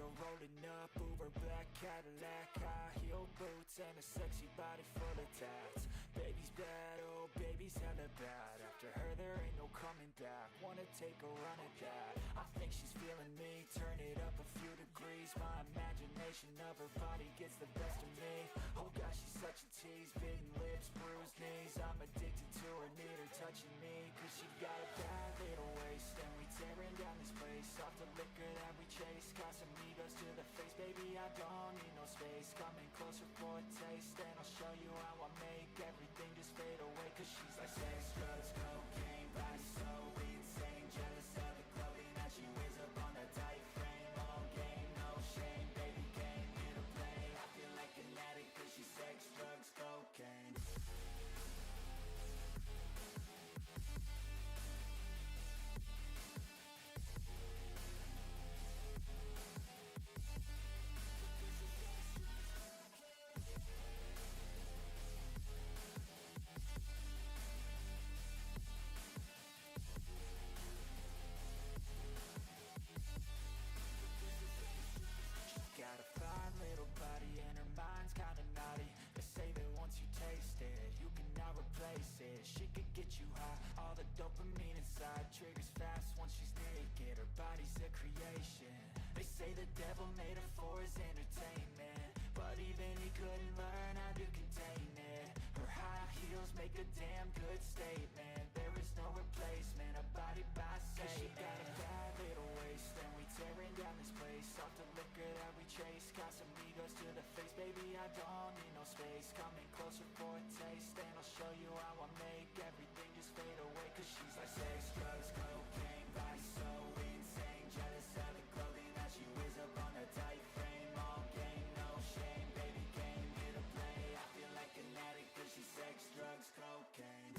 her rolling up, Uber black Cadillac, high heel boots and a sexy body full of tats. Baby's bad, oh baby's hella bad. After her there ain't no coming back. Wanna take a run at that. I think she's feeling me, turn it up a few degrees. My imagination of her body gets the best of me. Oh gosh, she's such a tease, bitten lips, bruised knees. I'm addicted to her, need her touching me, cause she got a bad little waist. And we tearing down this place, off the liquor that we chase. Casamigos to the face, baby I don't need no space. Coming closer for a taste, and I'll show you how I make everything just fade away. Cause she's like sex, drugs, cocaine, body so insane. Jealous of the clothing that she wears up on a tight frame. All game, no shame, baby came here to play. I feel like an addict cause she's sex, drugs, cocaine. Got a fine little body and her mind's kinda naughty. They say that once you taste it, you cannot replace it. She could get you high, all the dopamine inside triggers fast once she's naked. Her body's a creation. They say the devil made her for his entertainment, but even he couldn't learn how to contain it. Her high heels make a damn good statement. There is no replacement, a body by Satan. Cause she got a bad little waist, and we tearing down this place. Off the liquor that we chase, Casamigos to the face. Baby, I don't need no space. Coming closer for a taste, and I'll show you how I make everything just fade away. Cause she's like sex, drugs, cocaine, body so insane. Jealous of the clothing that she wears up on a tight frame. All game, no shame, baby came here to play. I feel like an addict cause she's sex, drugs, cocaine.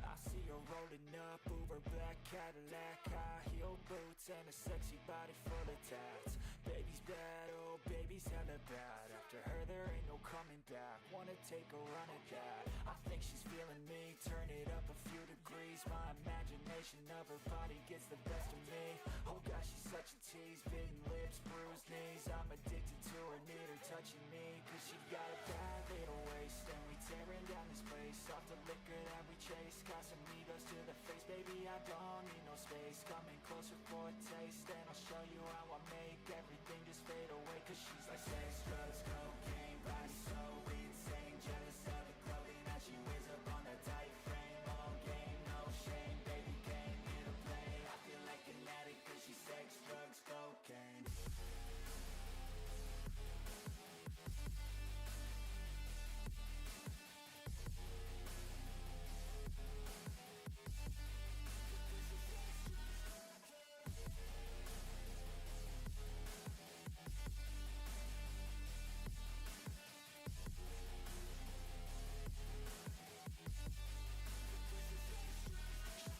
I see her rolling up, Uber black Cadillac, high heel boots and a sexy body full of tats. Baby's bad, oh baby's hella bad. After her there ain't no coming back. Wanna take a run at that. I think she's feeling me, turn it up a few degrees. My imagination of her body gets the best of me. Oh gosh, she's such a tease, bitten lips, bruised knees. I'm addicted to her, need her touching me, cause she got a bad little waist. And we tearing down this place, off the liquor that we chase. Casamigos to the face, baby I don't need no space. Coming closer for a taste, and I'll show you how I make everything just fade away. Cause she's like sex, drugs, cocaine, body so insane. Jealous of the clothing that she wears up on a tight frame. All game, no shame, baby came here to play. I feel like an addict cause she's sex, drugs, cocaine.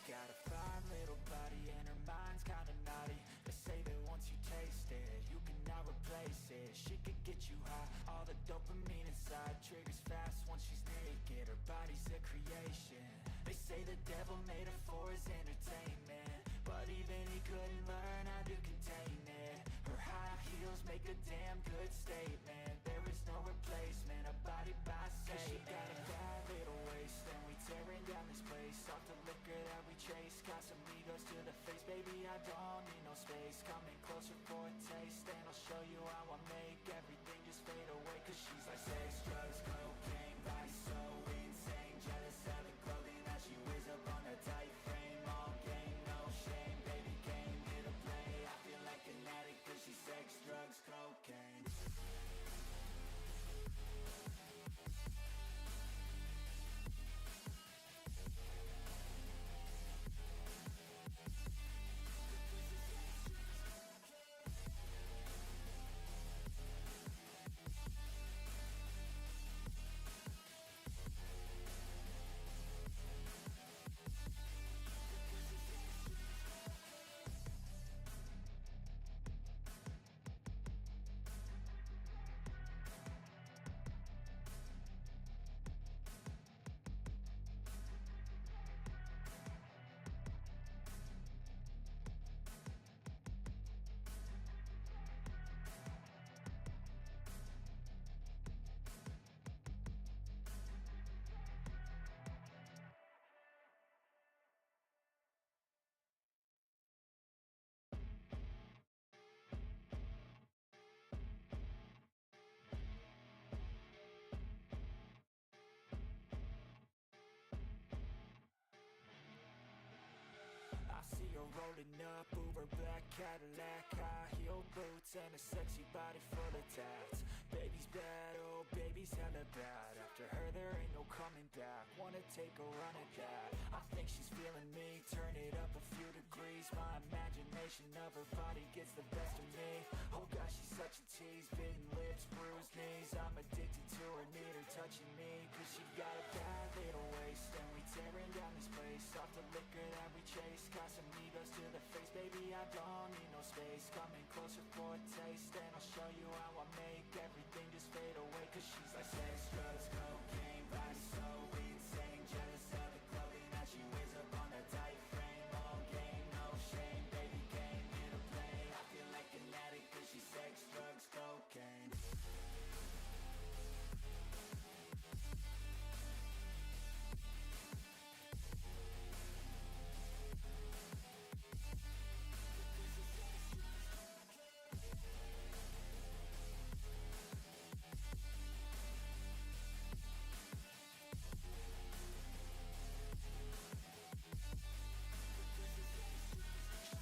Got a fine little body and her mind's kinda naughty. They say that once you taste it, you cannot replace it. She could get you high, all the dopamine inside triggers fast once she's naked. Her body's a creation. They say the devil made her for his entertainment, but even he couldn't learn how to contain it. Her high heels make a damn good statement. There is no replacement, a body by Satan. She got a bad little waist space, coming closer for a taste. And I'll show you how I make everything just fade away. Cause she's like sex, drugs, cocaine, body so insane. Jealous of the clothing that she wears up on a tight frame. All game, no shame, baby came here to play. I feel like an addict cause she's sex, drugs, cocaine. I see her rolling up, Uber black Cadillac, high heel boots and a sexy body full of tats. Baby's bad, oh baby's hella bad. After her there ain't no coming back. Wanna take a run at that. I think she's feeling me, turn it up a few degrees. My imagination of her body gets the best of me. Oh gosh, she's such a tease, bitten lips, bruised knees. I'm addicted to her, need her touching me. Cause she got a bad little waist, and we tearing down this place. Off the liquor that we chase, got some egos to the face. Baby, I don't need no space, coming closer for a taste. And I'll show you how I make everything just fade away. Cause she's like sex, drugs, cocaine, body so insane. Jealous of the clothing that she wears up on a tight frame. All game, no shame, baby came here to play. I feel like an addict cause she's sex, drugs, cocaine.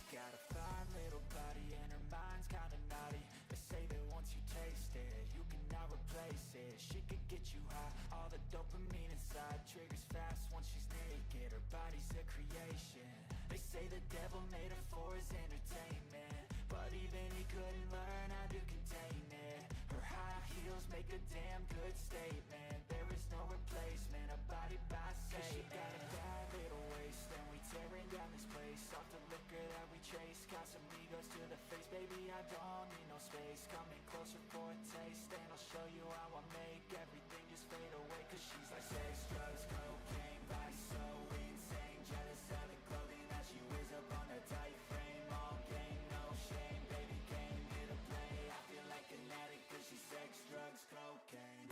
Got a fine little body and her mind's kinda naughty. They say that once you taste it, you cannot replace it. She could get you high, all the dopamine inside triggers fast once she's naked. Her body's a creation. They say the devil made her for his entertainment, but even he couldn't learn how to contain it. Her high heels make a damn good statement. There is no replacement, a body by Satan. Cause she got a bad little waist, and we tearing down this place. Off the liquor that we chase, got some egos to the face. Baby, I don't need no space, coming closer for a taste. And I'll show you how I make everything just fade away. Cause she's like sex, drugs, cocaine, body so insane. Jealous of the clothing that she wears up on a tight frame. All game, no shame, baby came here to play. I feel like an addict cause she's sex, drugs, cocaine.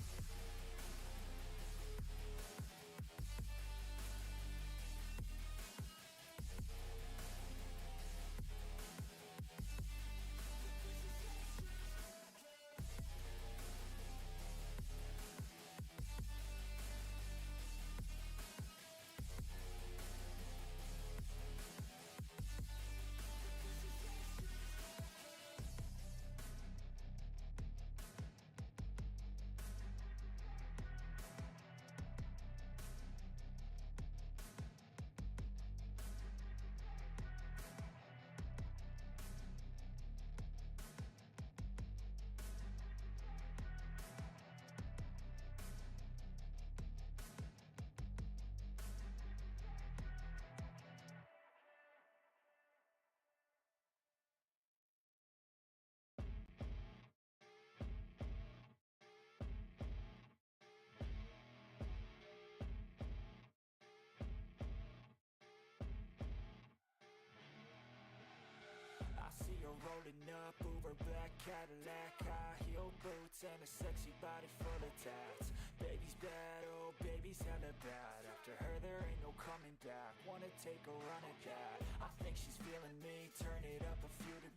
I see her rolling up, Uber black Cadillac, high heel boots and a sexy body full of tats. Baby's bad, oh baby's hella bad. After her there ain't no coming back. Wanna take a run at that. I think she's feeling me, turn it up a few degrees.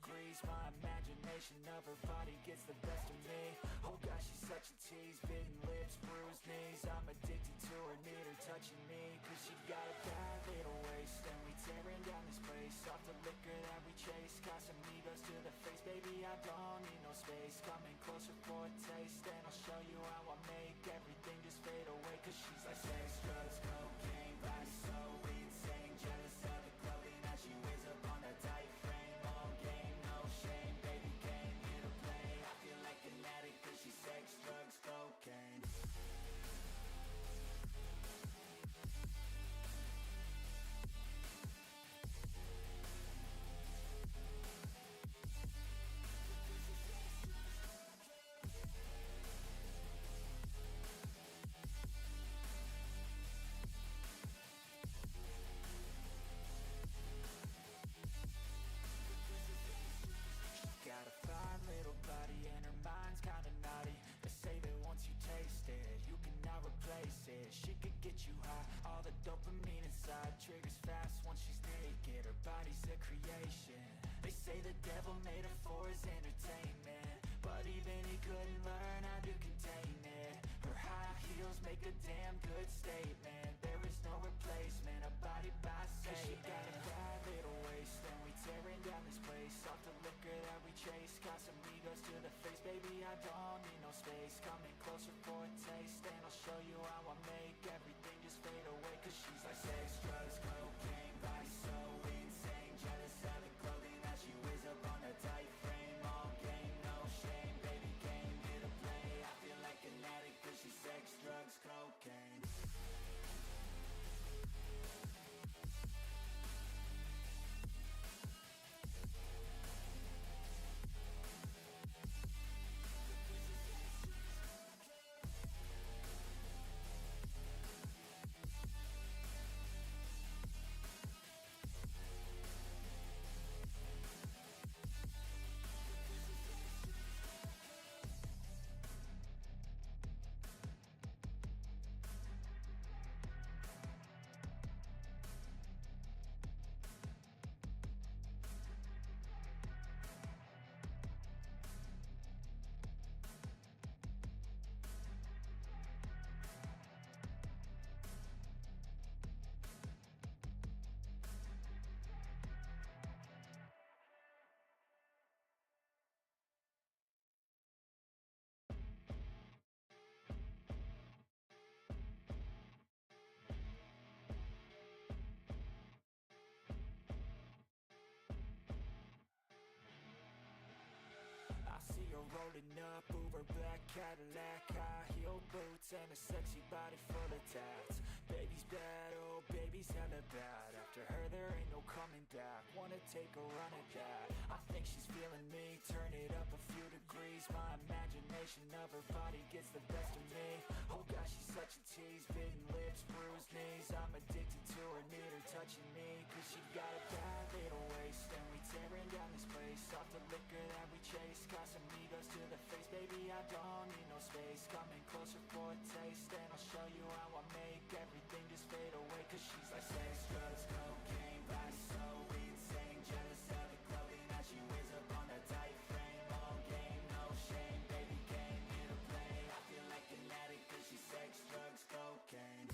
imagination of her body gets the best of me. Oh gosh, she's such a tease, bitten lips, bruised knees. I'm addicted to her, need her touching me. Cause she got a bad little waist, and we tearing down this place. Off the liquor that we chase, Casamigos to the face. Baby, I don't need no space. Coming closer for a taste, and I'll show you how I make everything just fade away. Cause she's like sex, drugs, cocaine, body so insane. Jealous of the clothing that she wears up on a tight frame. All game, no shame, baby came here to play. I feel like an addict cause she's sex, drugs, cocaine. Got a fine little body and her mind's kinda naughty. They say that once you taste it, you cannot replace it. She could get you high, all the dopamine inside triggers fast once she's naked. Her body's a creation. They say the devil made her for his entertainment, but even he couldn't learn how to contain it. Her high heels make a damn good statement. There is no replacement, a body by Satan. She got a bad little waist, and we tearing down this place. Off the liquor that we chase, Casamigos to the face. Baby, I don't need no space. Coming closer for a taste, and I'll show you how I make everything just fade away. Cause she's like sex, drugs, cocaine, body so insane. Jealous of the clothing that she wears up on a tight frame. All game, no shame, baby came here to play. I feel like an addict cause she's sex, drugs, cocaine. I see her rolling up, Uber black Cadillac, high heel boots and a sexy body full of tats. Baby's bad, oh baby's hella bad. After her there ain't no coming back. Wanna take a run at that? I think she's feeling me. Turn it up a few degrees. My imagination of her body gets the best of me. Oh gosh, she's such a tease. Bitten lips, bruised knees. I'm addicted to her, need her touching me. Cause she got a bad little waist, and we tearing down this place. Off the liquor that we chase, Casamigos to the face. Baby, I don't need no space. Coming closer for a taste, and I'll show you how I make everything just fade away. Cause she's like sex, drugs, cocaine, body so insane. Jealous of the clothing that she wears up on a tight frame. All game, no shame, baby came here to play. I feel like an addict cause she's sex, drugs, cocaine.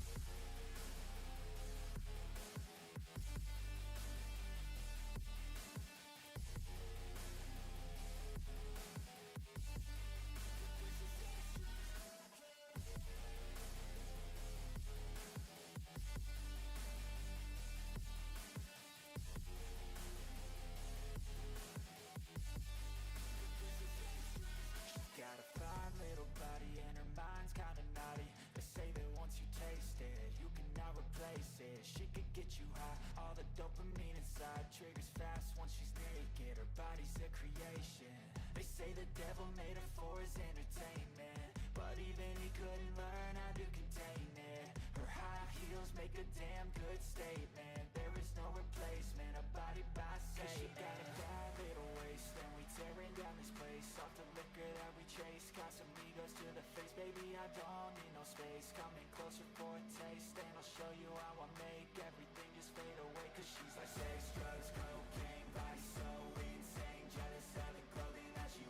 Got a fine little body and her mind's kinda naughty. They say that once you taste it, you cannot replace it. She could get you high, all the dopamine inside triggers fast once she's naked. Her body's a creation. They say the devil made her for his entertainment, but even he couldn't learn how to contain it. Her high heels make a damn good statement. There is no replacement, a body by Satan. She got a bad little waist, and we tearing down this place. Off the liquor that we chase, Casamigos to the face. Baby, I don't need no space. Coming closer for a taste, and I'll show you how I make everything just fade away. Cause she's like sex, drugs, cocaine, body so insane. Jealous of the clothing that she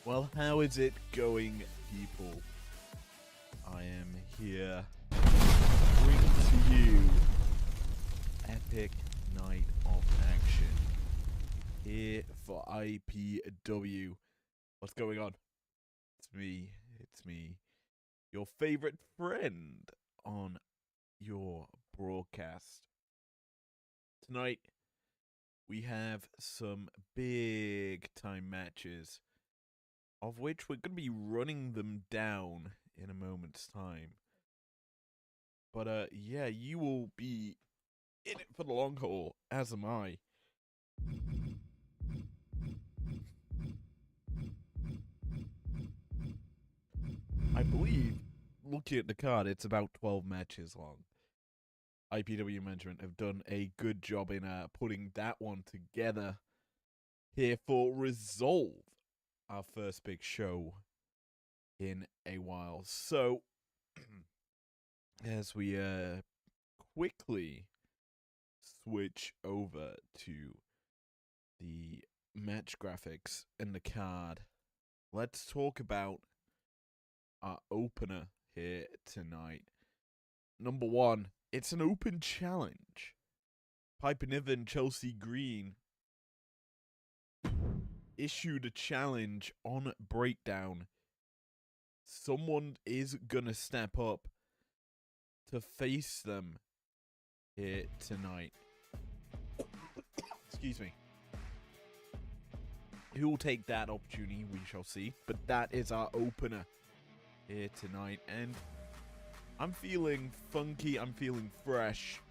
Well, how is it going, people? I am here bring to you epic night of action here for IPW. What's going on? It's me, your favorite friend on your broadcast. Tonight, we have some big time matches, of which we're going to be running them down in a moment's time. But yeah, you will be in it for the long haul, as am I. I believe, looking at the card, it's about 12 matches long. IPW management have done a good job in putting that one together here for Resolve, our first big show in a while. So, as we quickly switch over to the match graphics and the card, let's talk about our opener here tonight. Number one, it's an open challenge. Piper Niven, Chelsea Green issued a challenge on Breakdown. Someone is gonna step up to face them here tonight. Excuse me. Who will take that opportunity? We shall see. But that is our opener here tonight. And I'm feeling funky. I'm feeling fresh.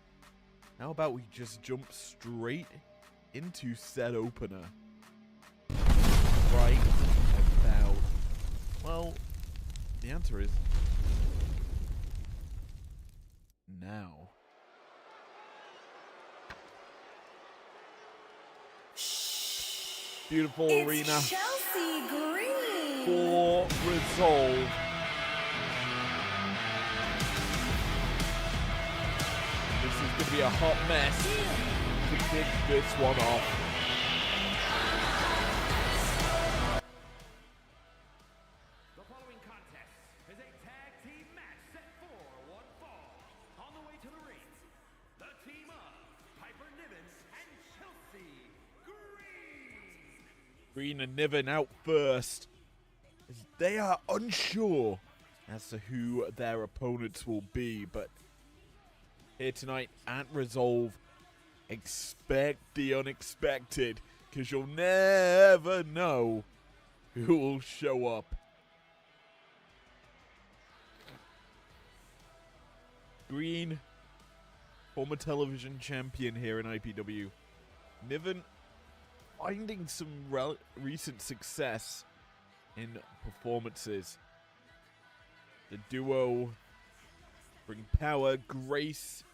How about we just jump straight into said opener? Right about... Well, the answer is... now. Beautiful it's arena Chelsea Green for Resolve. This is going to be a hot mess to kick this one off. The following contest is a tag team match set for one fall. On the way to the ring, the team of Piper Niven and Chelsea Green. Green and Niven out first, as they are unsure as to who their opponents will be. But here tonight at Resolve, expect the unexpected, because you'll never know who will show up. Green, former television champion here in IPW. Niven finding some recent success in performances. The duo bring power, grace,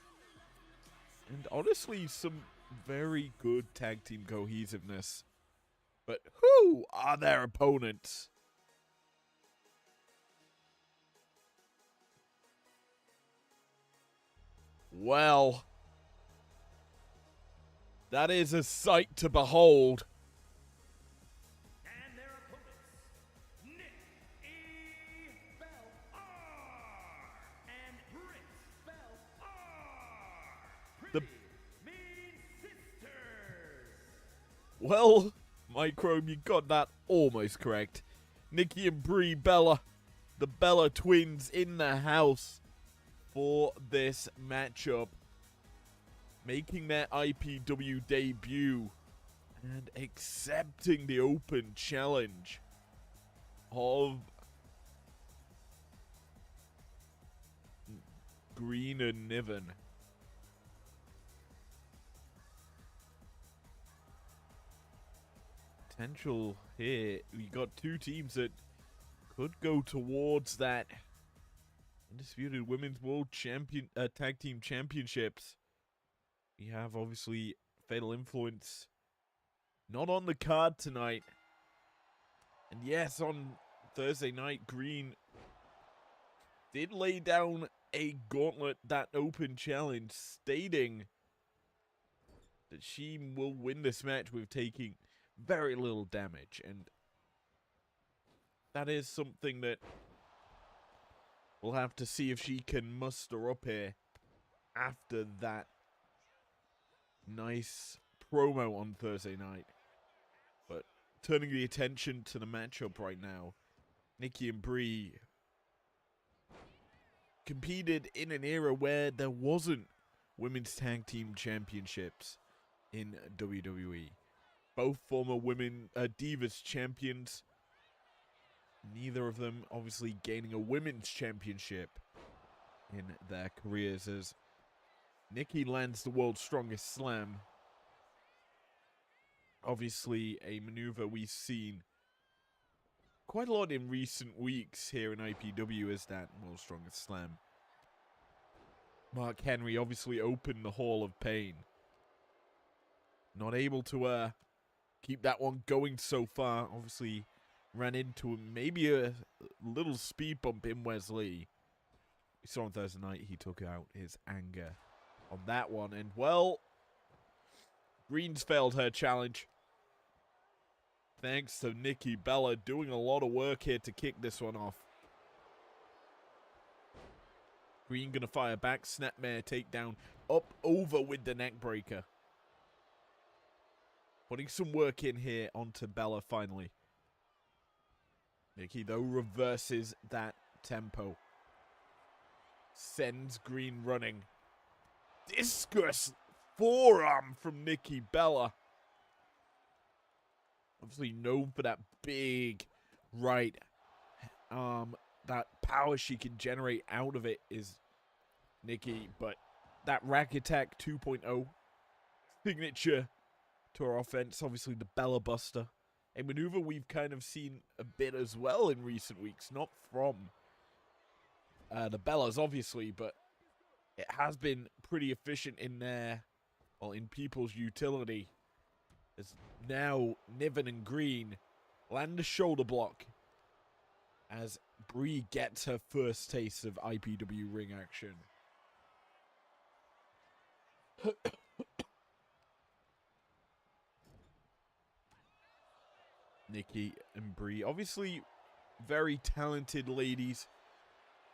and honestly some very good tag team cohesiveness. But who are their opponents? Well, that is a sight to behold. And their opponents, Nick E. Bell R. and Britt Bell R. The- Pretty Mean Sisters. Well, Microme, you got that almost correct. Nikki and Brie Bella, the Bella twins in the house for this matchup, making their IPW debut and accepting the open challenge of Green and Niven. Potential here. We got two teams that could go towards that Undisputed Women's World Champion Tag Team Championships. We have obviously Fatal Influence not on the card tonight. And yes, on Thursday night, Green did lay down a gauntlet, that open challenge, stating that she will win this match with taking very little damage. And that is something that we'll have to see if she can muster up here after that nice promo on Thursday night. But turning the attention to the matchup right now, Nikki and Brie competed in an era where there wasn't women's tag team championships in WWE. Both former women Divas champions. Neither of them obviously gaining a women's championship in their careers, as Nikki lands the world's strongest slam. Obviously a maneuver we've seen quite a lot in recent weeks here in IPW, is that world's strongest slam. Mark Henry obviously opened the Hall of Pain. Not able to keep that one going so far. Obviously ran into maybe a little speed bump in Wesley. We saw on Thursday night he took out his anger on that one. And, well, Green's failed her challenge. Thanks to Nikki Bella doing a lot of work here to kick this one off. Green gonna fire back. Snapmare takedown up over with the neck breaker. Putting some work in here onto Bella finally. Nikki, though, reverses that tempo. Sends Green running. Discus forearm from Nikki Bella. Obviously known for that big right arm. That power she can generate out of it is Nikki. But that Rack Attack 2.0 signature to her offense. Obviously the Bella Buster. A maneuver we've kind of seen a bit as well in recent weeks. Not from the Bellas, obviously, but it has been pretty efficient in their, well, in people's utility. As now Niven and Green land a shoulder block as Brie gets her first taste of IPW ring action. Nikki and Brie, obviously very talented ladies,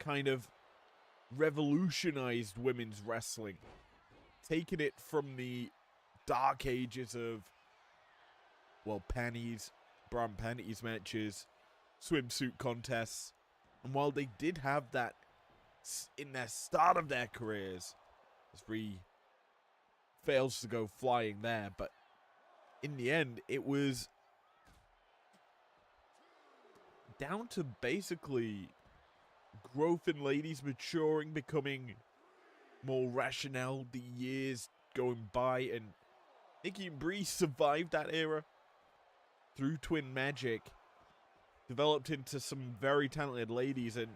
kind of revolutionized women's wrestling, taking it from the dark ages of, well, panties, bra and panties matches, swimsuit contests. And while they did have that in their start of their careers, as Brie fails to go flying there, but in the end, it was down to basically growth in ladies maturing, becoming more rational, the years going by, and Nikki and Brie survived that era through Twin Magic, developed into some very talented ladies, and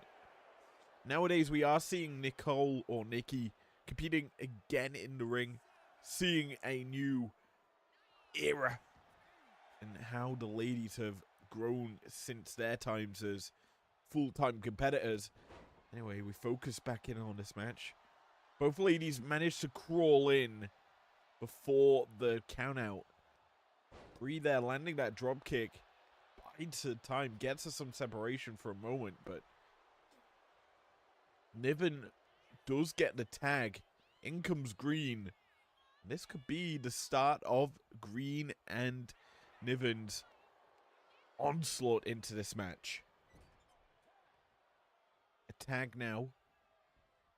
nowadays we are seeing Nicole or Nikki competing again in the ring, seeing a new era and how the ladies have grown since their times as full-time competitors. Anyway, we focus back in on this match. Both ladies managed to crawl in before the countout. Brie there landing that drop kick, bides her time, gets her some separation for a moment, but Niven does get the tag. In comes Green. This could be the start of Green and Niven's onslaught into this match. A tag now.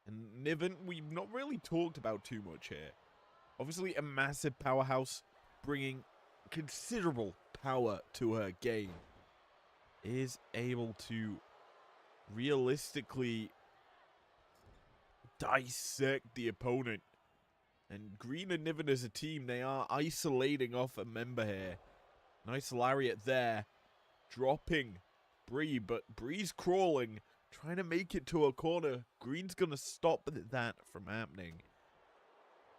And Niven, we've not really talked about too much here. Obviously a massive powerhouse, bringing considerable power to her game. Is able to realistically dissect the opponent. And Green and Niven as a team, they are isolating off a member here. Nice lariat there. Dropping Brie, but Brie's crawling, trying to make it to a corner. Green's going to stop that from happening.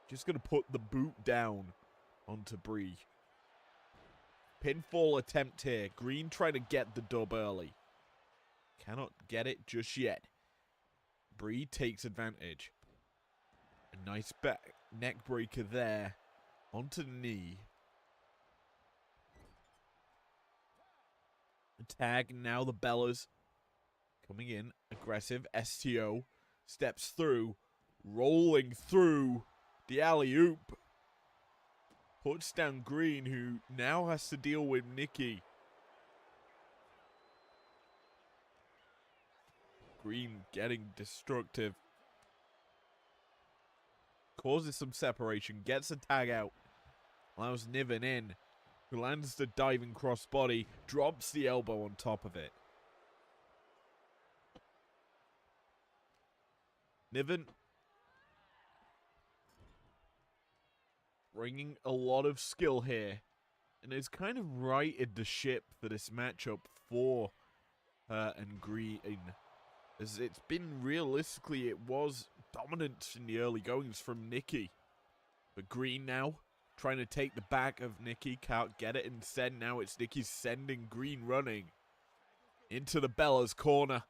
Just going to put the boot down onto Brie. Pinfall attempt here. Green trying to get the dub early. Cannot get it just yet. Brie takes advantage. A nice back neck breaker there. Onto the knee. Tag, now the Bellas coming in. Aggressive. STO steps through. Rolling through the alley-oop. Puts down Green, who now has to deal with Nikki. Green getting destructive. Causes some separation. Gets a tag out. Allows Niven in. Who lands the diving crossbody. Drops the elbow on top of it. Niven bringing a lot of skill here. And is kind of righted the ship for this matchup for her and Green. As it's been realistically, it was dominant in the early goings from Nikki. But Green now trying to take the back of Nikki. Can't get it. Instead, now it's Nikki sending Green running into the Bella's corner.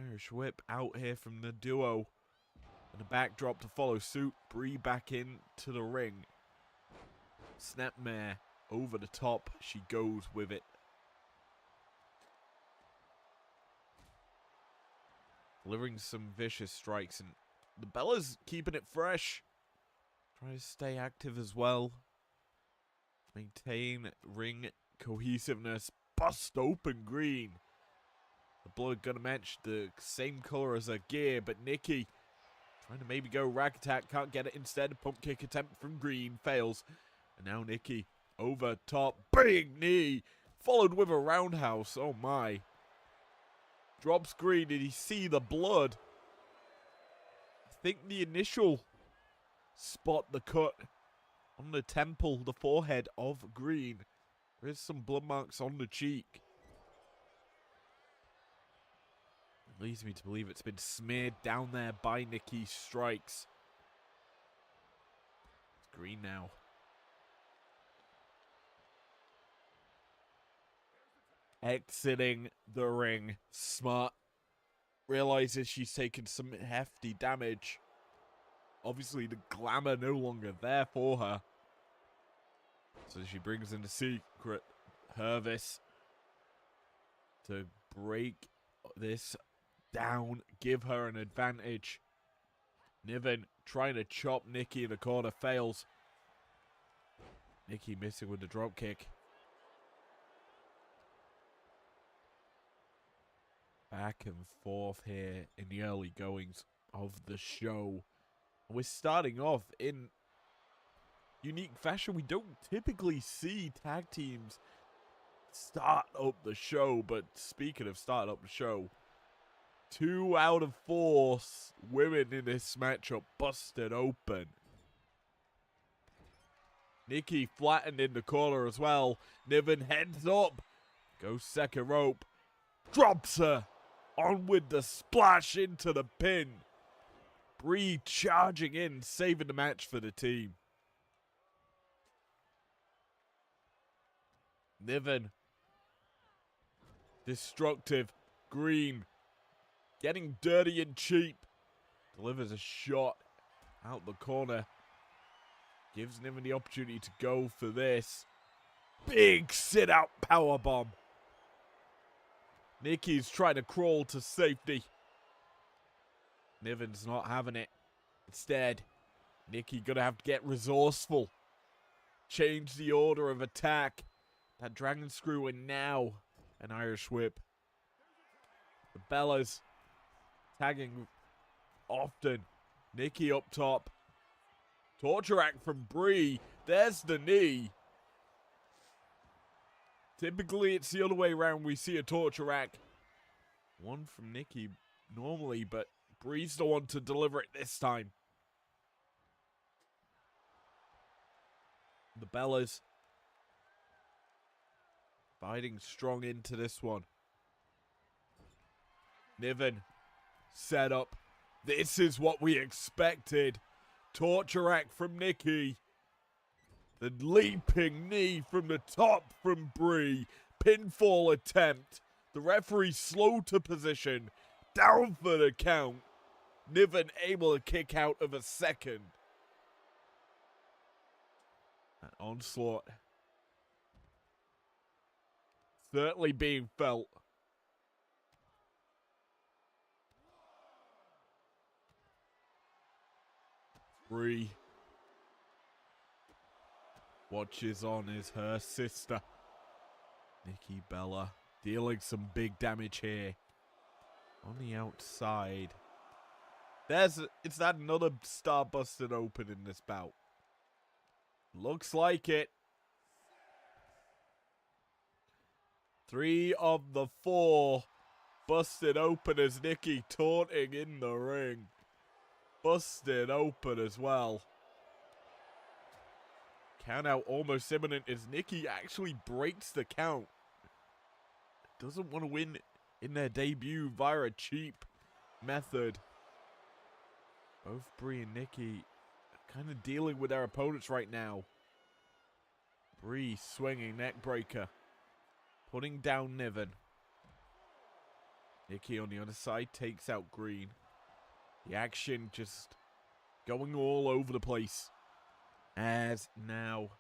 Irish whip out here from the duo. And a backdrop to follow suit. Bree back into the ring. Snapmare over the top. She goes with it. Delivering some vicious strikes. And the Bella's keeping it fresh. Trying to stay active as well. Maintain ring cohesiveness. Bust open Green. The blood gonna match the same color as her gear, but Nikki trying to maybe go rack attack, can't get it. Instead, pump kick attempt from Green fails. And now Nikki over top, big knee, followed with a roundhouse. Oh my. Drops Green. Did he see the blood? I think the initial spot, the cut on the temple, the forehead of Green. There is some blood marks on the cheek. It leads me to believe it's been smeared down there by Nikki's strikes. It's Green now. Exiting the ring. Smart. Realizes she's taken some hefty damage. Obviously, the glamour no longer there for her. So she brings in the secret Hervis to break this down, give her an advantage. Niven trying to chop Nikki in the corner, fails. Nikki missing with the drop kick. Back and forth here in the early goings of the show. We're starting off in unique fashion. We don't typically see tag teams start up the show, but speaking of start up the show, 2 out of 4 women in this matchup busted open. Nikki flattened in the corner as well. Niven heads up, goes second rope, drops her, on with the splash into the pin. Bree charging in, saving the match for the team. Niven. Destructive. Green. Getting dirty and cheap. Delivers a shot out the corner. Gives Niven the opportunity to go for this. Big sit-out powerbomb. Nikki's trying to crawl to safety. Niven's not having it. Instead, Nikki gonna have to get resourceful. Change the order of attack. That dragon screw and now an Irish whip. The Bellas tagging often. Nikki up top. Torture act from Bree. There's the knee. Typically, it's the other way around. We see a torture rack. One from Nikki normally, but Bree's the one to deliver it this time. The Bellas biting strong into this one. Niven set up. This is what we expected. Torture rack from Nikki. The leaping knee from the top from Bree. Pinfall attempt. The referee slow to position. Down for the count. Niven able to kick out of a second. That onslaught. certainly being felt. Bree watches on is her sister, Nikki Bella, dealing some big damage here. On the outside, it's that another star busted open in this bout. Looks like it. 3 of the 4 busted open as Nikki taunting in the ring. Busted open as well. Count out almost imminent as Nikki actually breaks the count. Doesn't want to win in their debut via a cheap method. Both Bree and Nikki kind of dealing with their opponents right now. Bree swinging neck breaker, putting down Niven. Nikki on the other side takes out Green. The action just going all over the place. As now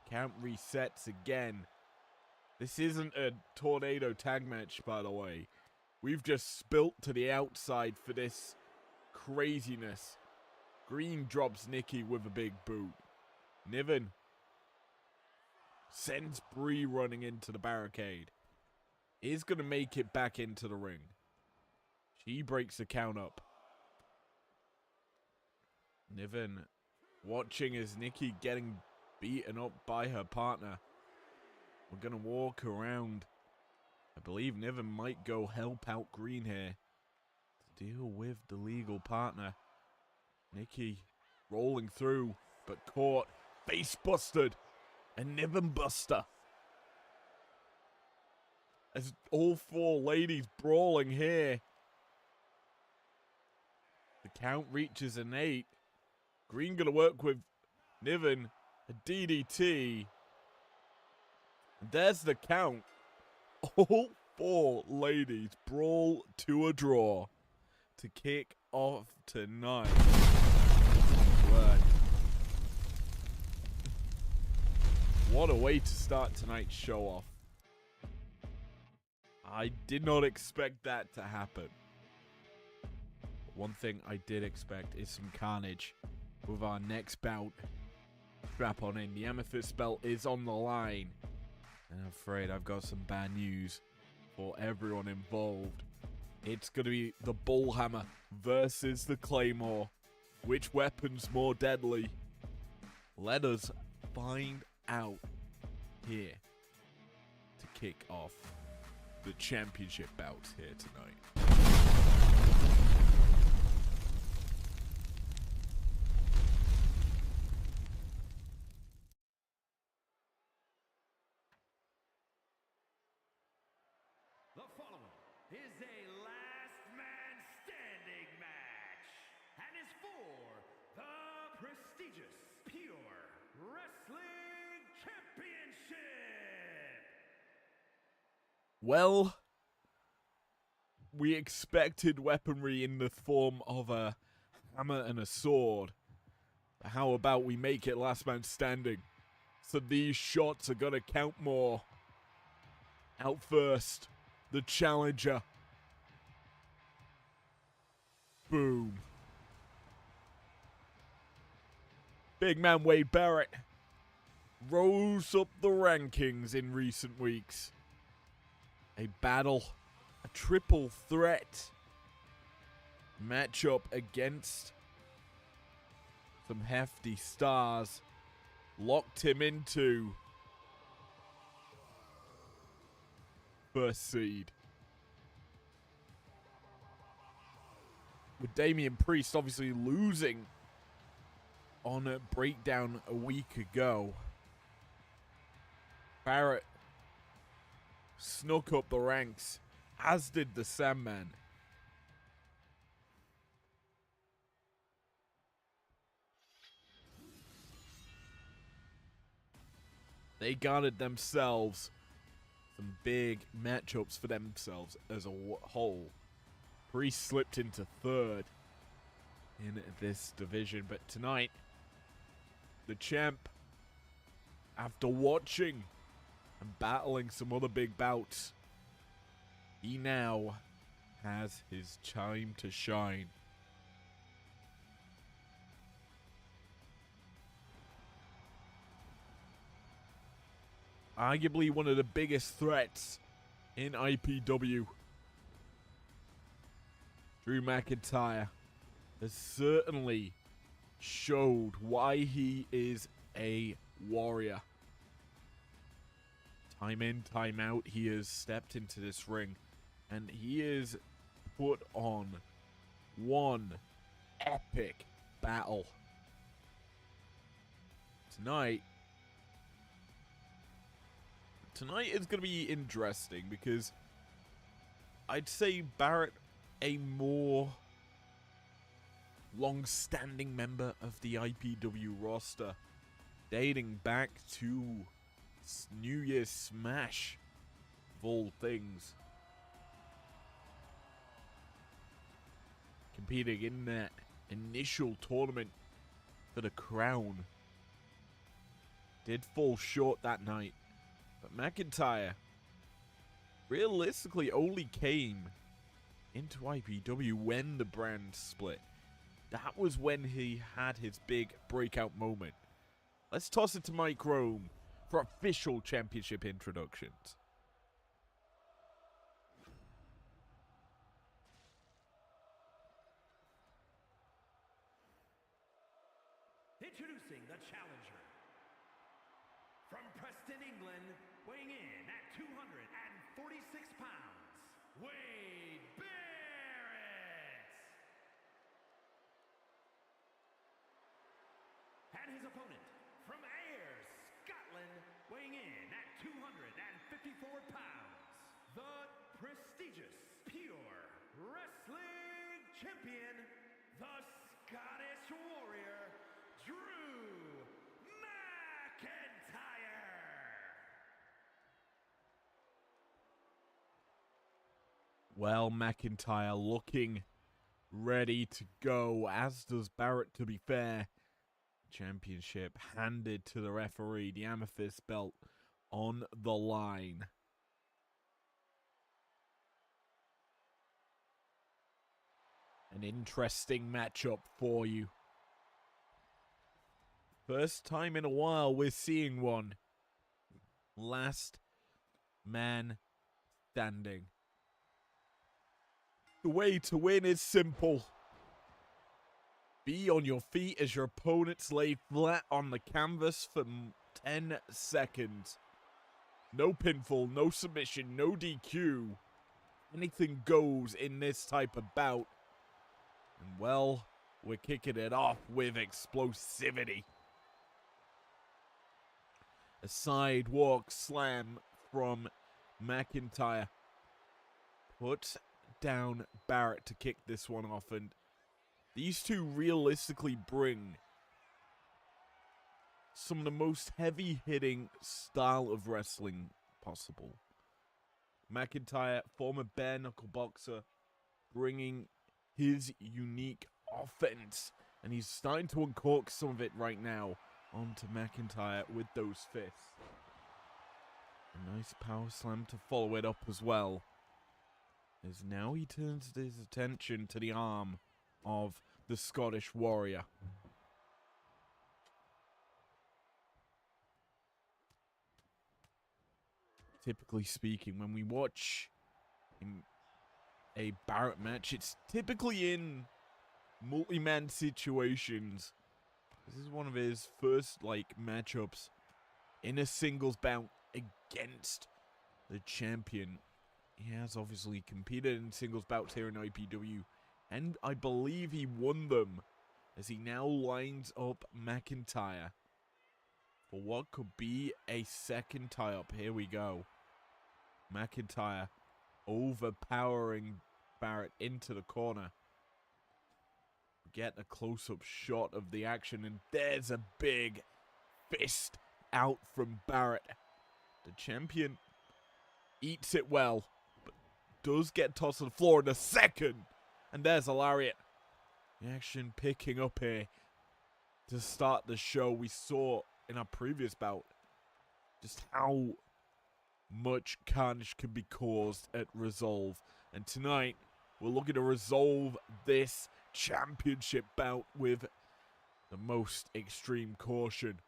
count resets again. This isn't a tornado tag match, by the way. We've just spilt to the outside for this craziness. Green drops Nikki with a big boot. Niven sends Bree running into the barricade. Is going to make it back into the ring. She breaks the count up. Niven watching as Nikki getting beaten up by her partner. We're going to walk around. I believe Niven might go help out Green here to deal with the legal partner. Nikki rolling through, but caught. Face busted. And Niven buster. As all 4 ladies brawling here. The count reaches an 8. Green going to work with Niven. A DDT. There's the count. All 4 ladies brawl to a draw to kick off tonight. Word. What a way to start tonight's show off. I did not expect that to happen. One thing I did expect is some carnage with our next bout. Strap on in. The Amethyst belt is on the line. And I'm afraid I've got some bad news for everyone involved. It's going to be the Bullhammer versus the Claymore. Which weapon's more deadly? Let us find out here to kick off the championship bouts here tonight. The following is a last man standing match and is for the prestigious Pure Wrestling Championship. Well, we expected weaponry in the form of a hammer and a sword. How about we make it last man standing? So these shots are gonna count more. Out first, the challenger. Boom. Big man Wade Barrett rose up the rankings in recent weeks. A battle, a triple threat matchup against some hefty stars. Locked him into first seed. With Damian Priest obviously losing on a breakdown a week ago, Barrett snuck up the ranks, as did the Sandman. They garnered themselves some big matchups for themselves as a whole. Priest slipped into third in this division, but tonight, the champ, after watching and battling some other big bouts, he now has his time to shine. Arguably one of the biggest threats in IPW, Drew McIntyre has certainly showed why he is a warrior. Time in, time out, he has stepped into this ring and he has put on one epic battle. Tonight is going to be interesting because I'd say Barrett, a more long-standing member of the IPW roster, dating back to New Year's Smash, of all things. Competing in that initial tournament for the crown. Did fall short that night, but McIntyre realistically only came into IPW when the brand split. That was when he had his big breakout moment. Let's toss it to Mike Rome for official championship introductions. Introducing the challenger. From Preston, England, weighing in at 246 pounds, Wade Barrett. And his opponent, from Ayr, Scotland, weighing in at 254 pounds, the prestigious Pure Wrestling Champion, the Scottish Warrior, Drew McIntyre. Well, McIntyre looking ready to go, as does Barrett, to be fair. Championship handed to the referee, the amethyst belt on the line. An interesting matchup for you. First time in a while we're seeing one. Last man standing. The way to win is simple. Be on your feet as your opponents lay flat on the canvas for 10 seconds. No pinfall, no submission, no DQ. Anything goes in this type of bout. And well, we're kicking it off with explosivity. A sidewalk slam from McIntyre. Puts down Barrett to kick this one off, and these two realistically bring some of the most heavy-hitting style of wrestling possible. McIntyre, former bare-knuckle boxer, bringing his unique offense, and he's starting to uncork some of it right now onto McIntyre with those fists. A nice power slam to follow it up as well, as now he turns his attention to the arm of the Scottish Warrior. Typically speaking, when we watch a Barrett match, it's typically in multi-man situations. This is one of his first matchups in a singles bout against the champion. He has obviously competed in singles bouts here in IPW, and I believe he won them, as he now lines up McIntyre for what could be a second tie-up. Here we go. McIntyre overpowering Barrett into the corner. Get a close-up shot of the action, and there's a big fist out from Barrett. The champion eats it well, but does get tossed to the floor in a second. And there's a lariat. The action picking up here to start the show. We saw in our previous bout just how much carnage can be caused at Resolve. And tonight, we're looking to resolve this championship bout with the most extreme caution.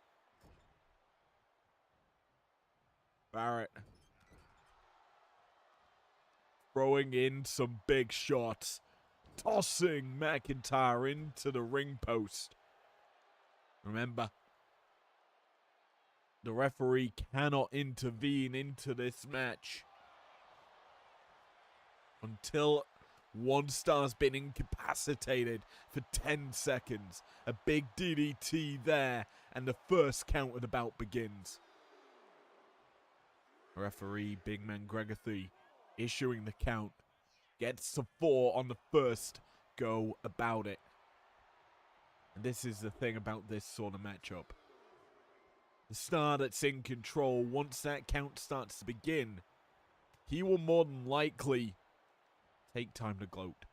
Barrett throwing in some big shots, tossing McIntyre into the ring post. Remember, the referee cannot intervene into this match until one star's been incapacitated for 10 seconds. A big DDT there, and the first count of the bout begins. Referee Big Man Gregathy issuing the count. Gets to 4 on the first go about it. And this is the thing about this sort of matchup. The star that's in control, once that count starts to begin, he will more than likely take time to gloat.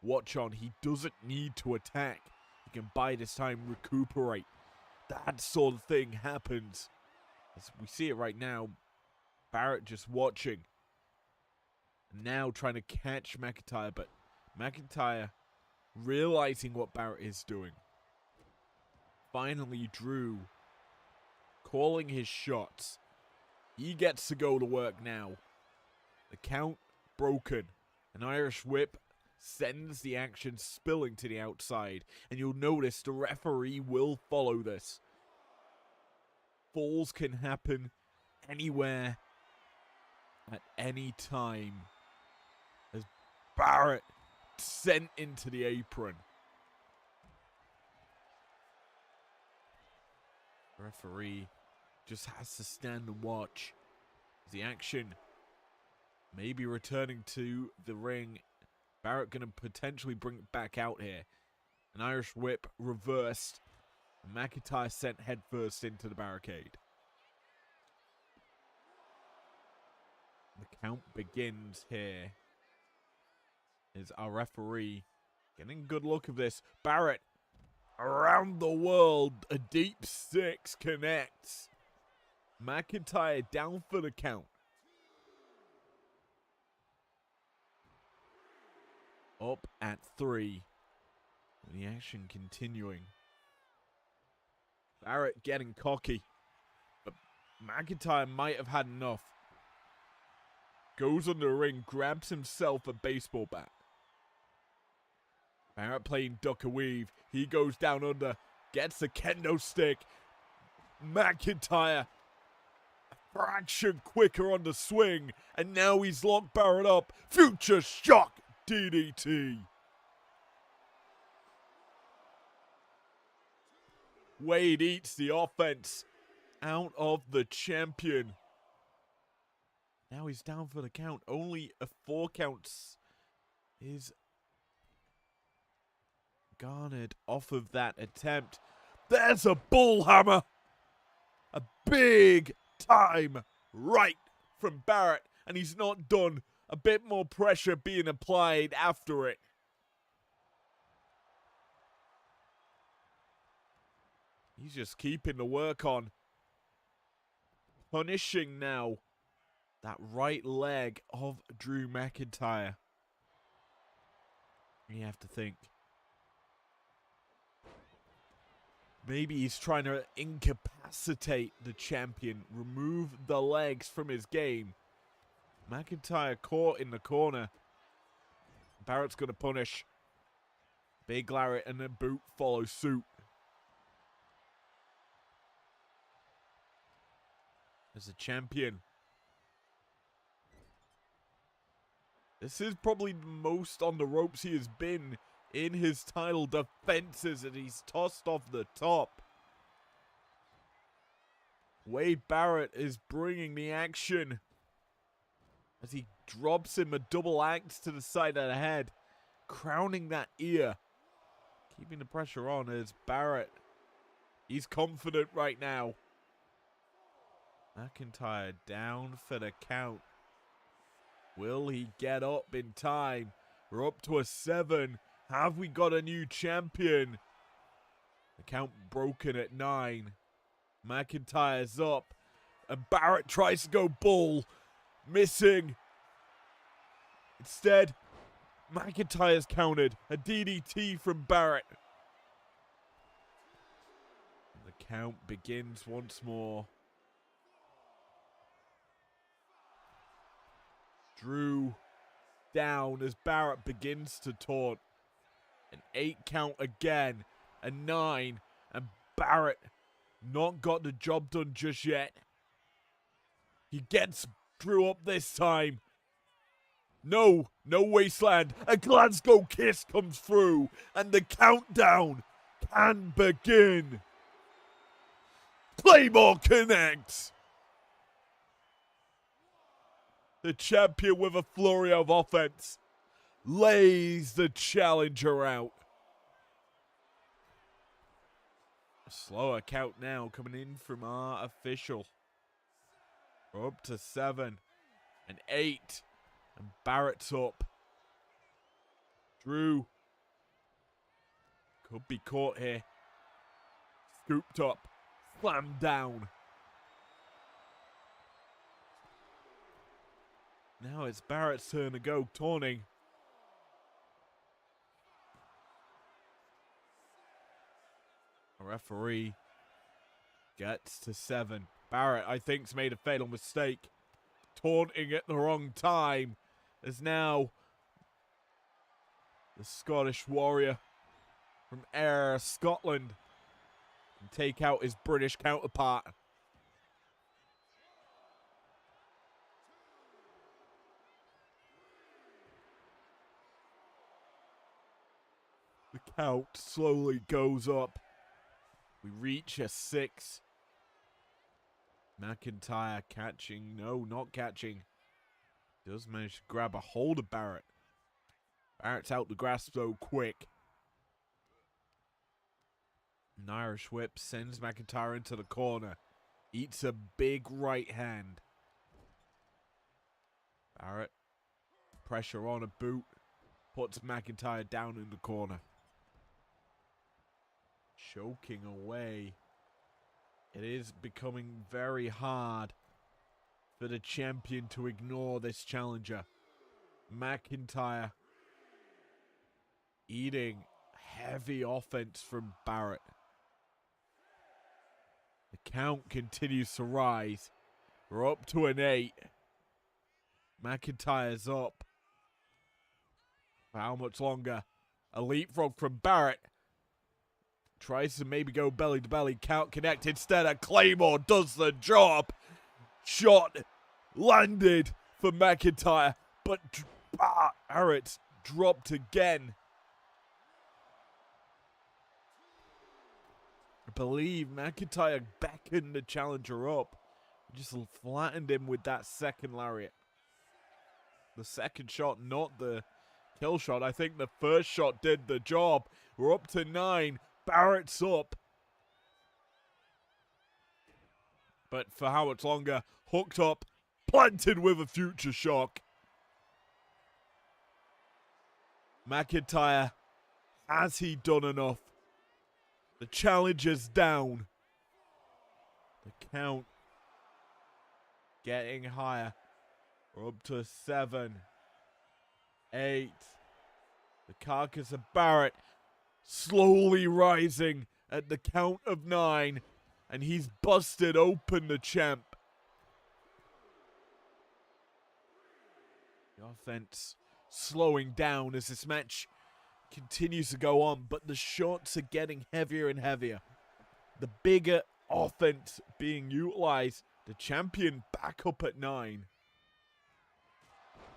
Watch on, he doesn't need to attack. He can bide his time, recuperate. That sort of thing happens. As we see it right now, Barrett just watching. Now trying to catch McIntyre, but McIntyre realizing what Barrett is doing. Finally Drew calling his shots. He gets to go to work now. The count broken. An Irish whip sends the action spilling to the outside. And you'll notice the referee will follow this. Falls can happen anywhere at any time. As Barrett sent into the apron. The referee just has to stand and watch. The action may be returning to the ring. Barrett going to potentially bring it back out here. An Irish whip reversed. McIntyre sent headfirst into the barricade. The count begins here. Is our referee getting a good look of this. Barrett around the world. A deep 6 connects. McIntyre down for the count. Up at 3. And the action continuing. Barrett getting cocky. But McIntyre might have had enough. Goes under the ring, grabs himself a baseball bat. Barrett playing duck and weave. He goes down under. Gets the kendo stick. McIntyre a fraction quicker on the swing. And now he's locked Barrett up. Future shock DDT. Wade eats the offense out of the champion. Now he's down for the count. Only a 4 counts is garnered off of that attempt. There's a bull hammer. A big time right from Barrett. And he's not done. A bit more pressure being applied after it. He's just keeping the work on. Punishing now that right leg of Drew McIntyre. You have to think. Maybe he's trying to incapacitate the champion. Remove the legs from his game. McIntyre caught in the corner. Barrett's going to punish. Big Larry and then boot follow suit. As a champion. This is probably the most on the ropes he has been in his title defenses, and he's tossed off the top. Wade Barrett is bringing the action as he drops him a double axe to the side of the head, crowning that ear. Keeping the pressure on as Barrett. He's confident right now. McIntyre down for the count. Will he get up in time? We're up to a 7. Have we got a new champion? The count broken at 9. McIntyre's up. And Barrett tries to go bull. Missing. Instead, McIntyre's countered. A DDT from Barrett. The count begins once more. Drew down as Barrett begins to taunt. An 8 count again. A 9. And Barrett not got the job done just yet. He gets Drew up this time. No wasteland. A Glasgow kiss comes through. And the countdown can begin. Claymore connects. The champion with a flurry of offense lays the challenger out. A slower count now coming in from our official. We're up to 7 and 8. And Barrett's up. Drew could be caught here. Scooped up. Slammed down. Now it's Barrett's turn to go taunting. A referee gets to 7. Barrett, I think, has made a fatal mistake. Taunting at the wrong time. As now the Scottish warrior from Ayr, Scotland, can take out his British counterpart. The count slowly goes up. We reach a 6. McIntyre catching. No, not catching. Does manage to grab a hold of Barrett. Barrett's out the grasp so quick. An Irish whip sends McIntyre into the corner. Eats a big right hand. Barrett. Pressure on a boot. Puts McIntyre down in the corner. Choking away. It is becoming very hard for the champion to ignore this challenger. McIntyre eating heavy offense from Barrett. The count continues to rise. We're up to an 8. McIntyre's up. For how much longer? A leapfrog from Barrett. Tries to maybe go belly to belly. Count connect. Instead, a Claymore does the job. Shot landed for McIntyre. But Barrett's dropped again. I believe McIntyre beckoned the challenger up. Just flattened him with that second lariat. The second shot, not the kill shot. I think the first shot did the job. We're up to 9. Barrett's up. But for how much longer? Hooked up. Planted with a future shock. McIntyre, has he done enough? The challenger's down. The count getting higher. We're up to 7, 8. The carcass of Barrett slowly rising at the count of 9. And he's busted open the champ. The offense slowing down as this match continues to go on, but the shots are getting heavier and heavier. The bigger offense being utilized. The champion back up at 9.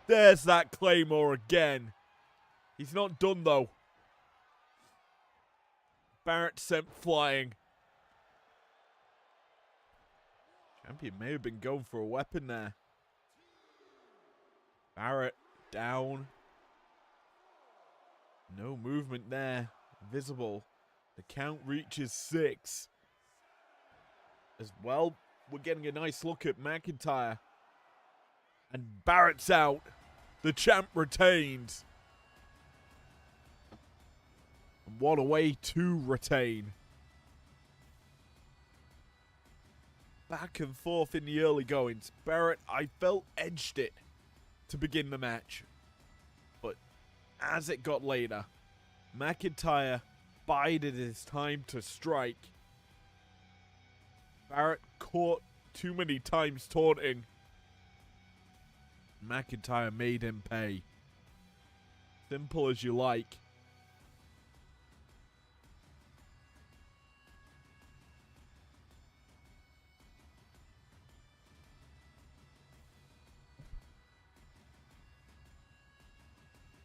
There's that Claymore again. He's not done though. Barrett sent flying. Champion may have been going for a weapon there. Barrett down. No movement there. Visible. The count reaches 6. As well, we're getting a nice look at McIntyre. And Barrett's out. The champ retains. And what a way to retain. back and forth in the early goings. Barrett, I felt, edged it to begin the match. But as it got later, McIntyre bided his time to strike. Barrett caught too many times taunting. McIntyre made him pay. Simple as you like.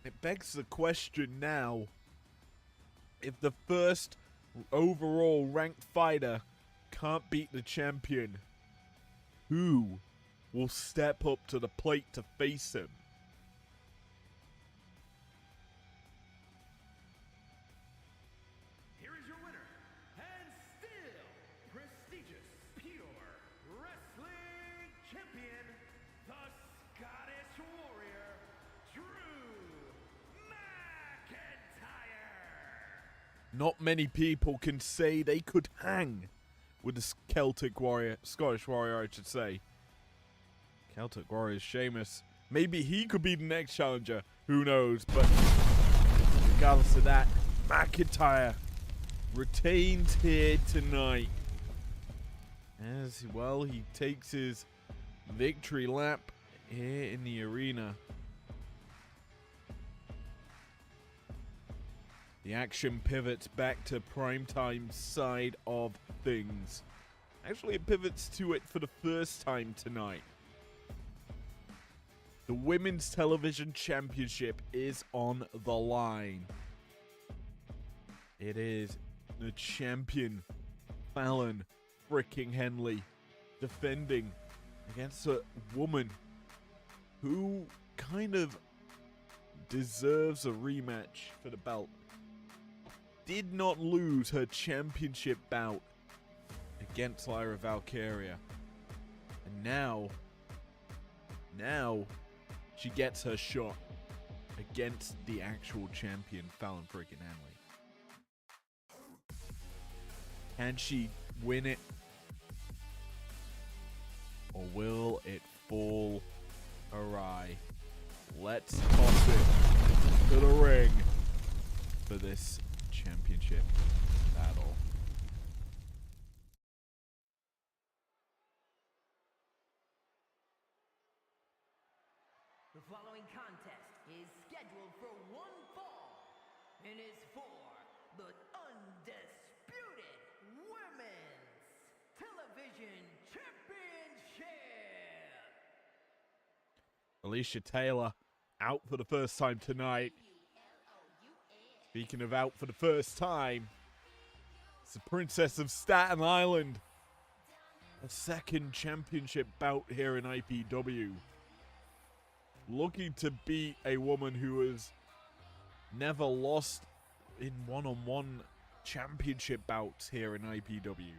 It begs the question now, if the first overall ranked fighter can't beat the champion, who will step up to the plate to face him? Here is your winner, and still prestigious pure wrestling champion, the Scottish Warrior, Drew McIntyre. Not many people can say they could hang with the Celtic Warrior, Scottish Warrior, I should say. Celtic Warrior is Sheamus. Maybe he could be the next challenger. Who knows? But regardless of that, McIntyre retains here tonight. As well, he takes his victory lap here in the arena. The action pivots back to primetime side of things. Actually, it pivots to it for the first time tonight. The Women's Television Championship is on the line. It is the champion, Fallon freaking Henley, defending against a woman who kind of deserves a rematch for the belt. Did not lose her championship bout against Lyra Valkyria. And now she gets her shot against the actual champion, Fallon freaking Henley. Can she win it? Or will it fall awry? Let's toss it to the ring for this championship battle. The following contest is scheduled for one fall and is for the undisputed Women's Television Championship. Alicia Taylor out for the first time tonight. Speaking of out for the first time, it's the Princess of Staten Island. A second championship bout here in IPW. Looking to beat a woman who has never lost in one-on-one championship bouts here in IPW.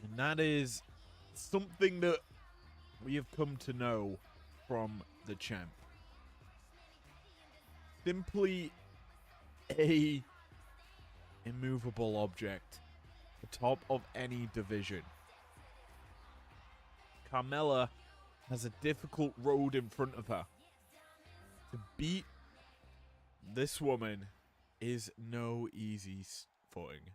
And that is something that we have come to know from the champ. Simply a immovable object, the top of any division. Carmella has a difficult road in front of her. To beat this woman is no easy footing.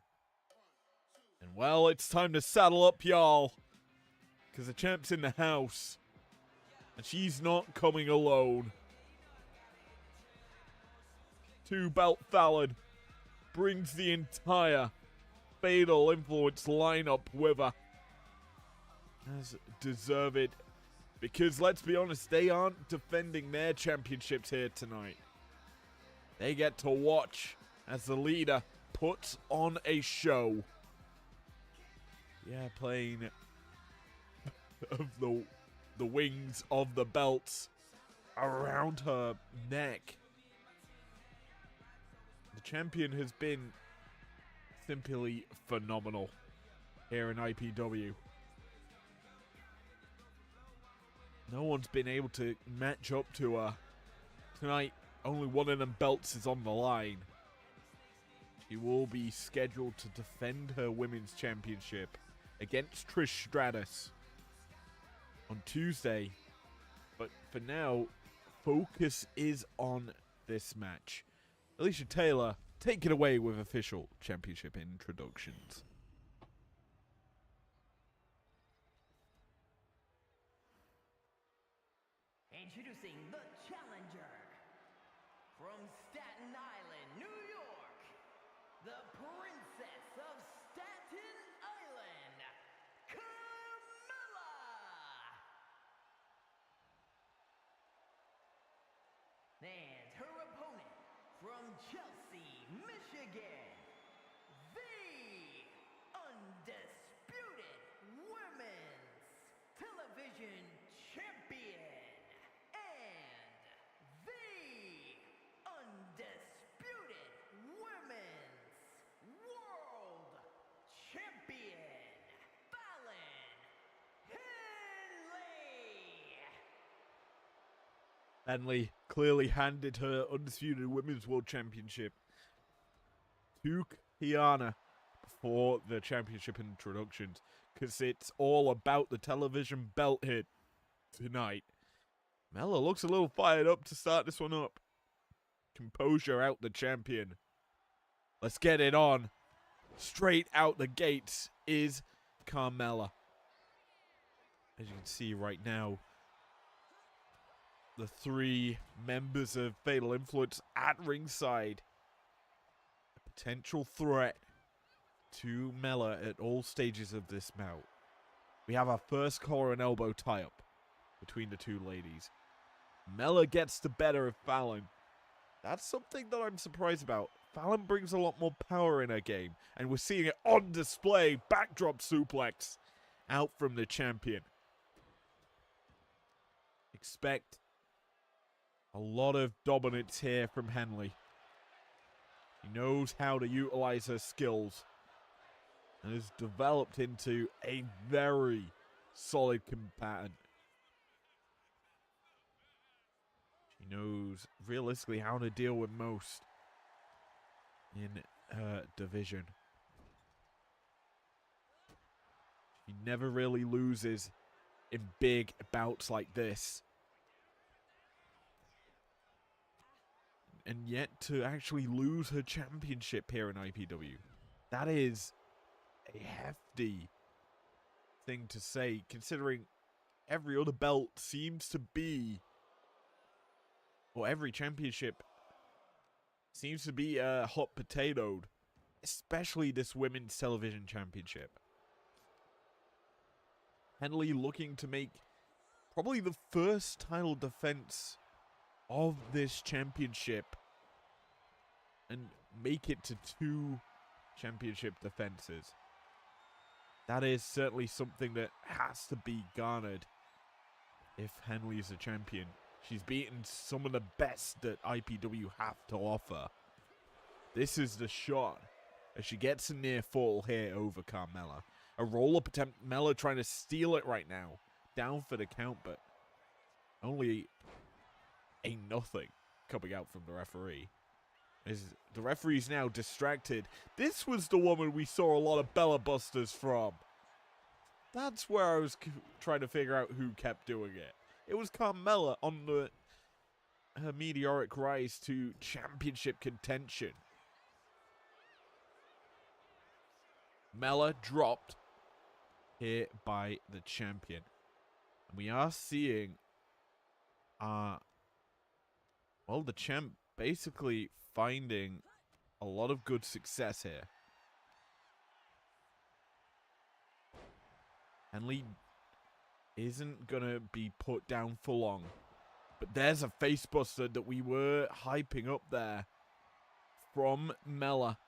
And well, it's time to saddle up, y'all, because the champ's in the house. And she's not coming alone. Two-belt Fallon brings the entire Fatal Influence lineup with her. As deserved. Because let's be honest, they aren't defending their championships here tonight. They get to watch as the leader puts on a show. Yeah, playing of the wings of the belts around her neck. The champion has been simply phenomenal here in IPW. No one's been able to match up to her. Tonight, only one of them belts is on the line. She will be scheduled to defend her women's championship against Trish Stratus on Tuesday. But for now, focus is on this match. Alicia Taylor, take it away with official championship introductions. Introducing the challenger from Staten Island, New York, the Princess of Staten Island, Carmella! And her opponent from Chelsea, Michigan, the undisputed women's television champion and the undisputed women's world champion, Fallon Henley! Henley clearly handed her undisputed women's world championship to Kiana before the championship introductions, because it's all about the television belt here tonight. Mella looks a little fired up to start this one up. Composure out the champion. Let's get it on. Straight out the gates is Carmella. As you can see right now, the three members of Fatal Influence at ringside. A potential threat to Mella at all stages of this bout. We have our first collar and elbow tie-up between the two ladies. Mella gets the better of Fallon. That's something that I'm surprised about. Fallon brings a lot more power in her game, and we're seeing it on display. Backdrop suplex out from the champion. Expect a lot of dominance here from Henley. She knows how to utilize her skills and has developed into a very solid combatant. She knows realistically how to deal with most in her division. She never really loses in big bouts like this. And yet to actually lose her championship here in IPW. That is a hefty thing to say, considering every other belt seems to be, or every championship seems to be hot potatoed, especially this women's television championship. Henley looking to make probably the first title defense of this championship and make it to 2 championship defenses. That is certainly something that has to be garnered if Henley is a champion. She's beaten some of the best that IPW have to offer. This is the shot as she gets a near fall here over Carmella. A roll-up attempt, Mella trying to steal it right now. Down for the count, but only a nothing coming out from the referee. As the referee's now distracted. This was the woman we saw a lot of Bella Busters from. That's where I was trying to figure out who kept doing it. It was Carmella on her meteoric rise to championship contention. Mella dropped here by the champion. And we are seeing well, the champ basically finding a lot of good success here. Henley isn't gonna be put down for long. But there's a facebuster that we were hyping up there from Mella.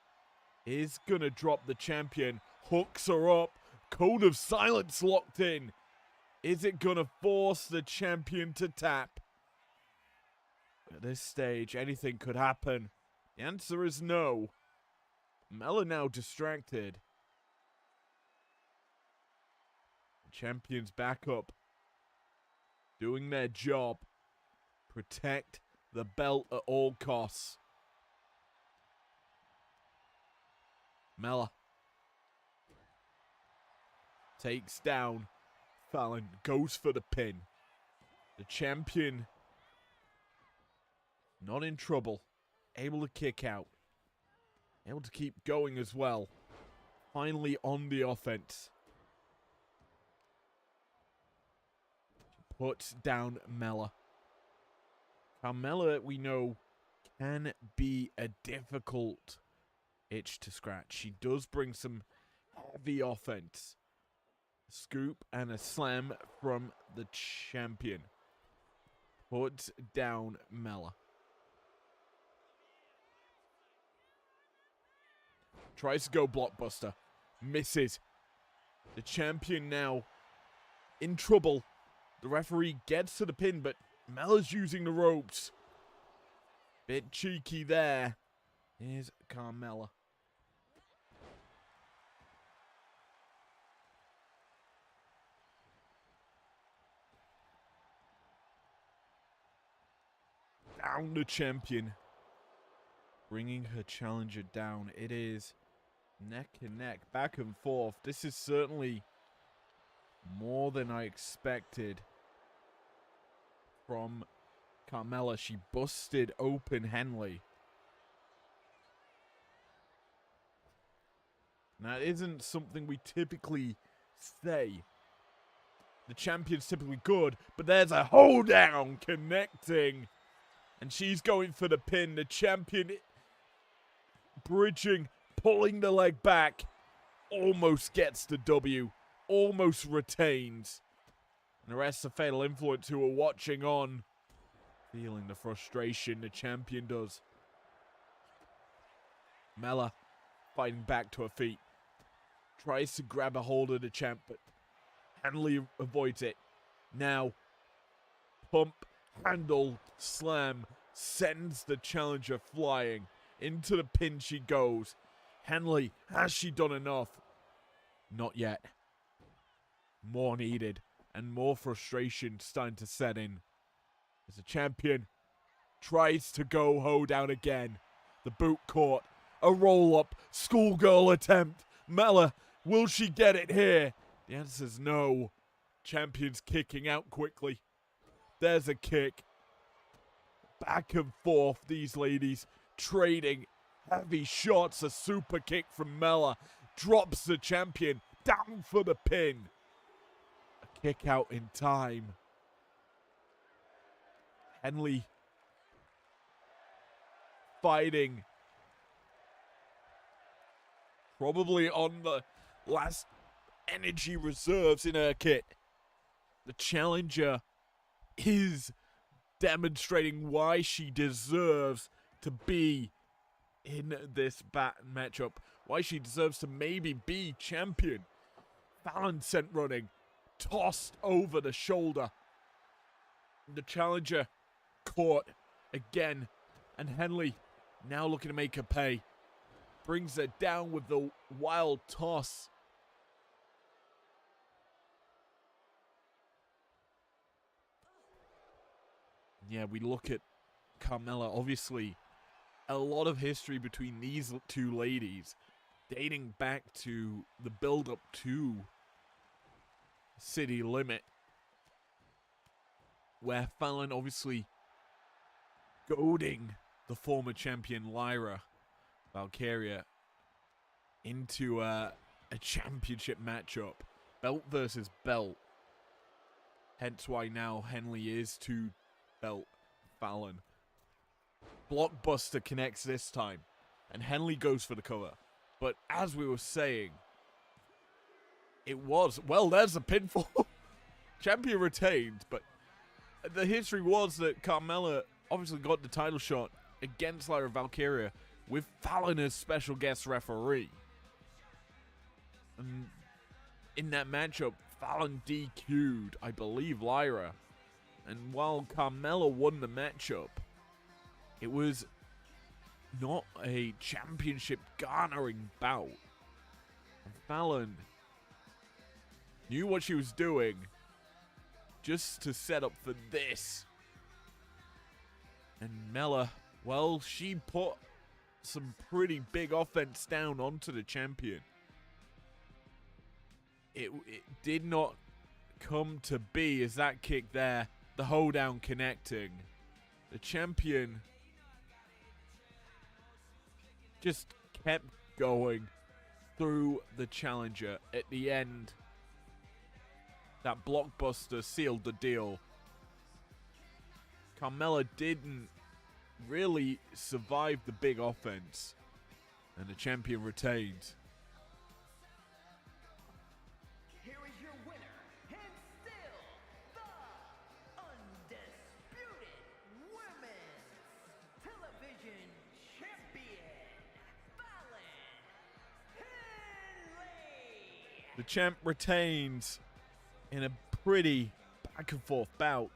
Is gonna drop the champion. Hooks her up. Code of silence locked in. Is it gonna force the champion to tap? At this stage, anything could happen. The answer is no. Mella now distracted. The champion's back up. Doing their job. Protect the belt at all costs. Mella takes down Fallon, goes for the pin. The champion not in trouble, able to kick out, able to keep going as well. Finally on the offense. Puts down Mella. Carmella, we know, can be a difficult itch to scratch. She does bring some heavy offense. A scoop and a slam from the champion. Puts down Mella. Tries to go blockbuster. Misses. The champion now in trouble. The referee gets to the pin, but Mella's using the ropes. Bit cheeky there. Here's Carmella. Down the champion. Bringing her challenger down. It is neck and neck, back and forth. This is certainly more than I expected from Carmella. She busted open Henley. Now, it isn't something we typically say. The champion's typically good, but there's a hold down connecting. And she's going for the pin. The champion bridging, pulling the leg back. Almost gets the W. Almost retains. And the rest of Fatal Influence who are watching on. Feeling the frustration the champion does. Mella fighting back to her feet. Tries to grab a hold of the champ, but Henley avoids it. Now, pump, handle, slam, sends the challenger flying. Into the pin she goes. Henley, has she done enough? Not yet. More needed, and more frustration starting to set in. As the champion tries to go hold down again. The boot caught. A roll-up, schoolgirl attempt. Mella, will she get it here? The answer's no. Champion's kicking out quickly. There's a kick. Back and forth, these ladies trading heavy shots. A super kick from Mella. Drops the champion down for the pin. A kick out in time. Henley fighting. Probably on the last energy reserves in her kit. The challenger is demonstrating why she deserves to be in this matchup. Why she deserves to maybe be champion. Fallon sent running. Tossed over the shoulder. The challenger caught again. And Henley now looking to make her pay. Brings her down with the wild toss. Yeah, we look at Carmella. Obviously, a lot of history between these two ladies, dating back to the build-up to City Limit, where Fallon obviously goading the former champion Lyra Valkyria into a championship matchup, belt versus belt. Hence why now Henley is to belt Fallon. Blockbuster connects this time, and Henley goes for the cover. But as we were saying, it was, well, there's a pinfall. Champion retained, but the history was that Carmella obviously got the title shot against Lyra Valkyria with Fallon as special guest referee. And in that matchup, Fallon DQ'd, I believe, Lyra. And while Carmella won the matchup, it was not a championship garnering bout. And Fallon knew what she was doing just to set up for this. And Mella, well, she put some pretty big offense down onto the champion. It did not come to be as that kick there, the hoedown connecting. The champion just kept going through the challenger. At the end, that blockbuster sealed the deal. Carmella didn't really survive the big offense, and the champion retained. Here is your winner, and still the undisputed women's television champion, Fallon Henley. The champ retains in a pretty back and forth bout.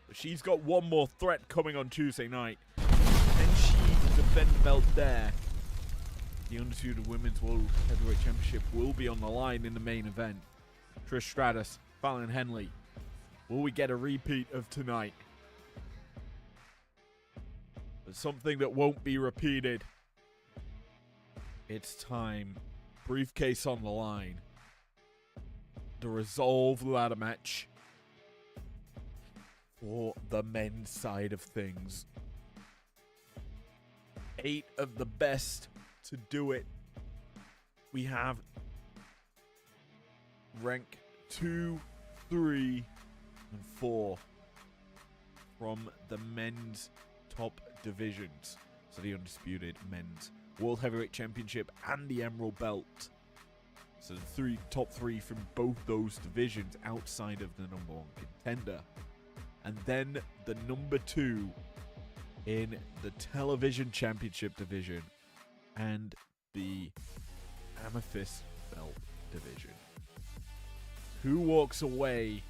But she's got one more threat coming on Tuesday night. Can she defend the belt there? The Undisputed Women's World Heavyweight Championship will be on the line in the main event. Trish Stratus, Fallon Henley. Will we get a repeat of tonight? But something that won't be repeated. It's time. Briefcase on the line. The Resolve ladder match for the men's side of things. 8 of the best to do it. We have rank 2, 3, and 4 from the men's top divisions. So the Undisputed Men's World Heavyweight Championship and the Emerald Belt. So the top three from both those divisions outside of the number 1 contender. And then the number 2 in the Television Championship division and the Amethyst Belt division. Who walks away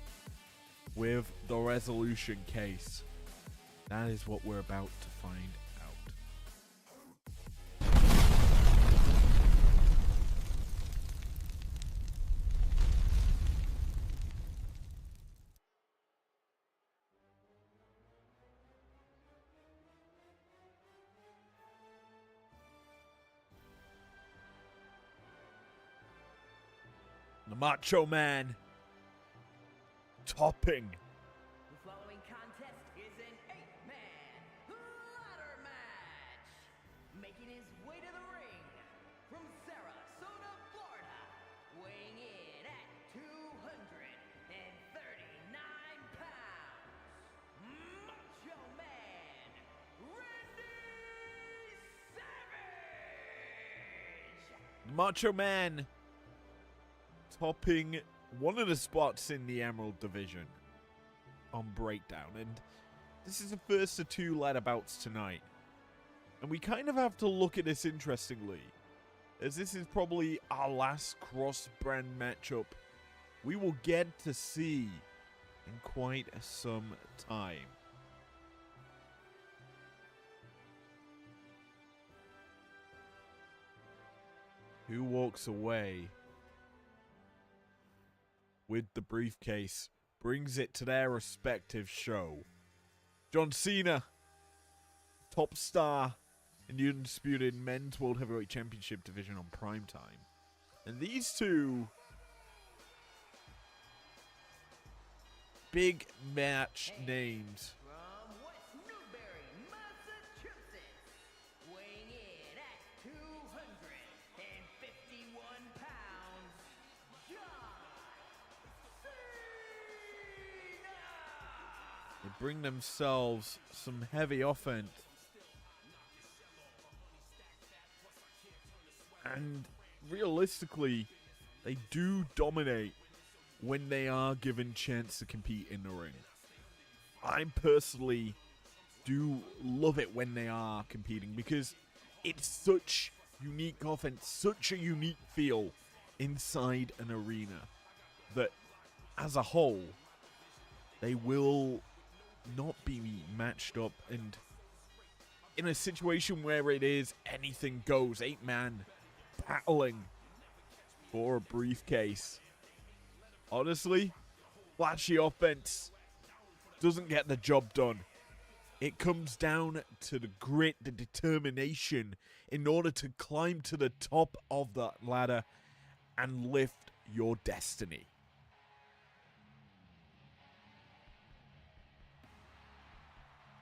with the resolution case? That is what we're about to find out. The Macho Man topping The following contest is an 8-man ladder match. Making his way to the ring from Sarasota, Florida, weighing in at 239 pounds, Macho Man Randy Savage. Macho Man topping one of the spots in the Emerald division on Breakdown. And this is the first of 2 ladder bouts tonight. And we kind of have to look at this interestingly, as this is probably our last cross-brand matchup we will get to see in quite some time. Who walks away with the briefcase, brings it to their respective show? John Cena, top star in the Undisputed Men's World Heavyweight Championship division on primetime. And these two big match names. From West Newbury, Massachusetts, weighing in at 251 pounds, John Cena! They bring themselves some heavy offense. And realistically, they do dominate when they are given chance to compete in the ring. I personally do love it when they are competing because it's such unique offense, such a unique feel inside an arena that as a whole, they will not be matched up, and in a situation where it is anything goes, 8-man battling for a briefcase. Honestly, flashy offense doesn't get the job done. It comes down to the grit, the determination in order to climb to the top of that ladder and lift your destiny.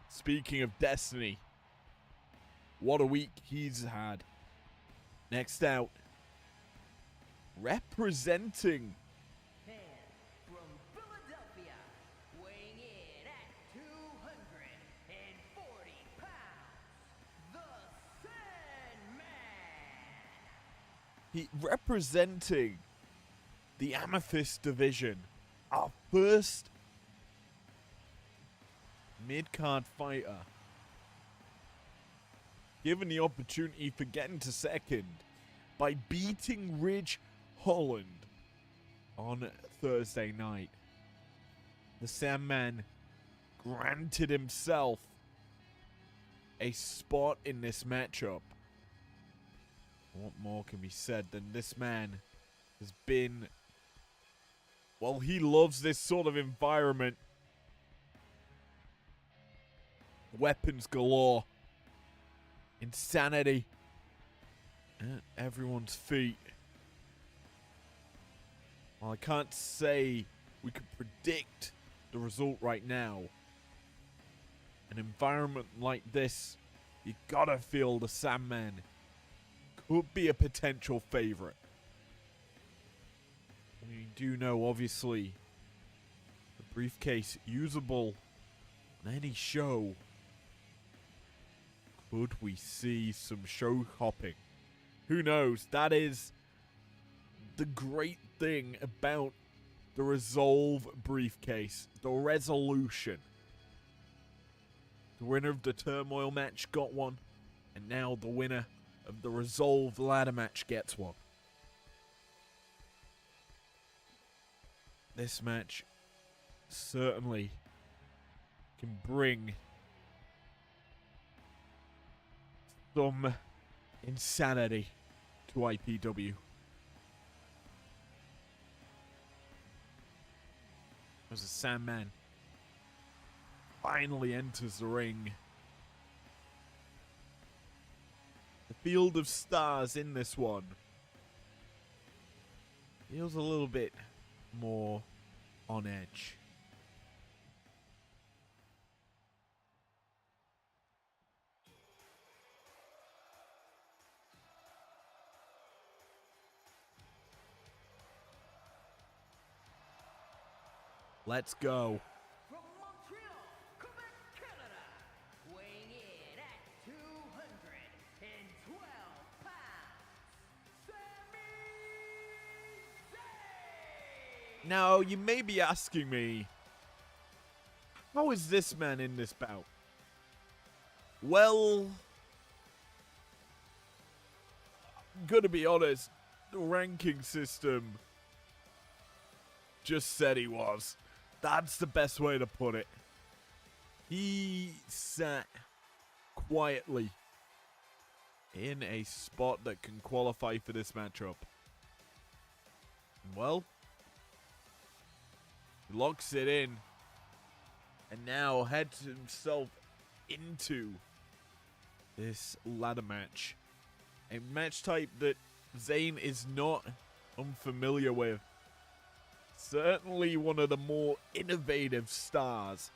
Speaking of destiny, what a week he's had. Next out, representing And from Philadelphia, weighing in at 240 pounds, the Sandman. representing the Amethyst division, our first mid-card fighter given the opportunity for getting to second by beating Ridge Holland on Thursday night. The Sandman granted himself a spot in this matchup. What more can be said than this man has been, well, he loves this sort of environment. Weapons galore. Insanity at everyone's feet. Well, I can't say we could predict the result right now. An environment like this, you gotta feel the Sandman could be a potential favorite. We do know, obviously, the briefcase usable on any show. Could we see some show hopping? Who knows? That is the great thing about the Resolve briefcase. The resolution. The winner of the Turmoil match got one. And now the winner of the Resolve ladder match gets one. This match certainly can bring some insanity to IPW. As the Sandman finally enters the ring. The field of stars in this one feels a little bit more on edge. Let's go. From Montreal, Quebec, Canada, weighing in at 212 pounds, Sami Zayn! Now, you may be asking me, how is this man in this bout? Well, I'm gonna be honest, the ranking system just said he was. That's the best way to put it. He sat quietly in a spot that can qualify for this matchup. Well, he locks it in and now heads himself into this ladder match. A match type that Zayn is not unfamiliar with. Certainly one of the more innovative stars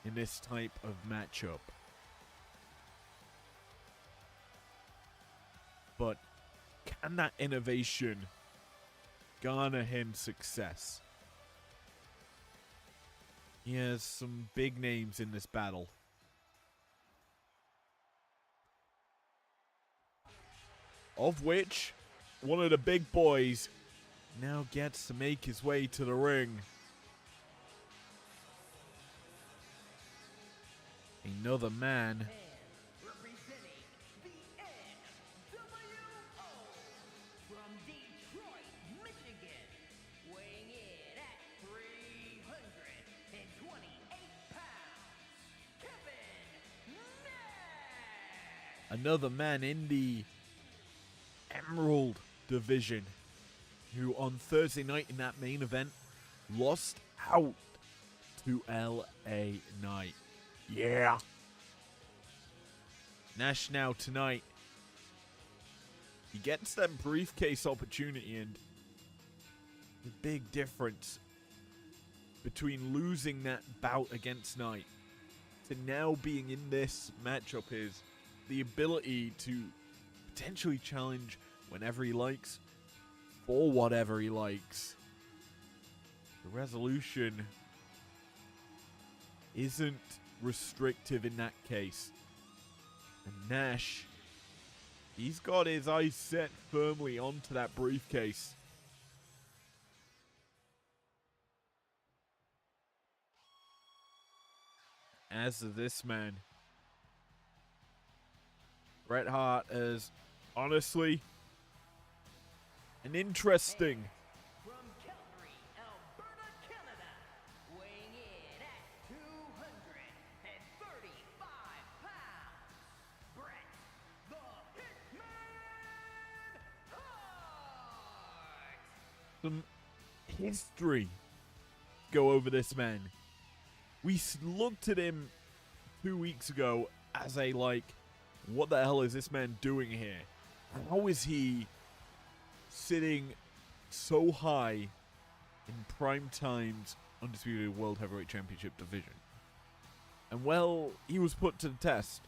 in this type of matchup. But can that innovation garner him success? He has some big names in this battle. Of which, one of the big boys now gets to make his way to the ring. Another man. And representing the NWO from Detroit, Michigan, weighing in at 328 pounds, Kevin Nash! Another man in the Emerald division, who on Thursday night in that main event lost out to LA Knight. Yeah. Nash now tonight, he gets that briefcase opportunity, and the big difference between losing that bout against Knight to now being in this matchup is the ability to potentially challenge whenever he likes, for whatever he likes. The resolution isn't restrictive in that case. And Nash, he's got his eyes set firmly onto that briefcase. As of this man, Bret Hart is honestly an interesting From Calgary, Alberta, Canada, weighing in at 235 pounds, Bret the Hitman Hart! some history go over this man. We looked at him 2 weeks ago as a, like, what the hell is this man doing here? How is he sitting so high in prime time's Undisputed World Heavyweight Championship division? And well, he was put to the test.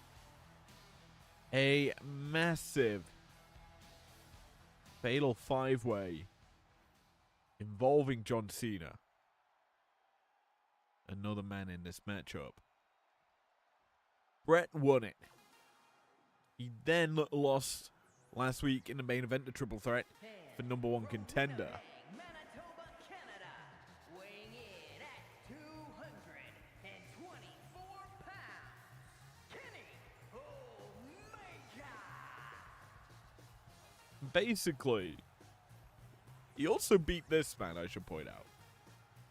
A massive fatal 5-way involving John Cena, another man in this matchup. Bret won it. He then lost last week in the main event, the triple threat for #1 contender. Manitoba, Canada, weighing in at 224 pounds, Kenny Omega! Basically, he also beat this man, I should point out.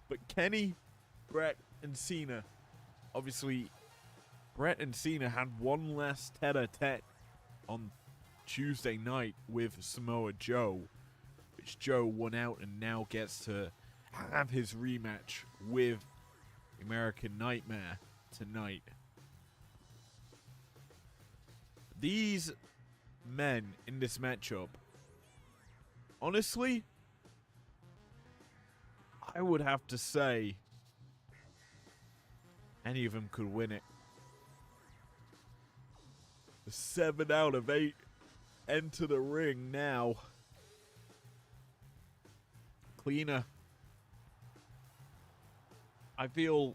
But Kenny, Bret, and Cena, obviously, Bret and Cena had one last tete-a-tete on Tuesday night with Samoa Joe, which Joe won out and now gets to have his rematch with American Nightmare tonight. These men in this matchup, honestly, I would have to say any of them could win it. The 7 out of 8 enter the ring now. Cleaner, I feel,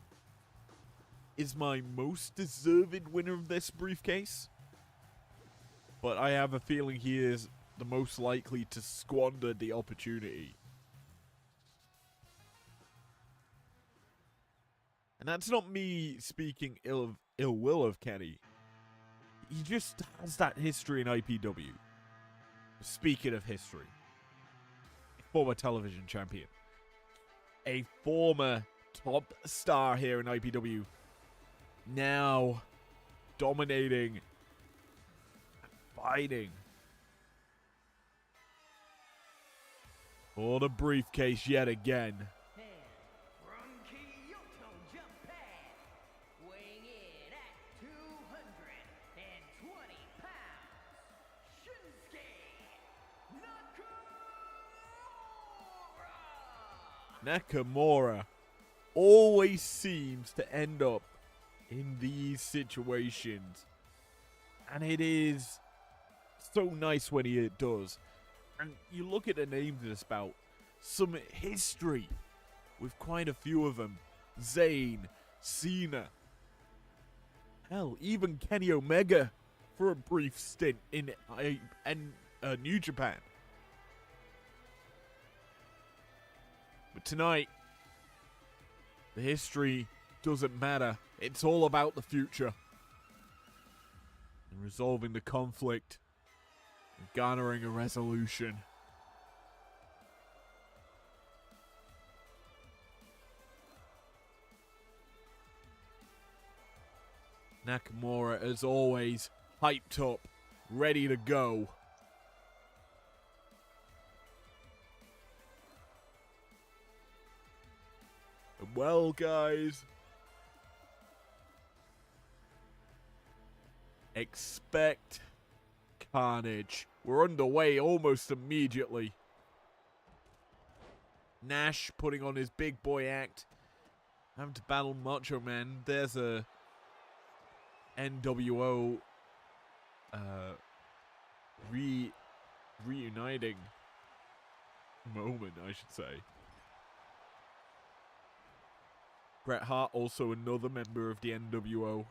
is my most deserved winner of this briefcase. But I have a feeling he is the most likely to squander the opportunity. And that's not me speaking ill will of Kenny. He just has that history in IPW. Speaking of history, a former television champion, a former top star here in IPW, now dominating, fighting for the briefcase yet again. From Kyoto, Japan, weighing in at 220 pounds, Shinsuke Nakamura! Nakamura always seems to end up in these situations, and it is so nice when he does. And you look at the names of this bout, some history with quite a few of them. Zayn, Cena, hell, even Kenny Omega for a brief stint in New Japan. But tonight, the history doesn't matter. It's all about the future. And resolving the conflict and garnering a resolution. Nakamura, as always, hyped up, ready to go. And well, guys, Expect carnage. We're underway almost immediately. Nash putting on his big boy act. Having to battle Macho Man. There's a NWO reuniting moment, I should say. Bret Hart, also another member of the NWO.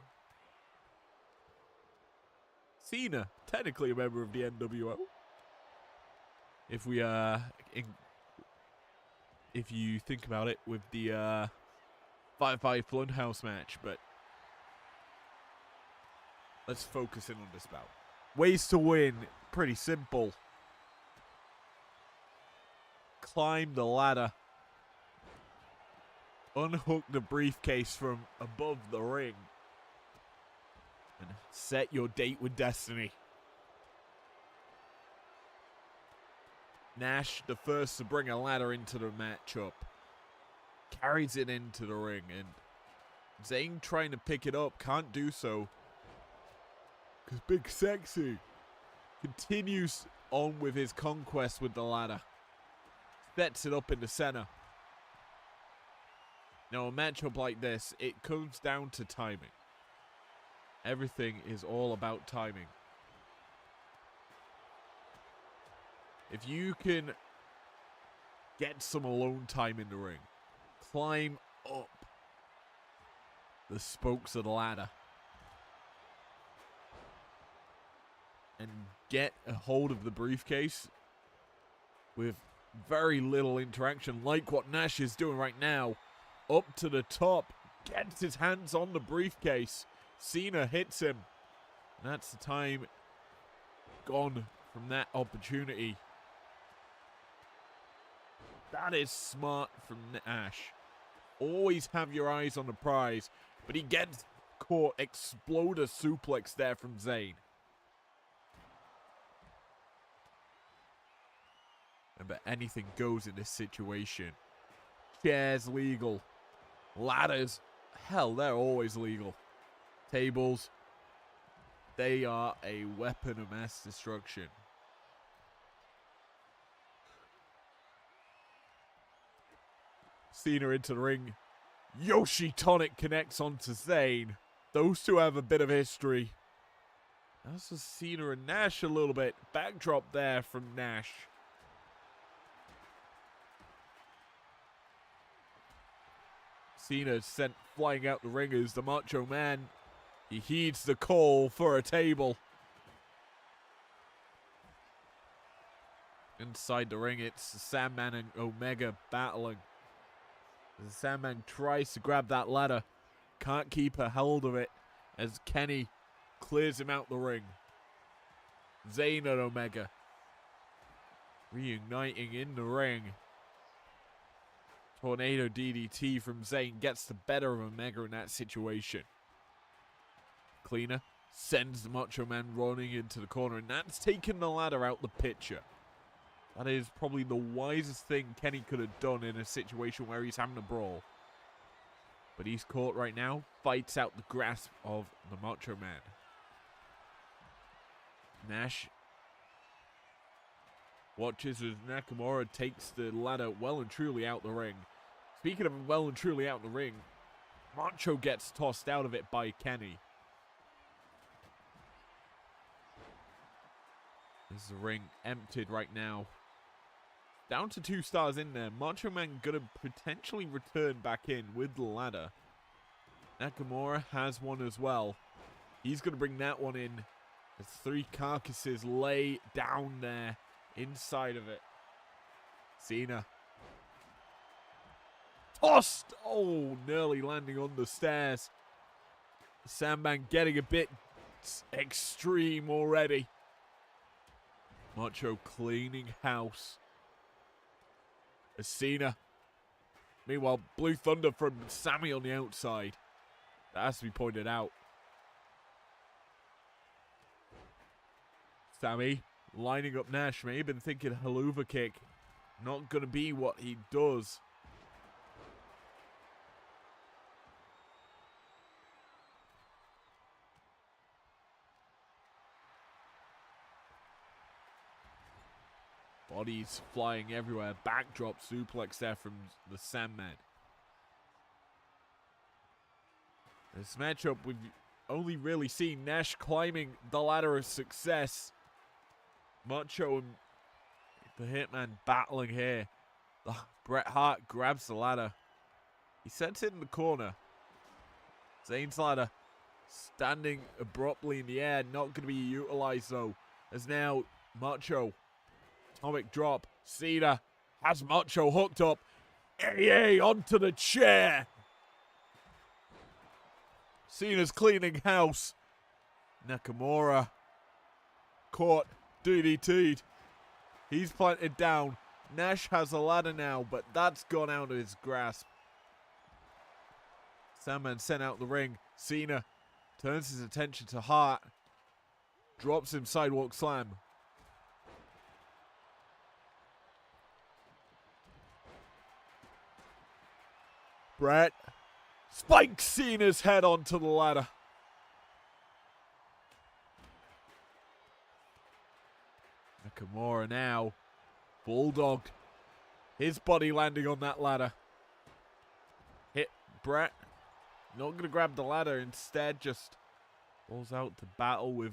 Cena, technically a member of the NWO. If we if you think about it, with the 5-5 Funhouse match, but let's focus in on this bout. Ways to win, pretty simple. Climb the ladder. Unhook the briefcase from above the ring. And set your date with destiny. Nash, the first to bring a ladder into the matchup. Carries it into the ring, and Zayn trying to pick it up, can't do so. Because Big Sexy continues on with his conquest with the ladder. Sets it up in the center. Now, a matchup like this, it comes down to timing. Everything is all about timing. If you can get some alone time in the ring, climb up the spokes of the ladder, and get a hold of the briefcase with very little interaction, like what Nash is doing right now, up to the top, gets his hands on the briefcase. Cena hits him. And that's the time gone from that opportunity. That is smart from Nash. Always have your eyes on the prize. But he gets caught. Exploder suplex there from Zayn. But anything goes in this situation. Chairs legal. Ladders, hell, they're always legal. Tables, they are a weapon of mass destruction. Cena into the ring. Yoshi Tonic connects onto Zayn. Those two have a bit of history. That's just Cena and Nash a little bit. Backdrop there from Nash. Cena sent flying out the ring as the Macho Man. He heeds the call for a table. Inside the ring, it's Sandman and Omega battling. The Sandman tries to grab that ladder. Can't keep a hold of it as Kenny clears him out the ring. Zayn and Omega reuniting in the ring. Tornado DDT from Zayn gets the better of Omega in that situation. Cleaner sends the Macho Man running into the corner, and that's taken the ladder out the picture. That is probably the wisest thing Kenny could have done in a situation where he's having a brawl. But he's caught right now, fights out the grasp of the Macho Man. Nash watches as Nakamura takes the ladder well and truly out the ring. Speaking of well and truly out the ring, Macho gets tossed out of it by Kenny. This is the ring emptied right now. Down to 2 stars in there. Macho Man gonna potentially return back in with the ladder. Nakamura has one as well. He's gonna bring that one in as 3 carcasses lay down there inside of it. Cena. Tossed! Oh, nearly landing on the stairs. Sandman getting a bit extreme already. Macho cleaning house. As Cena. Meanwhile, Blue Thunder from Sammy on the outside. That has to be pointed out. Sammy lining up Nash. May have been thinking Helluva Kick. Not going to be what he does. Bodies flying everywhere. Backdrop suplex there from the Sandman. This matchup, we've only really seen Nash climbing the ladder of success. Macho and the Hitman battling here. Bret Hart grabs the ladder. He sets it in the corner. Zayn's ladder standing abruptly in the air. Not going to be utilized though. As now Macho. Atomic drop. Cena has Macho hooked up. AA onto the chair. Cena's cleaning house. Nakamura caught. DDT'd. He's planted down. Nash has a ladder now, but that's gone out of his grasp. Sandman sent out the ring. Cena turns his attention to Hart. Drops him sidewalk slam. Bret spikes Cena's head onto the ladder. Nakamura now. Bulldog. His body landing on that ladder. Hit Bret. Not going to grab the ladder. Instead, just falls out to battle with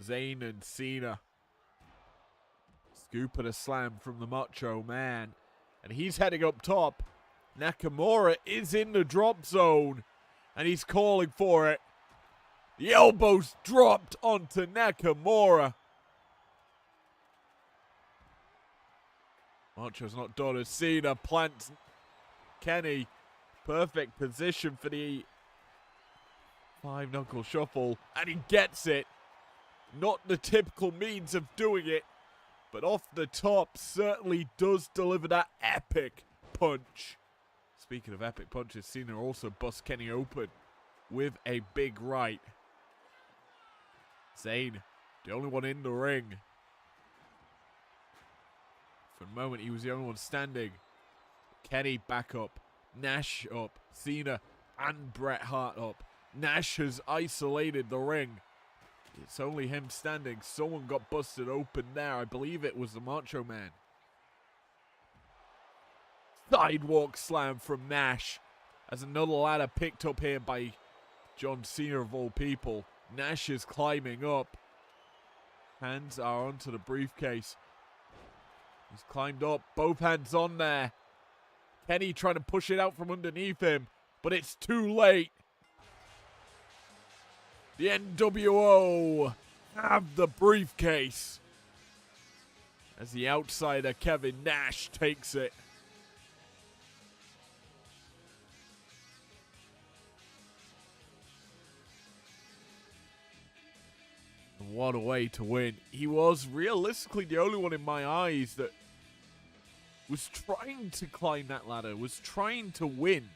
Zayn and Cena. Scoop and a slam from the Macho Man. And he's heading up top. Nakamura is in the drop zone. And he's calling for it. The elbows dropped onto Nakamura. Macho's not done as Cena plants Kenny. Perfect position for the 5-knuckle shuffle. And he gets it. Not the typical means of doing it. But off the top certainly does deliver that epic punch. Speaking of epic punches, Cena also busts Kenny open with a big right. Zayn, the only one in the ring. For a moment, he was the only one standing. Kenny back up. Nash up. Cena and Bret Hart up. Nash has isolated the ring. It's only him standing. Someone got busted open there. I believe it was the Macho Man. Sidewalk slam from Nash. As another ladder picked up here by John Cena of all people. Nash is climbing up. Hands are onto the briefcase. He's climbed up, both hands on there. Kenny trying to push it out from underneath him, but it's too late. The NWO have the briefcase. As the outsider Kevin Nash takes it. And what a way to win. He was realistically the only one in my eyes that was trying to climb that ladder, was trying to win.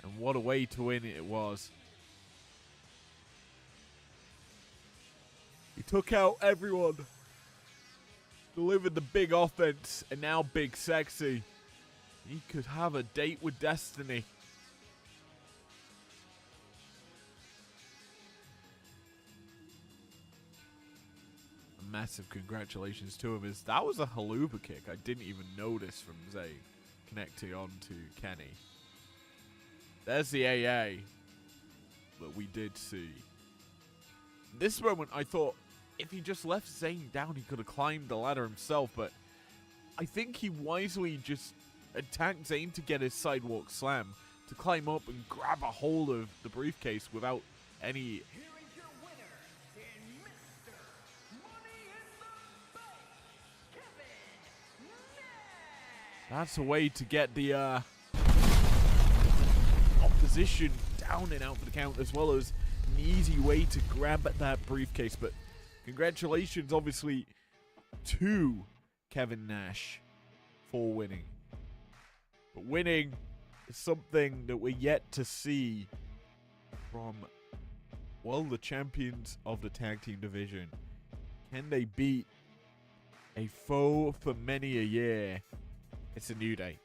And what a way to win it was. He took out everyone. Delivered the big offense, and now Big Sexy. He could have a date with destiny. Massive congratulations to him, as that was a haluva kick I didn't even notice from Zayn connecting on to Kenny. There's the AA that we did see. This moment I thought if he just left Zayn down he could have climbed the ladder himself, but I think he wisely just attacked Zayn to get his sidewalk slam to climb up and grab a hold of the briefcase without any That's a way to get the opposition down and out for the count, as well as an easy way to grab at that briefcase. But congratulations, obviously, to Kevin Nash for winning. But winning is something that we're yet to see from, well, the champions of the tag team division. Can they beat a foe for many a year? It's a New Day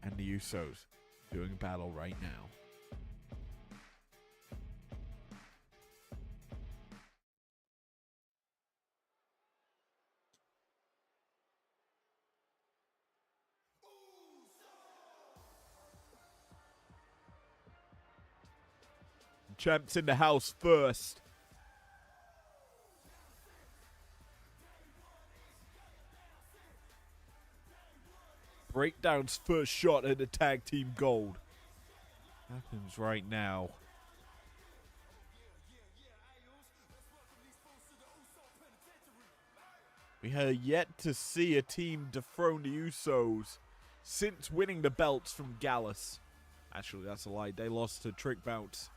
and the Usos doing battle right now. champs in the house first. Breakdown's first shot at the tag team gold happens right now. We have yet to see a team dethrone the Usos since winning the belts from Gallus. Actually, that's a lie. They lost to Trick Bounce.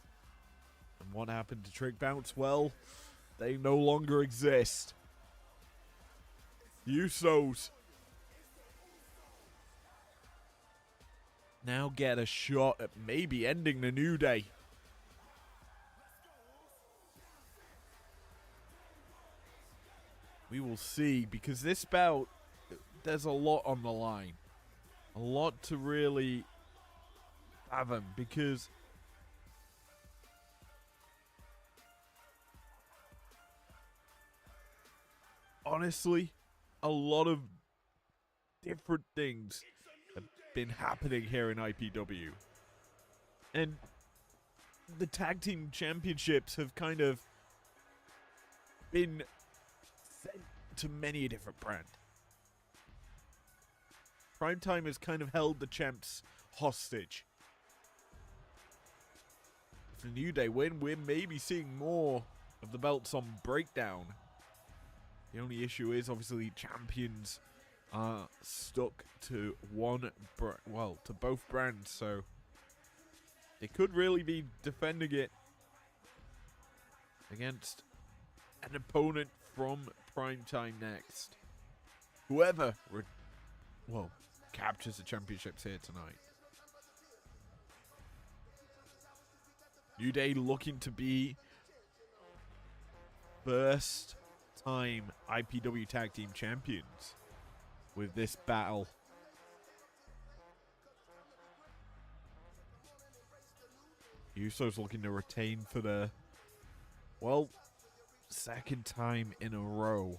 And what happened to Trick Bounce? Well, they no longer exist. Usos now get a shot at maybe ending the New Day. We will see, because this bout, there's a lot on the line. A lot to really fathom, because honestly, a lot of different things have been happening here in IPW. And the tag team championships have kind of been sent to many different brands. Primetime has kind of held the champs hostage. If the New Day win, we're maybe seeing more of the belts on Breakdown. The only issue is, obviously, champions are stuck to to both brands, so they could really be defending it against an opponent from Primetime next. Whoever captures the championships here tonight. New Day looking to be first time IPW Tag Team Champions with this battle. Usos looking to retain for the, second time in a row.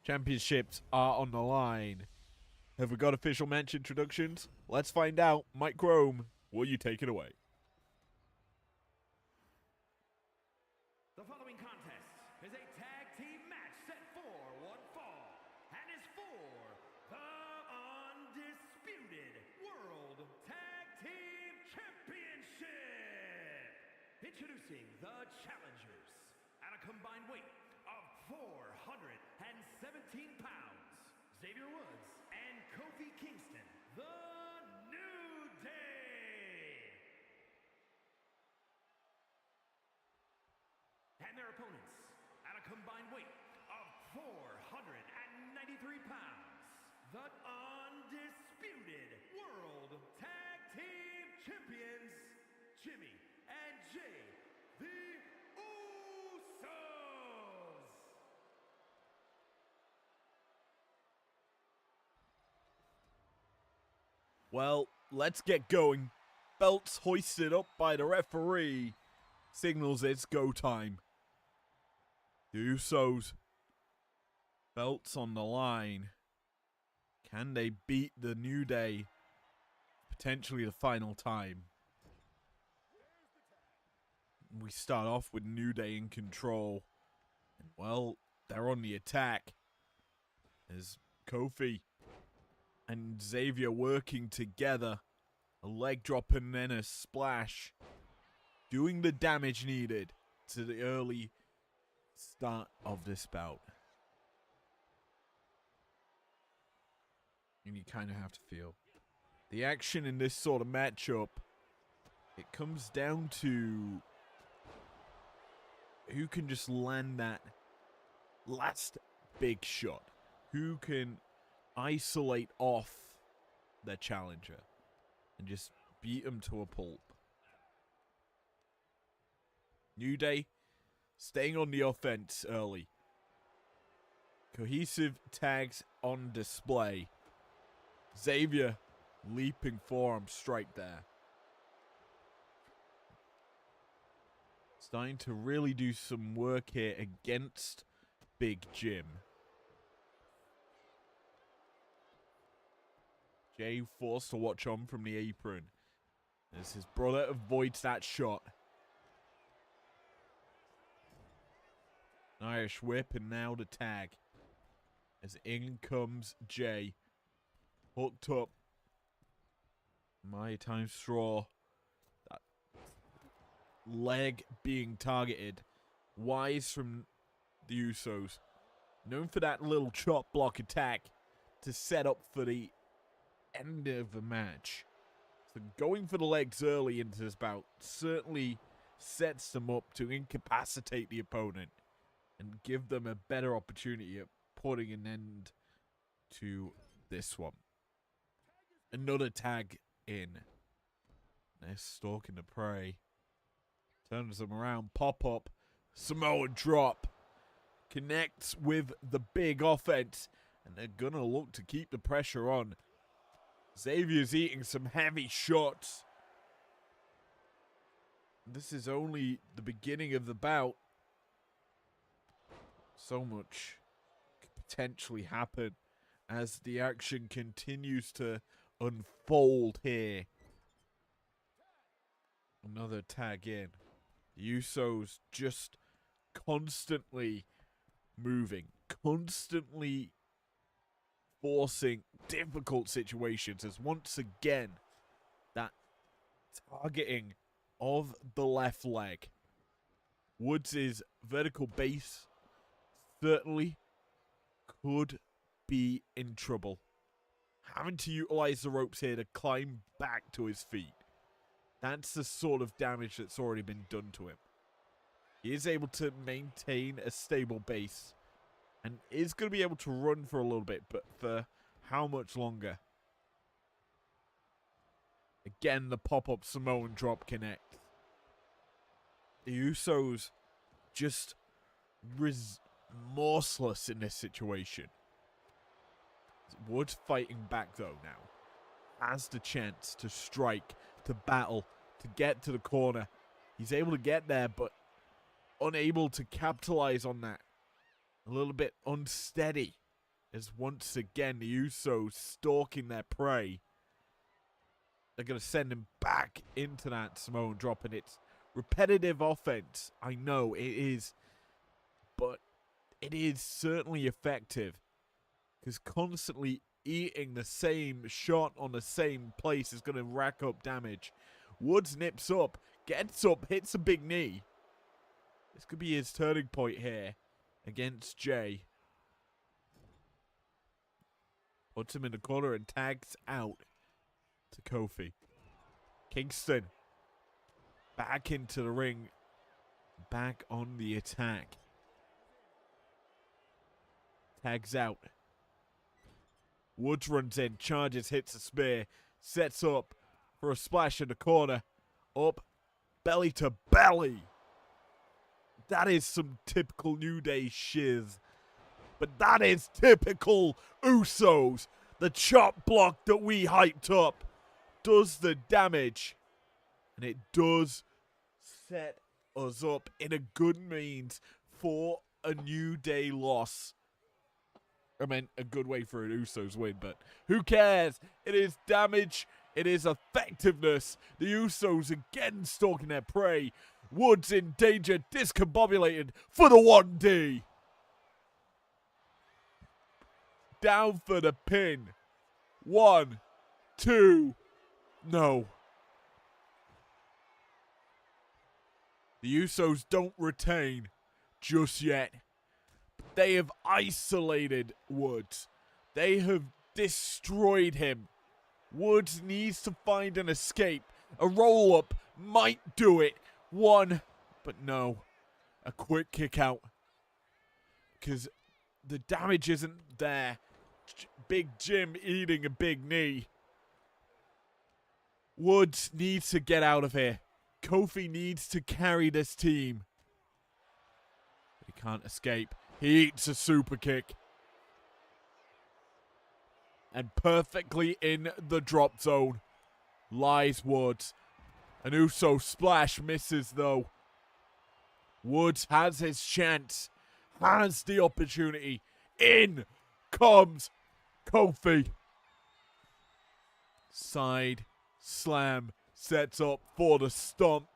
Championships are on the line. Have we got official match introductions? Let's find out. Mike Chrome, will you take it away? The following contest is a tag team match set for one fall and is for the undisputed World Tag Team Championship. Introducing the challengers at a combined weight of 417 pounds, Xavier Woods and Kofi Kingston, the New Day. And their opponents at a combined weight of 493 pounds, the undisputed World Tag Team Champions, Jimmy and Jay, the Usos. Well, let's get going. Belts hoisted up by the referee signals it's go time. The Usos, belts on the line. Can they beat the New Day? Potentially the final time. We start off with New Day in control. And, they're on the attack. There's Kofi and Xavier working together. A leg drop and then a splash. Doing the damage needed to the early start of this bout. And you kind of have to feel the action in this sort of matchup. It comes down to who can just land that last big shot. Who can isolate off their challenger and just beat them to a pulp. New Day staying on the offense early. Cohesive tags on display. Xavier leaping forearm strike there. Starting to really do some work here against Big Jim. Jay forced to watch on from the apron as his brother avoids that shot. An Irish whip and now the tag. As in comes Jay. Hooked up. My time straw. That leg being targeted. Wise from the Usos. Known for that little chop block attack to set up for the end of the match. So going for the legs early into this bout certainly sets them up to incapacitate the opponent and give them a better opportunity at putting an end to this one. Another tag in. They're stalking the prey. Turns them around. Pop up. Samoan drop. Connects with the big offense. And they're going to look to keep the pressure on. Xavier's eating some heavy shots. This is only the beginning of the bout. So much could potentially happen as the action continues to unfold here. Another tag in. The Usos just constantly moving, constantly forcing difficult situations as once again that targeting of the left leg. Woods' vertical base certainly could be in trouble. Having to utilize the ropes here to climb back to his feet. That's the sort of damage that's already been done to him. He is able to maintain a stable base and is going to be able to run for a little bit, but for how much longer? Again, the pop-up Samoan drop connect. The Usos just remorseless in this situation. Woods fighting back though now. Has the chance to strike, to battle, to get to the corner. He's able to get there, but unable to capitalize on that. A little bit unsteady. As once again the Usos stalking their prey. They're going to send him back into that Samoan drop, and it's repetitive offense. I know it is, but it is certainly effective. Because constantly eating the same shot on the same place is going to rack up damage. Woods nips up, gets up, hits a big knee. This could be his turning point here against Jay. Puts him in the corner and tags out to Kofi. Kingston back into the ring. Back on the attack. Tags out. Woods runs in, charges, hits a spear, sets up for a splash in the corner. Up, belly to belly. That is some typical New Day shiz. But that is typical Usos. The chop block that we hyped up does the damage. And it does set us up in a good means for a New Day loss. I mean, a good way for an Usos win, but who cares? It is damage. It is effectiveness. The Usos again stalking their prey. Woods in danger, discombobulated for the 1D. Down for the pin. 1, 2, no. The Usos don't retain just yet. They have isolated Woods. They have destroyed him. Woods needs to find an escape. A roll-up might do it. 1, but no. A quick kick out. Because the damage isn't there. Big Jim eating a big knee. Woods needs to get out of here. Kofi needs to carry this team. He can't escape. He eats a super kick. And perfectly in the drop zone lies Woods. An Uso splash misses though. Woods has his chance. Has the opportunity. In comes Kofi. Side slam. Sets up for the stomp.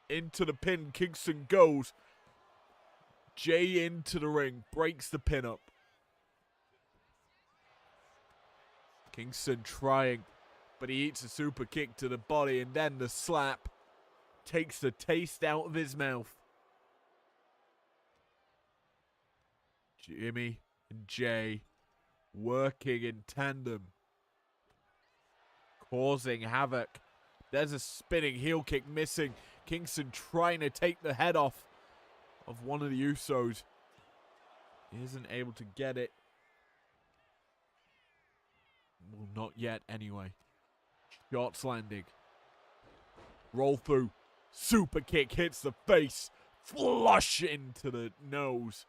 Into the pin. Kingston goes. Jay into the ring. Breaks the pin up. Kingston trying. But he eats a super kick to the body. And then the slap. Takes the taste out of his mouth. Jimmy and Jay working in tandem. Causing havoc. There's a spinning heel kick missing. Kingston trying to take the head off of one of the Usos. He isn't able to get it. Well, not yet anyway. Shots landing. Roll through. Super kick hits the face. Flush into the nose.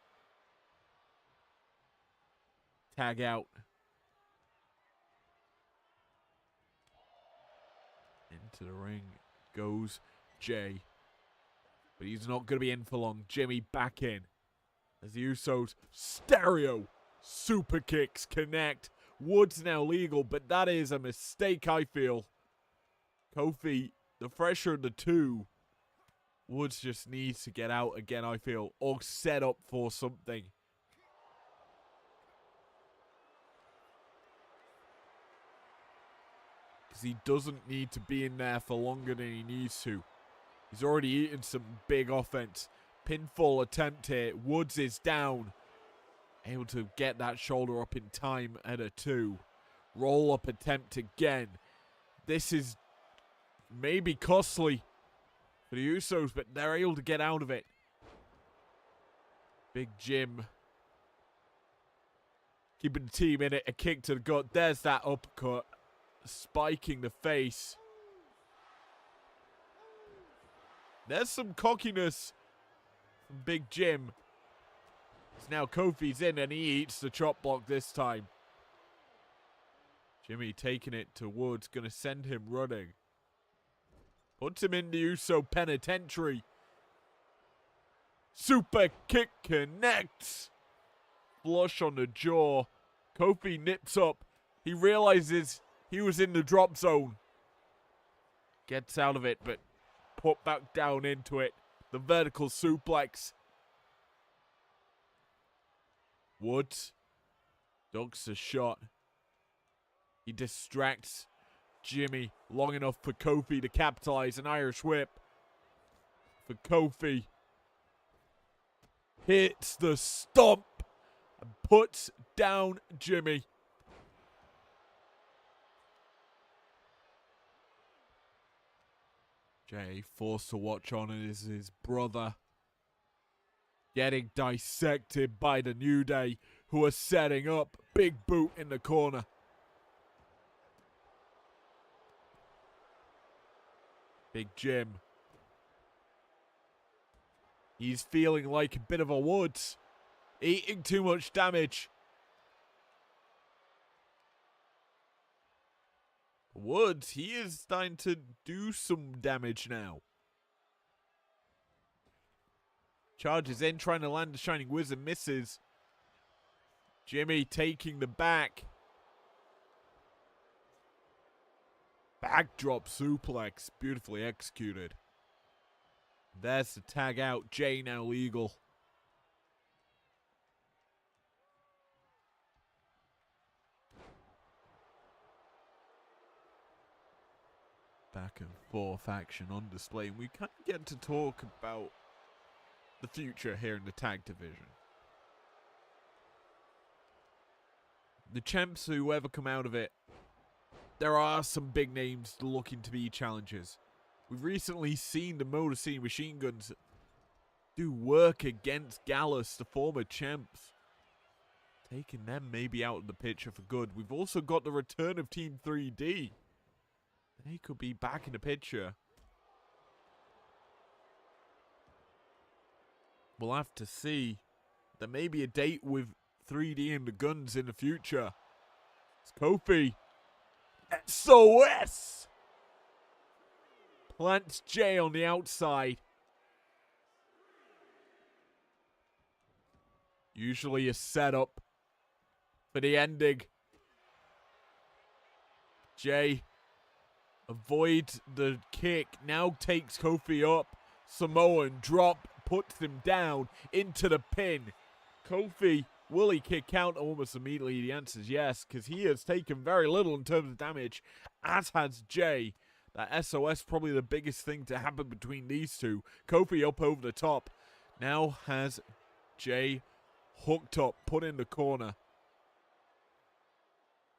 Tag out. Into the ring goes Jay. But he's not going to be in for long. Jimmy back in. As the Usos stereo super kicks connect. Woods now legal, but that is a mistake, I feel. Kofi, the fresher of the two. Woods just needs to get out again, I feel. Or set up for something. Because he doesn't need to be in there for longer than he needs to. He's already eaten some big offense. Pinfall attempt here. Woods is down. Able to get that shoulder up in time at a 2. Roll up attempt again. This is maybe costly for the Usos, but they're able to get out of it. Big Jim. Keeping the team in it. A kick to the gut. There's that uppercut. Spiking the face. There's some cockiness from Big Jim. It's now Kofi's in and he eats the chop block this time. Jimmy taking it to Woods. Going to send him running. Puts him in the Uso penitentiary. Super kick connects. Flush on the jaw. Kofi nips up. He realizes he was in the drop zone. Gets out of it, but put back down into it. The vertical suplex. Woods ducks a shot. He distracts Jimmy long enough for Kofi to capitalize. An Irish whip for Kofi. Hits the stomp and puts down Jimmy. Jay forced to watch on as his brother getting dissected by the New Day, who are setting up. Big boot in the corner. Big Jim. He's feeling like a bit of a Woods. Eating too much damage. Woods, he is starting to do some damage now. Charges in, trying to land the Shining Wizard, misses. Jimmy taking the back. Backdrop suplex, beautifully executed. There's the tag out. Jay now legal. Back and forth action on display. We kind of get to talk about the future here in the tag division. The champs, whoever come out of it, there are some big names looking to be challengers. We've recently seen the Motor City Machine Guns do work against Gallus, the former champs. Taking them maybe out of the picture for good. We've also got the return of Team 3D. They could be back in the picture. We'll have to see. There may be a date with 3D and the Guns in the future. It's Kofi. SOS! Plants Jay on the outside. Usually a setup for the ending. Jay avoids the kick. Now takes Kofi up. Samoan drop. Puts him down into the pin. Kofi, will he kick out? Almost immediately the answer is yes, because he has taken very little in terms of damage, as has Jay. That SOS probably the biggest thing to happen between these two. Kofi up over the top. Now has Jay hooked up, put in the corner.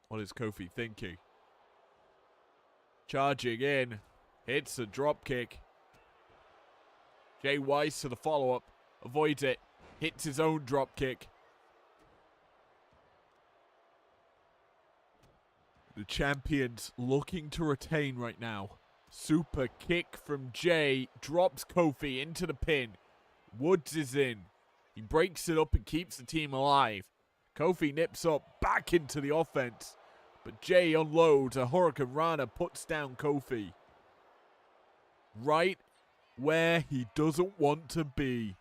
What is Kofi thinking? Charging in. Hits a drop kick. Jay Weiss to the follow-up. Avoids it. Hits his own drop kick. The champions looking to retain right now. Super kick from Jay. Drops Kofi into the pin. Woods is in. He breaks it up and keeps the team alive. Kofi nips up back into the offense. But Jay unloads. A Hurricane Rana puts down Kofi. Right where he doesn't want to be.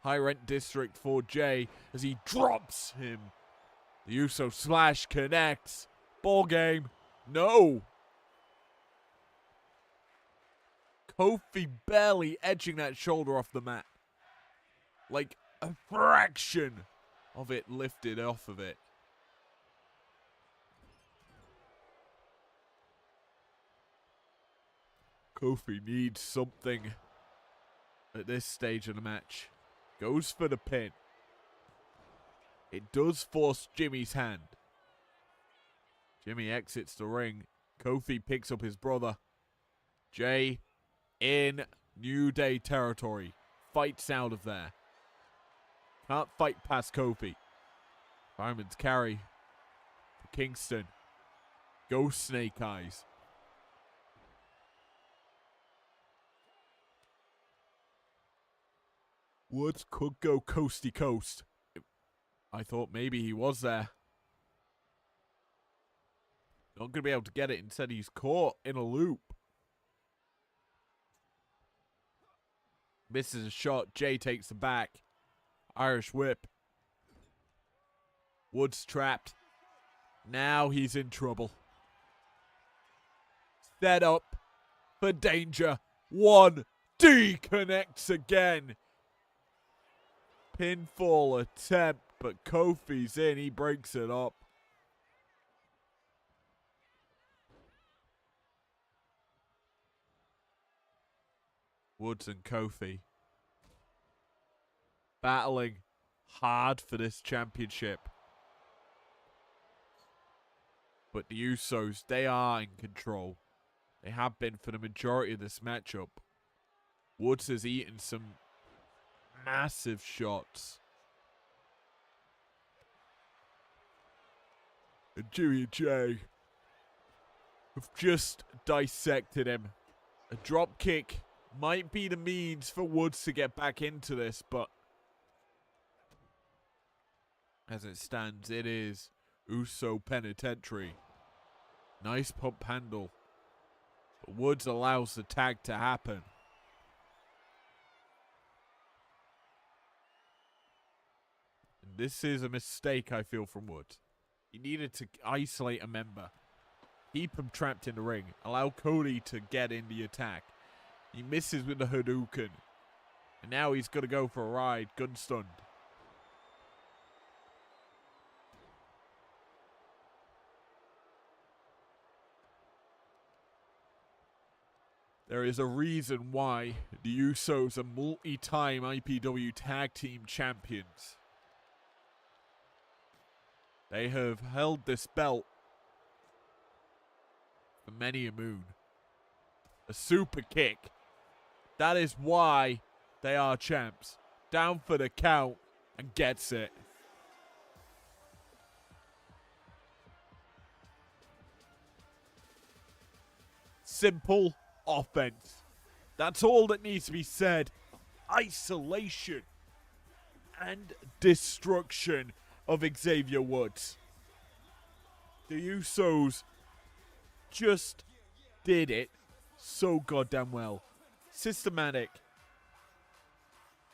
High rent district for Jay as he drops him. The Uso slash connects. Ball game. No. Kofi barely edging that shoulder off the mat. Like a fraction of it lifted off of it. Kofi needs something at this stage of the match. Goes for the pin. It does force Jimmy's hand. Jimmy exits the ring. Kofi picks up his brother. Jay in New Day territory. Fights out of there. Can't fight past Kofi. Fireman's carry for Kingston. Go Snake Eyes. Woods could go coasty coast. I thought maybe he was there. Not going to be able to get it. Instead, he's caught in a loop. Misses a shot. Jay takes the back. Irish whip. Woods trapped. Now he's in trouble. Set up for danger. 1D connects again. Pinfall attempt, but Kofi's in. He breaks it up. Woods and Kofi battling hard for this championship. But the Usos, they are in control. They have been for the majority of this matchup. Woods has eaten some massive shots. And Jimmy and Jay have just dissected him. A drop kick might be the means for Woods to get back into this, but as it stands, it is Uso Penitentiary. Nice pump handle. But Woods allows the tag to happen. And this is a mistake, I feel, from Woods. He needed to isolate a member. Keep him trapped in the ring. Allow Cody to get in the attack. He misses with the Hadouken. And now he's going to go for a ride. Gun stunned. There is a reason why the Usos are multi-time IPW Tag Team Champions. They have held this belt for many a moon. A super kick. That is why they are champs. Down for the count and gets it. Simple offense. That's all that needs to be said. Isolation and destruction of Xavier Woods. The Usos just did it so goddamn well. Systematic.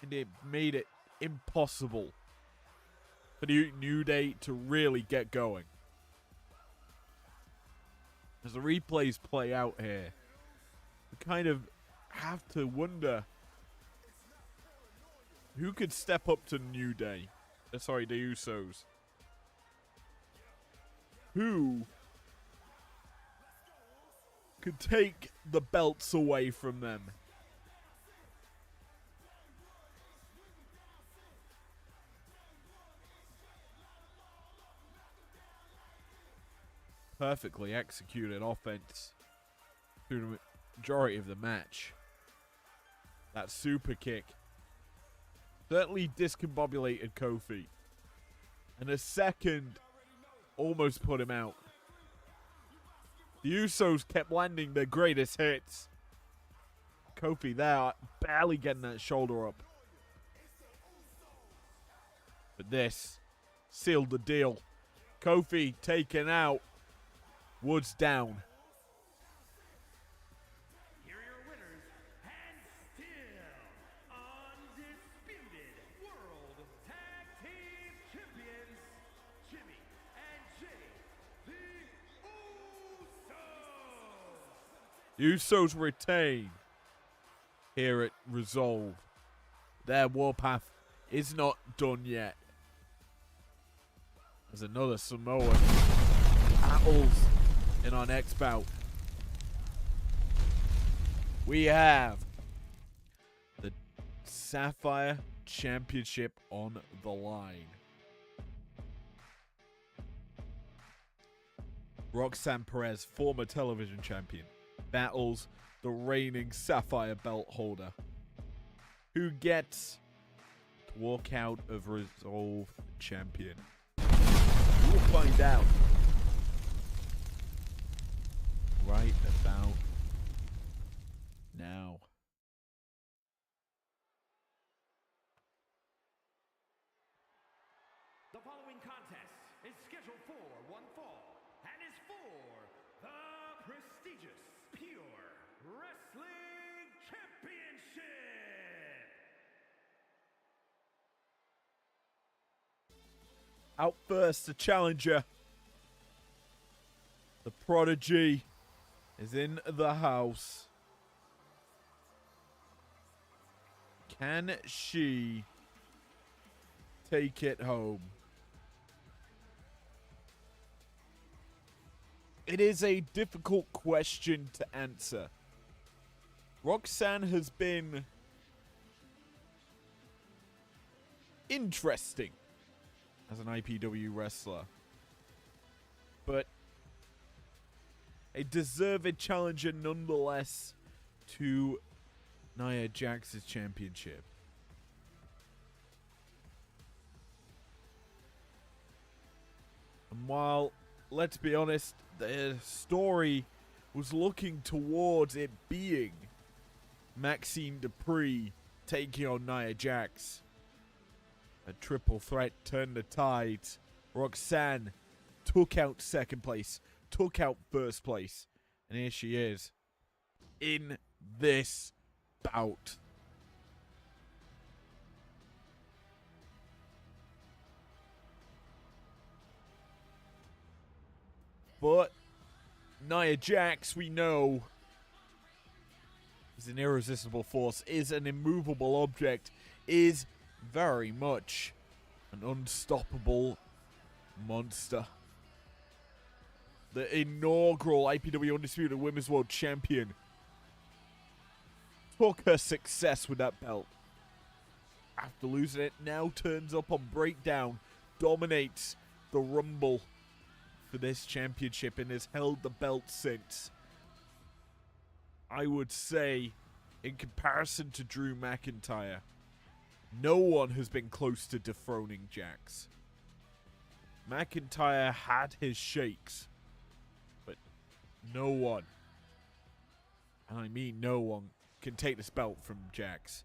And it made it impossible for the New Day to really get going. As the replays play out here, we kind of have to wonder who could step up to New Day. Sorry, the Usos. Who could take the belts away from them? Perfectly executed offense through the majority of the match. That super kick certainly discombobulated Kofi. And a second almost put him out. The Usos kept landing their greatest hits. Kofi there, barely getting that shoulder up. But this sealed the deal. Kofi taken out. Woods down. Here are your winners, and still undisputed World Tag Team Champions, Jimmy and Jay, the Usos. Usos retain here at Resolve. Their warpath is not done yet. There's another Samoan battles in our next bout. We have the Sapphire Championship on the line. Roxanne Perez, former television champion, battles the reigning Sapphire belt holder, who gets to walk out of Resolve champion. We will find out right about now. The following contest is scheduled for one fall and is for the prestigious Pure Wrestling Championship. Out first, the challenger. The Prodigy is in the house. Can she take it home? It is a difficult question to answer. Roxanne has been interesting as an IPW wrestler, but a deserved challenger nonetheless to Nia Jax's championship. And while, let's be honest, the story was looking towards it being Maxine Dupree taking on Nia Jax, a triple threat turned the tide. Roxanne took out second place, took out first place, and here she is in this bout. But Nia Jax, we know, is an irresistible force, is an immovable object, is very much an unstoppable monster. The inaugural IPW Undisputed Women's World Champion took her success with that belt. After losing it, now turns up on Breakdown, dominates the Rumble for this championship, and has held the belt since. I would say, in comparison to Drew McIntyre, no one has been close to dethroning Jax. McIntyre had his shakes, but no one, and I mean no one, can take this belt from Jax.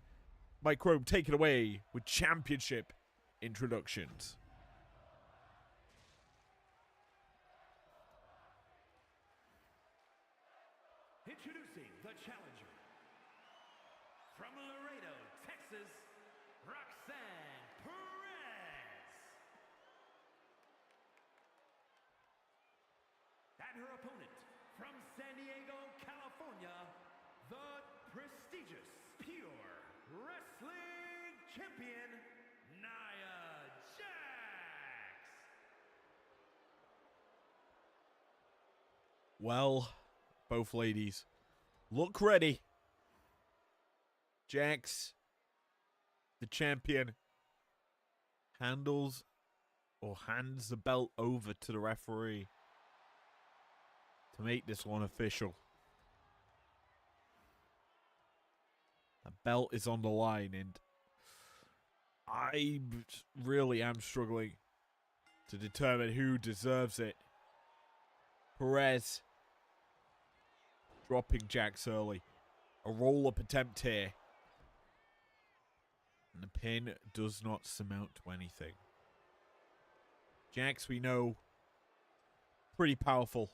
Mike Rome, take it away with championship introductions. Introducing the challenger from Laredo, Texas, Roxanne Perez. And her opponent from ya, the prestigious Pure Wrestling Champion, Nia Jax. Well, both ladies, look ready. Jax, the champion, hands the belt over to the referee to make this one official. The belt is on the line, and I really am struggling to determine who deserves it. Perez dropping Jax early. A roll-up attempt here. And the pin does not surmount to anything. Jax, we know, pretty powerful.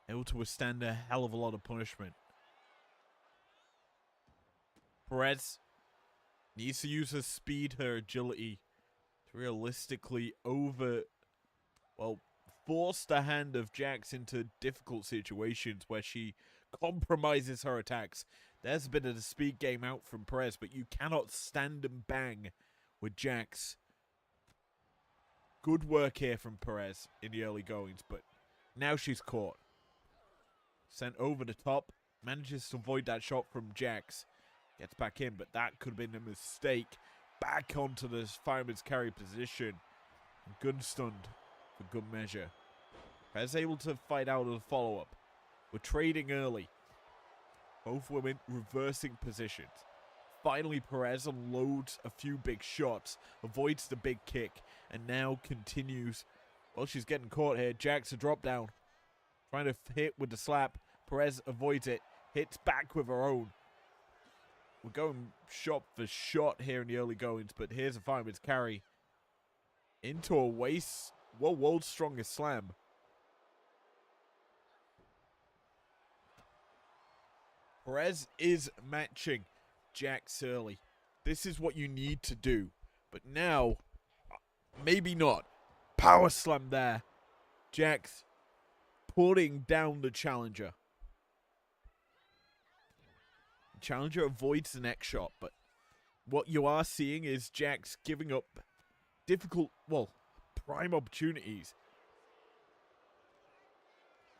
Able to withstand a hell of a lot of punishment. Perez needs to use her speed, her agility to realistically force the hand of Jax into difficult situations where she compromises her attacks. There's a bit of the speed game out from Perez, but you cannot stand and bang with Jax. Good work here from Perez in the early goings, but now she's caught. Sent over the top, manages to avoid that shot from Jax. Gets back in, but that could have been a mistake. Back onto the fireman's carry position. Gun stunned for good measure. Perez able to fight out of the follow-up. We're trading early. Both women reversing positions. Finally, Perez unloads a few big shots, avoids the big kick, and now continues. Well, she's getting caught here. Jax a drop down. Trying to hit with the slap. Perez avoids it. Hits back with her own. We're going shot for shot here in the early goings, but here's a fireman's carry. Into a world's strongest slam. Perez is matching Jax early. This is what you need to do. But now, maybe not. Power slam there. Jax putting down the challenger. The challenger avoids the next shot, but what you are seeing is Jax giving up prime opportunities.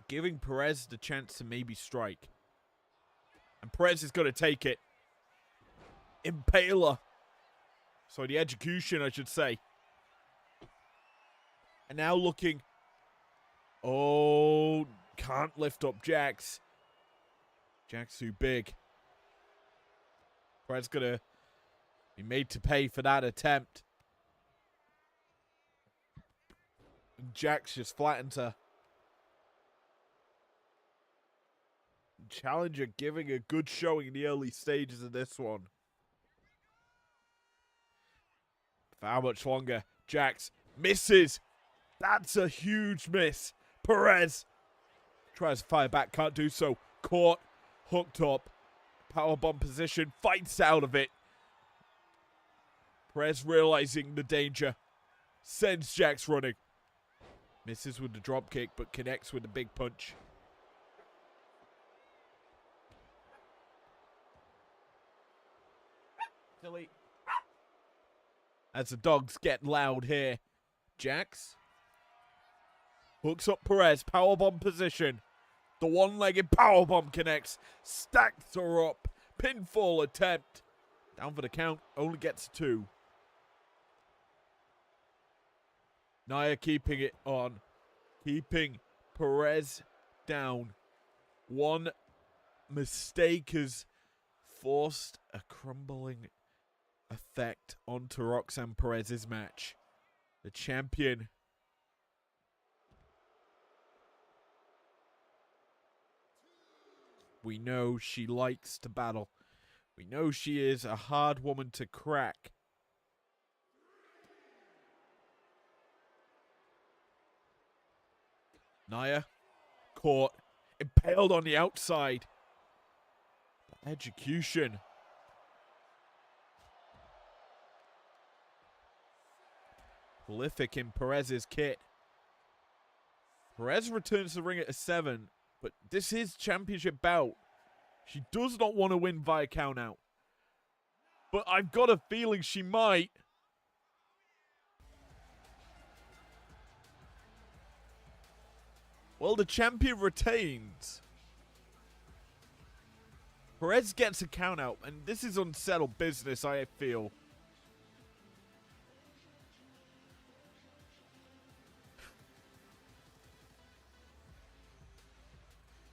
Giving Perez the chance to maybe strike. And Perez is going to take it. Impaler. So the execution, I should say. And now looking. Oh, can't lift up Jax. Jax too big. Perez going to be made to pay for that attempt. And Jax just flattens her. Challenger giving a good showing in the early stages of this one. For how much longer? Jax misses. That's a huge miss. Perez tries to fire back, can't do so. Caught, hooked up, powerbomb position, fights out of it. Perez realizing the danger, sends Jax running. Misses with the drop kick, but connects with the big punch. Silly. As the dogs get loud here. Jax hooks up Perez, powerbomb position. The one-legged powerbomb connects, stacks her up, pinfall attempt. Down for the count, only gets 2. Nia keeping it on, keeping Perez down. One mistake has forced a crumbling effect onto Roxanne Perez's match. The champion we know she likes to battle. We know she is a hard woman to crack. Nia caught, impaled on the outside. The execution. Prolific in Perez's kit. Perez returns to the ring at a 7. But this is championship bout. She does not want to win via countout. But I've got a feeling she might. Well, the champion retains. Perez gets a countout, and this is unsettled business, I feel.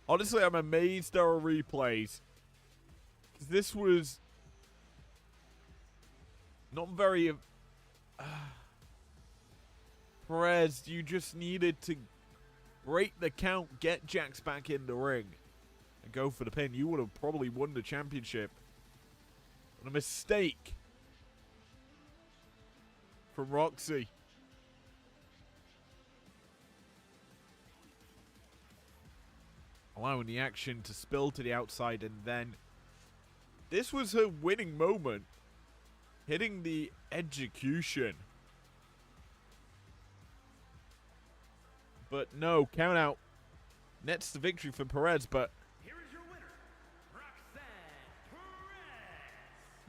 Honestly, I'm amazed there are replays. This was not very... Perez, you just needed to break the count, get Jax back in the ring, and go for the pin. You would have probably won the championship. What a mistake from Roxy. Allowing the action to spill to the outside, and then this was her winning moment. Hitting the execution. But no, count out. Nets the victory for Perez, but Here is your winner, Roxanne Perez.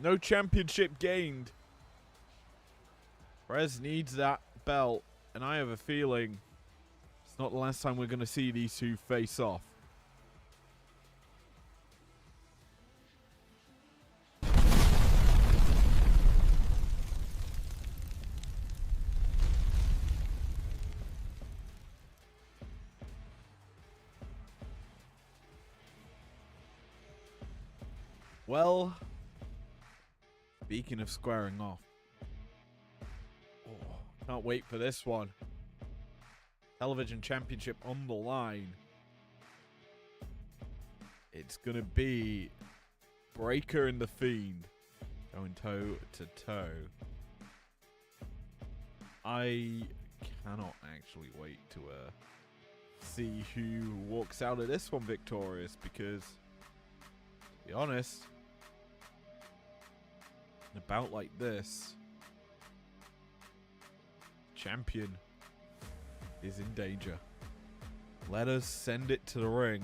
no championship gained. Perez needs that belt, and I have a feeling it's not the last time we're going to see these two face off. Well, speaking of squaring off, can't wait for this one. Television Championship on the line. It's going to be Breaker and The Fiend going toe to toe. I cannot actually wait to see who walks out of this one victorious, because, to be honest, in a bout like this, champion is in danger. Let us send it to the ring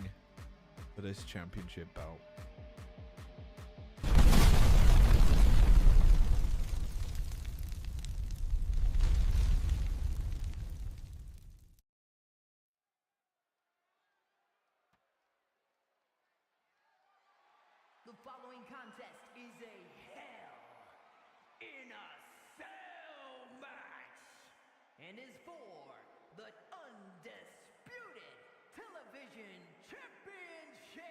for this championship bout. The following contest is a Hell in a Cell match and is for the undisputed television championship.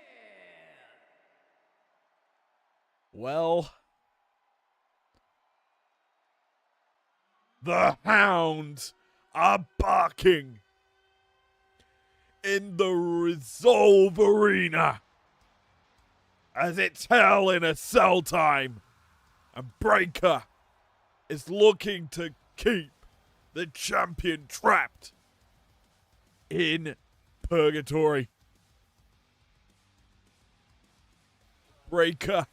Well, the hounds are barking in the Resolve Arena as it's Hell in a Cell time, and Breaker is looking to keep the champion trapped in purgatory. Breaker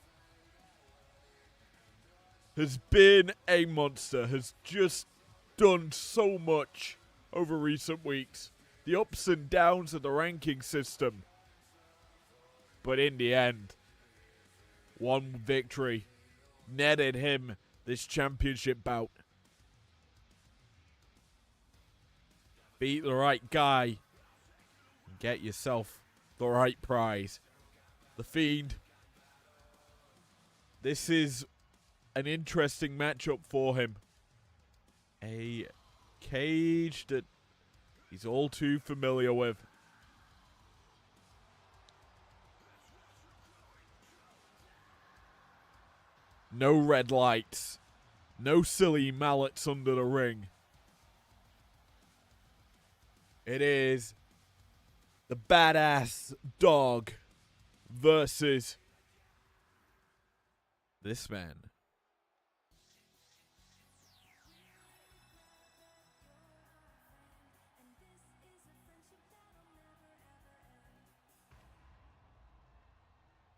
has been a monster, has just done so much over recent weeks. The ups and downs of the ranking system. But in the end, one victory netted him this championship bout. Beat the right guy and get yourself the right prize. The Fiend. This is an interesting matchup for him. A cage that he's all too familiar with. No red lights. No silly mallets under the ring. It is the badass dog versus this man.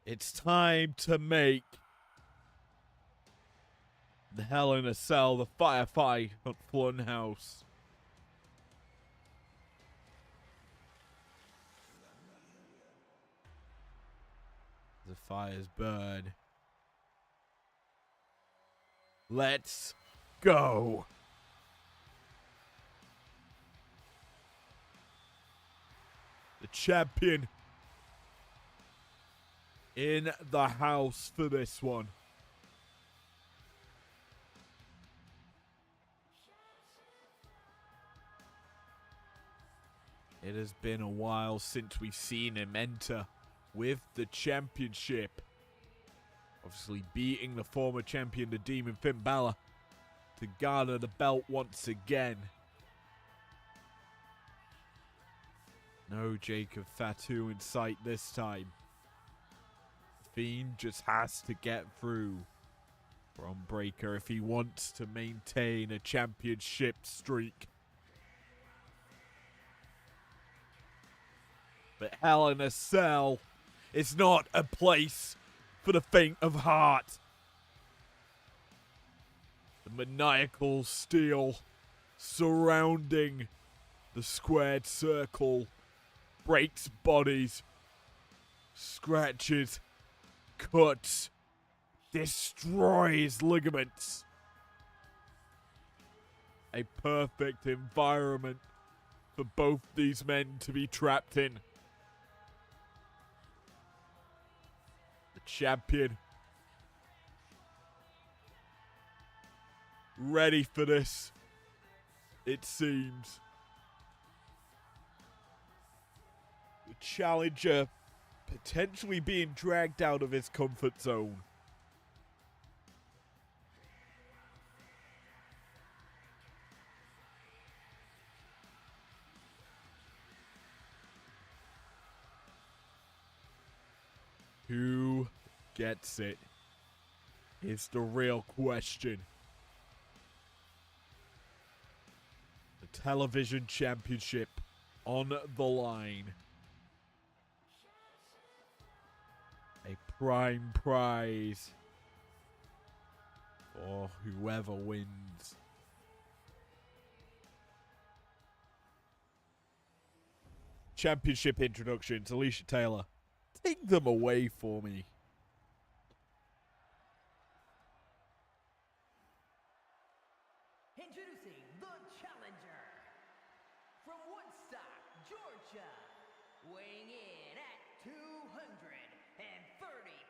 It's time to make the Hell in a Cell, the firefight at Funhouse. the fires burn. Let's go. The champion in the house for this one. It has been a while since we've seen him enter with the championship. Obviously beating the former champion, the Demon Finn Balor, to garner the belt once again. No Jacob Fatu in sight this time. Fiend just has to get through from Breakker if he wants to maintain a championship streak. But Hell in a Cell is not a place for the faint of heart. The maniacal steel surrounding the squared circle breaks bodies, scratches, cuts, destroys ligaments. A perfect environment for both these men to be trapped in. The champion ready for this, it seems. The challenger potentially being dragged out of his comfort zone. Who gets it is the real question. The television championship on the line. A prime prize for whoever wins. Championship introductions, Alicia Taylor. Take them away for me. Introducing the challenger from Woodstock, Georgia, weighing in at 230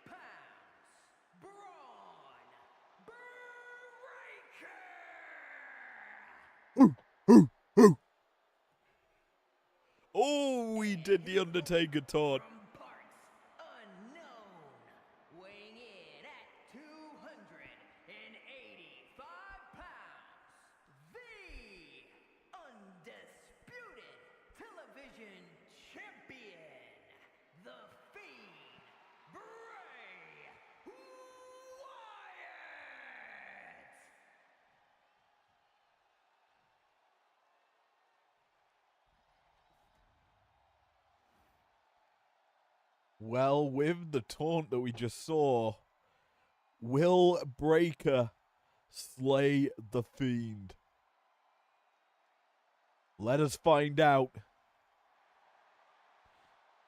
pounds, Braun Breaker! Oh, we did the Undertaker taunt. From parts unknown, weighing in at 285 pounds, the undisputed television champion, the Fiend, Bray Wyatt! Well, with the taunt that we just saw, will Breakker slay the Fiend? Let us find out.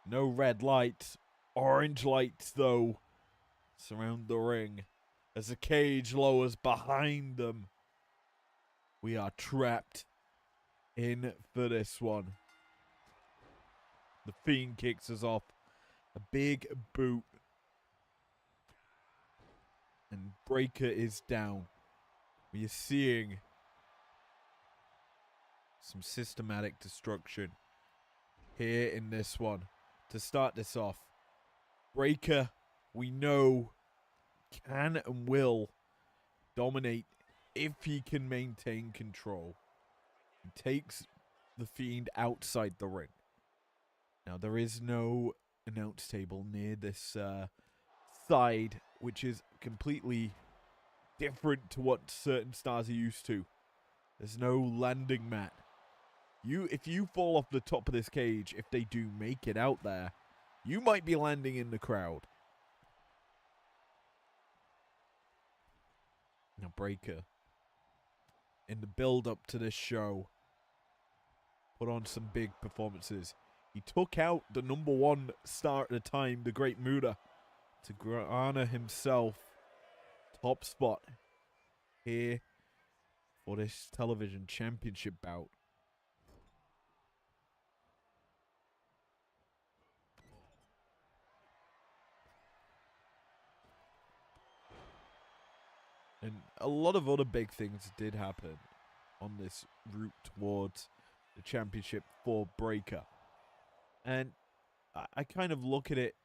No red lights, orange lights though surround the ring as the cage lowers behind them. We are trapped in for this one. The Fiend kicks us off. A big boot. And Breakker is down. We are seeing some systematic destruction here in this one. To start this off, Breakker, we know, can and will dominate if he can maintain control. He takes the Fiend outside the ring. Now, there is no announce table near this side, which is completely different to what certain stars are used to. There's no landing mat. If you fall off the top of this cage, if they do make it out there, you might be landing in the crowd. Now Breakker, in the build-up to this show, put on some big performances. He took out the #1 star at the time, the Great Muta, to garner himself top spot here for this television championship bout. And a lot of other big things did happen on this route towards the championship for Breakker. And I kind of look at it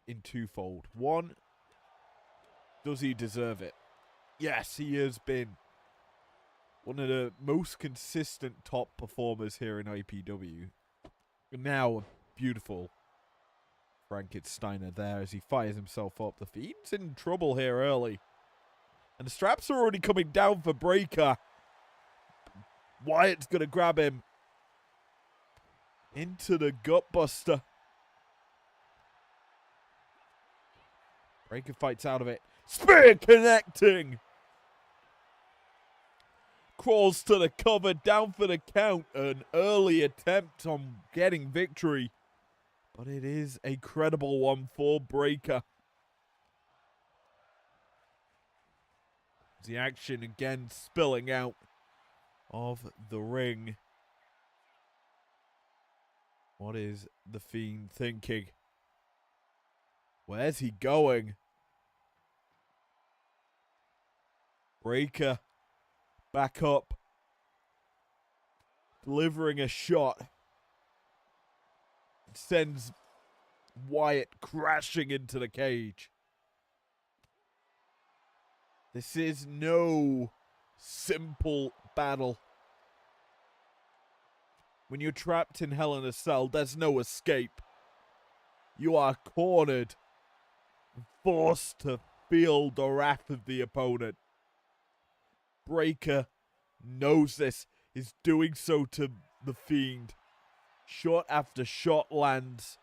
in twofold. One, does he deserve it? Yes, he has been one of the most consistent top performers here in IPW. Now, a beautiful Frankensteiner there as he fires himself up. The Fiend's in trouble here early. And the straps are already coming down for Breakker. Wyatt's going to grab him into the gutbuster. Breakker fights out of it. Spear connecting. Crawls to the cover, down for the count. An early attempt on getting victory. But it is a credible one for Breakker. The action again spilling out of the ring. What is the Fiend thinking? Where's he going? Breakker back up. Delivering a shot. Sends Wyatt crashing into the cage. This is no simple battle. When you're trapped in Hell in a Cell, there's no escape. You are cornered, forced to feel the wrath of the opponent. Breakker knows this, is doing so to the Fiend. Shot after shot lands.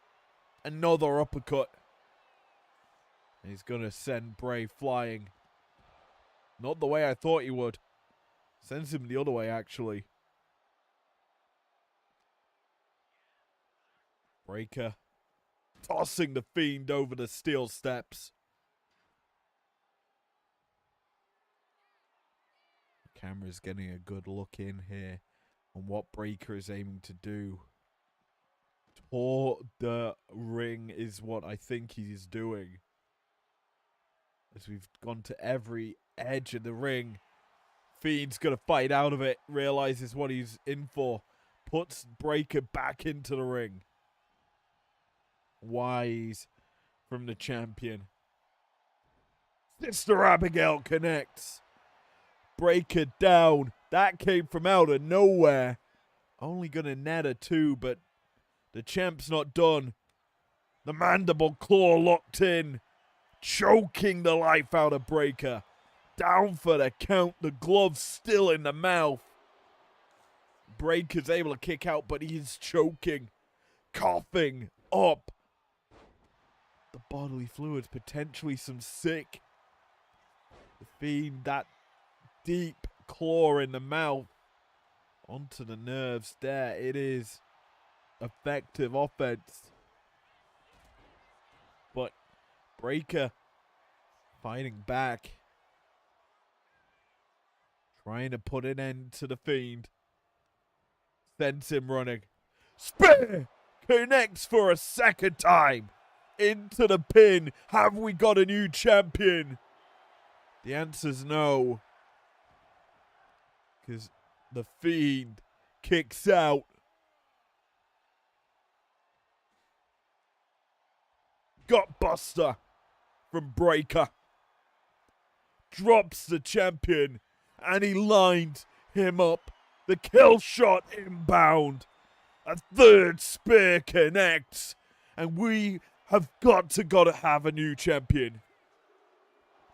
Another uppercut. He's going to send Bray flying. Not the way I thought he would. Sends him the other way, actually. Breakker tossing the Fiend over the steel steps. The camera's getting a good look in here on what Breakker is aiming to do. Toward the ring is what I think he's doing. As we've gone to every edge of the ring. Fiend's going to fight out of it. Realizes what he's in for. Puts Breakker back into the ring. Wise from the champion. Sister Abigail connects. Breakker down. That came from out of nowhere. Only going to net a 2, but the champ's not done. The mandible claw locked in. Choking the life out of Breakker. Down for the count. The glove's still in the mouth. Breakker's able to kick out, but he's choking. Coughing up the bodily fluids. Potentially some sick. The Fiend, that deep claw in the mouth. Onto the nerves there. It is effective offense. But Breakker fighting back. Trying to put an end to the Fiend. Sends him running. Spear! Connects for a second time. Into the pin. Have we got a new champion? The answer's no. Because the Fiend kicks out. Gutbuster from Breakker. Drops the champion. And he lines him up. The kill shot inbound. A third spear connects. And we have got to have a new champion.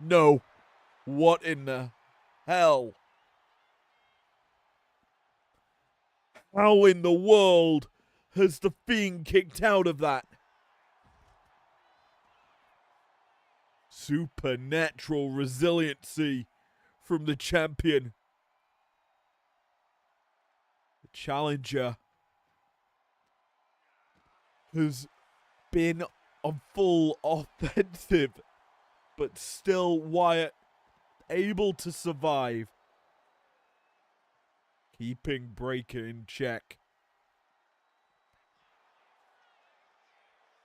No. What in the hell? How in the world has the Fiend kicked out of that? Supernatural resiliency from the champion. The challenger has been on full offensive, but still Wyatt able to survive, keeping Breakker in check.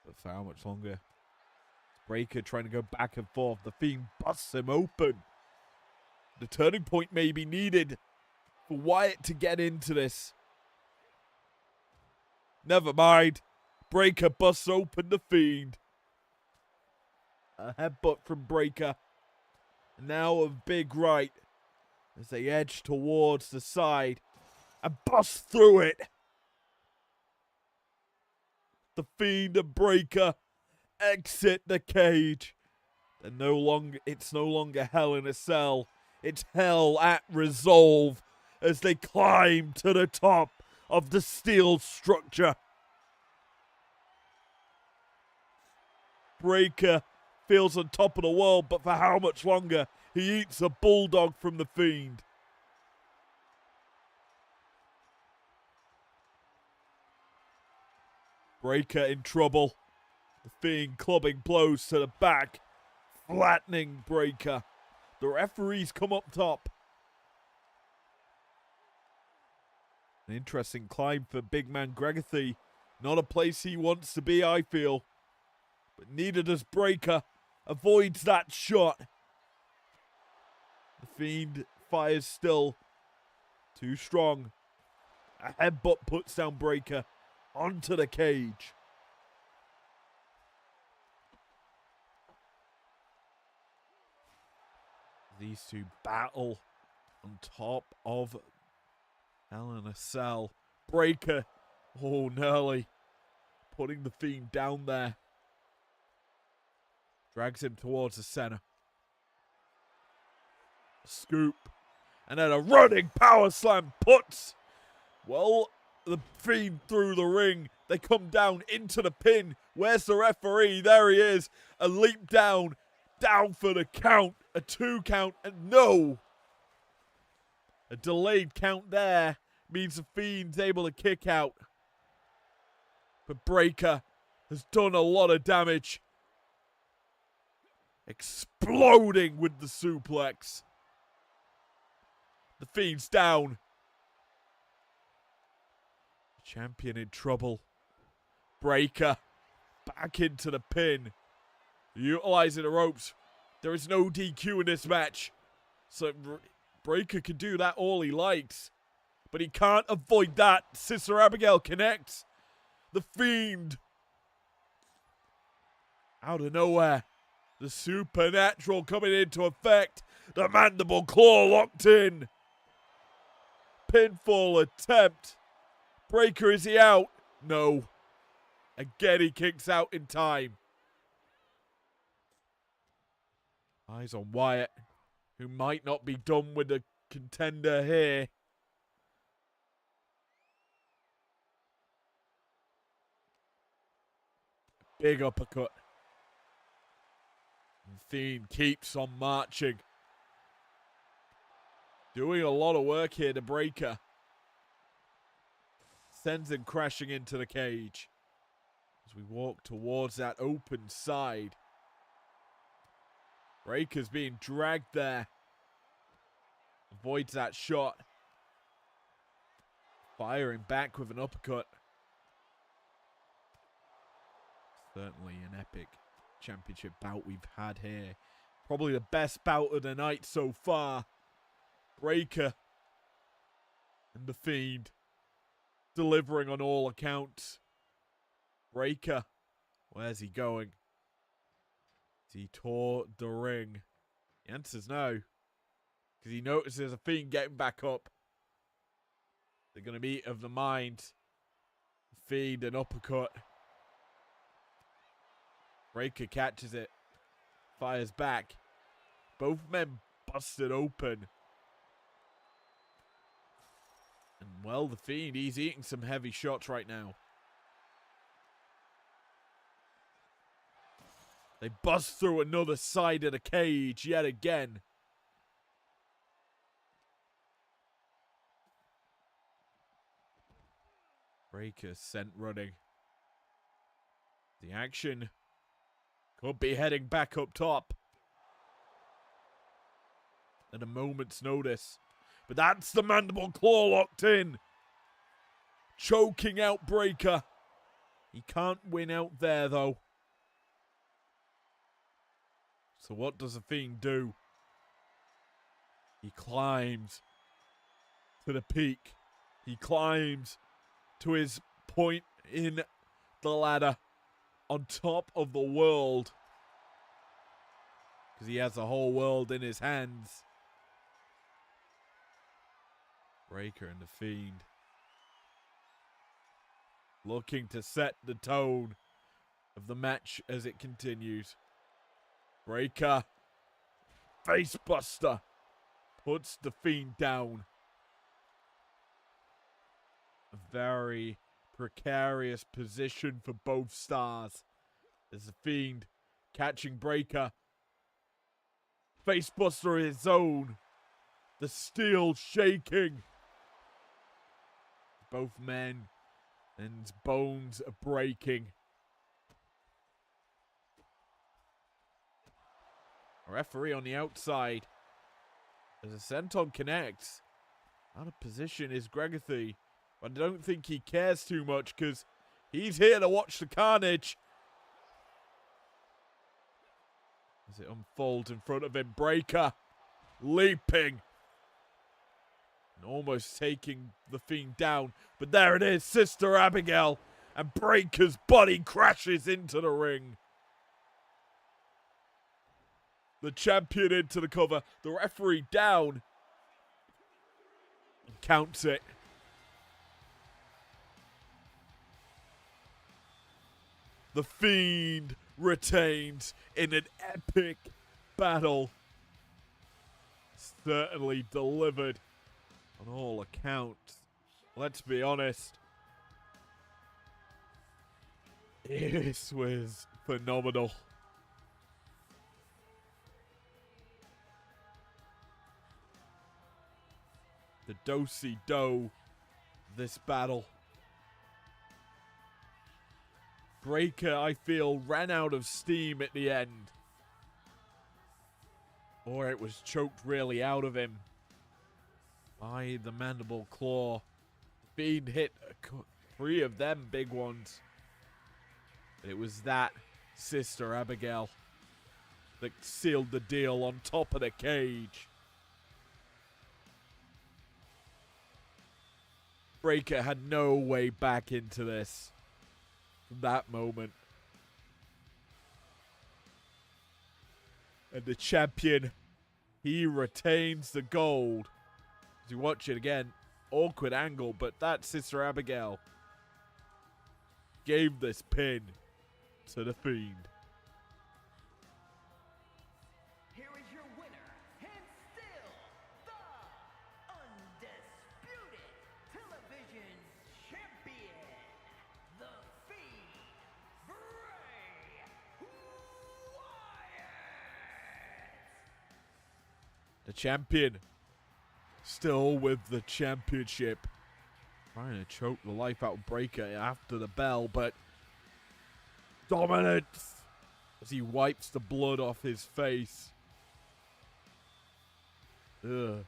But for how much longer? Breakker trying to go back and forth. The Fiend busts him open. The turning point may be needed for Wyatt to get into this. Never mind. Breakker busts open the Fiend. A headbutt from Breakker. Now a big right as they edge towards the side and bust through it. The Fiend and Breakker exit the cage. It's no longer Hell in a Cell. It's Hell at Resolve as they climb to the top of the steel structure. Breakker feels on top of the world, but for how much longer? He eats a bulldog from the Fiend. Breakker in trouble. The Fiend clubbing blows to the back, flattening Breakker. The referees come up top. An interesting climb for big man Gregathy. Not a place he wants to be, I feel. But neither does Breakker. Avoids that shot. The Fiend fires still. Too strong. A headbutt puts down Breakker onto the cage. These two battle on top of Hell in a Cell. Breakker, oh, nearly putting the Fiend down there. Drags him towards the center. Scoop. And then a running power slam puts, well, the Fiend through the ring. They come down into the pin. Where's the referee? There he is. A leap down. Down for the count. A 2 count. And no. A delayed count there means the Fiend's able to kick out. But Breakker has done a lot of damage. Exploding with the suplex. The Fiend's down. Champion in trouble. Breakker back into the pin. Utilizing the ropes. There is no DQ in this match. So Breakker can do that all he likes. But he can't avoid that. Sister Abigail connects. The Fiend. Out of nowhere. The supernatural coming into effect. The mandible claw locked in. Pinfall attempt. Breakker, is he out? No. Again, he kicks out in time. Eyes on Wyatt, who might not be done with the contender here. Big uppercut. And Fiend keeps on marching. Doing a lot of work here to Breakker. Sends him crashing into the cage. As we walk towards that open side. Breakker's being dragged there. Avoids that shot. Firing back with an uppercut. Certainly an epic championship bout we've had here. Probably the best bout of the night so far. Breakker and the Fiend delivering on all accounts. Breakker, where's he going? He tore the ring. The answer's no. Because he notices a Fiend getting back up. They're going to meet of the mind. Fiend and uppercut. Breakker catches it. Fires back. Both men busted open. And well, the Fiend, he's eating some heavy shots right now. They bust through another side of the cage yet again. Breakker sent running. The action Could be heading back up top at a moment's notice. But that's the mandible claw locked in. Choking out Breaker. He can't win out there, though. So what does the Fiend do? He climbs to the peak. He climbs to his point in the ladder on top of the world. Because he has the whole world in his hands. Breaker and the Fiend looking to set the tone of the match as it continues. Breaker, facebuster, puts the Fiend down. A very precarious position for both stars. As the Fiend catching Breaker. Facebuster of his own. The steel shaking. Both men and bones are breaking. A referee on the outside. As the senton connects. Out of position is Gregathy. But I don't think he cares too much because he's here to watch the carnage. As it unfolds in front of him. Breaker leaping. And almost taking the Fiend down. But there it is, Sister Abigail. And Breaker's body crashes into the ring. The champion into the cover. The referee down. And counts it. The Fiend retains in an epic battle. Certainly delivered on all accounts. Let's be honest. This was phenomenal. The do-si-do this battle. Breaker, I feel, ran out of steam at the end. Or it was choked really out of him by the mandible claw. Fiend hit 3 of them big ones. It was that Sister Abigail that sealed the deal on top of the cage. Breaker had no way back into this from that moment. And the champion, he retains the gold. As you watch it again, awkward angle, but that Sister Abigail gave this pin to the Fiend. Here is your winner, and still the undisputed television champion, the Fiend, Bray Wyatt. The champion still with the championship. Trying to choke the life out of Breaker after the bell, but dominance as he wipes the blood off his face. Ugh.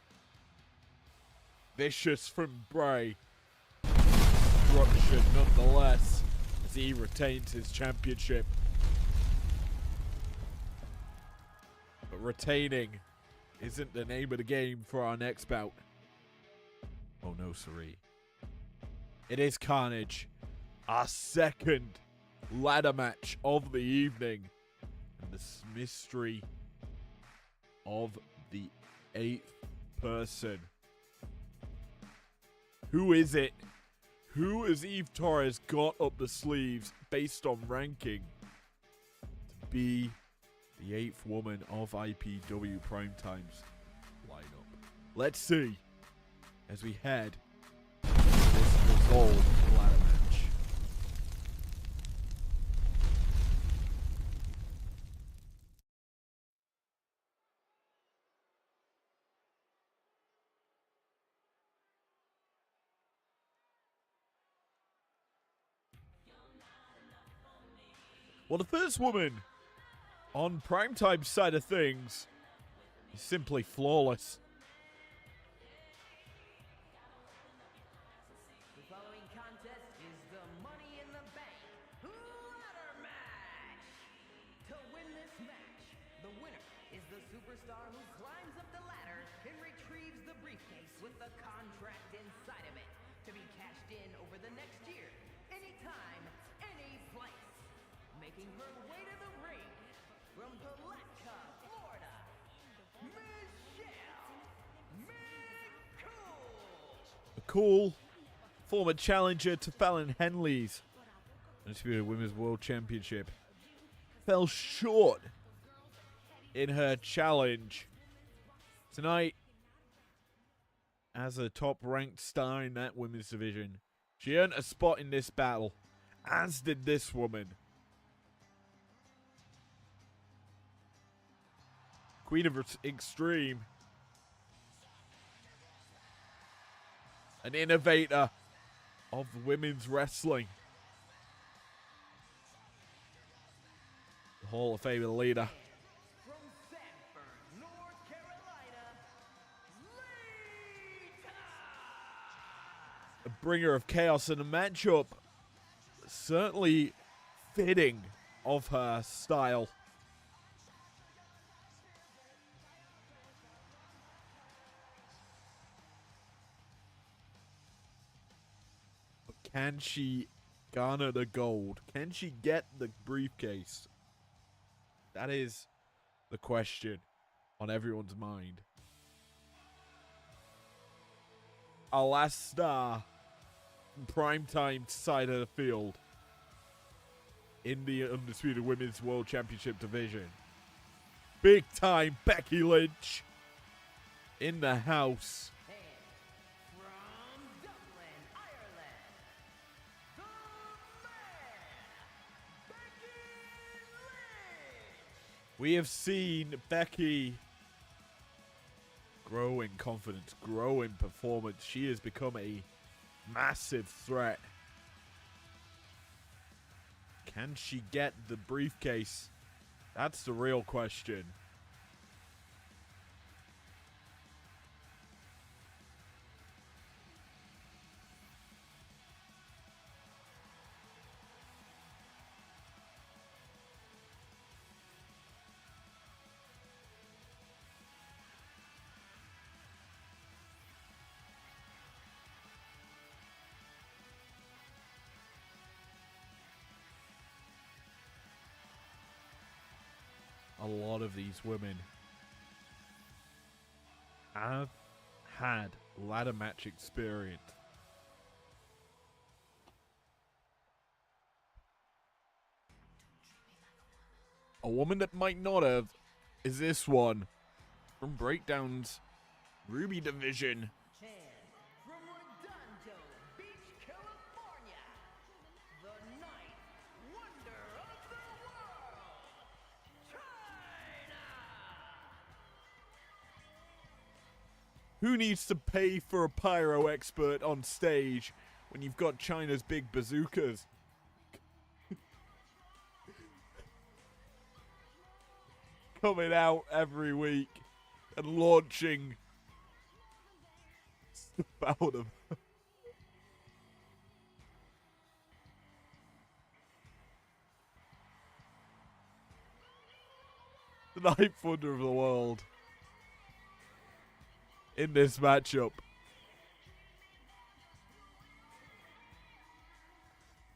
Vicious from Bray. Destruction nonetheless as he retains his championship. But retaining isn't the name of the game for our next bout. Oh no, siree. It is Carnage, our second ladder match of the evening. And this mystery of the 8th person. Who is it? Who has Eve Torres got up the sleeves based on ranking to be the 8th woman of IPW Primetime's lineup? Let's see as we head to this resolved ladder match. Well, the first woman on Primetime side of things, is simply flawless. The following contest is the Money in the Bank ladder match. To win this match, the winner is the superstar who climbs up the ladder and retrieves the briefcase with the contract inside of it to be cashed in over the next year, anytime, any place. Making her way to the ring from Palatka, Florida, Michelle McCool. McCool, former challenger to Fallon Henley's Undisputed Women's World Championship, fell short in her challenge tonight as a top-ranked star in that women's division. She earned a spot in this battle, as did this woman. Queen of Extreme. An innovator of women's wrestling. The Hall of Fame leader. From Sanford, North Carolina, Lita! A bringer of chaos in a matchup certainly fitting of her style. But can she garner the gold? Can she get the briefcase? That is the question on everyone's mind. Our last star, primetime side of the field in the Undisputed Women's World Championship division. Big time Becky Lynch in the house. And from Dublin, Ireland, the man, Becky Lynch! We have seen Becky grow in confidence, grow in performance. She has become a massive threat. Can she get the briefcase? That's the real question. A lot of these women have had ladder match experience. A woman that might not have is this one from Breakdown's Ruby division. And from Redondo Beach, California, the ninth wonder of the world, China! Who needs to pay for a pyro expert on stage when you've got China's big bazookas? Coming out every week and launching stuff out of the ninth wonder of the world in this matchup.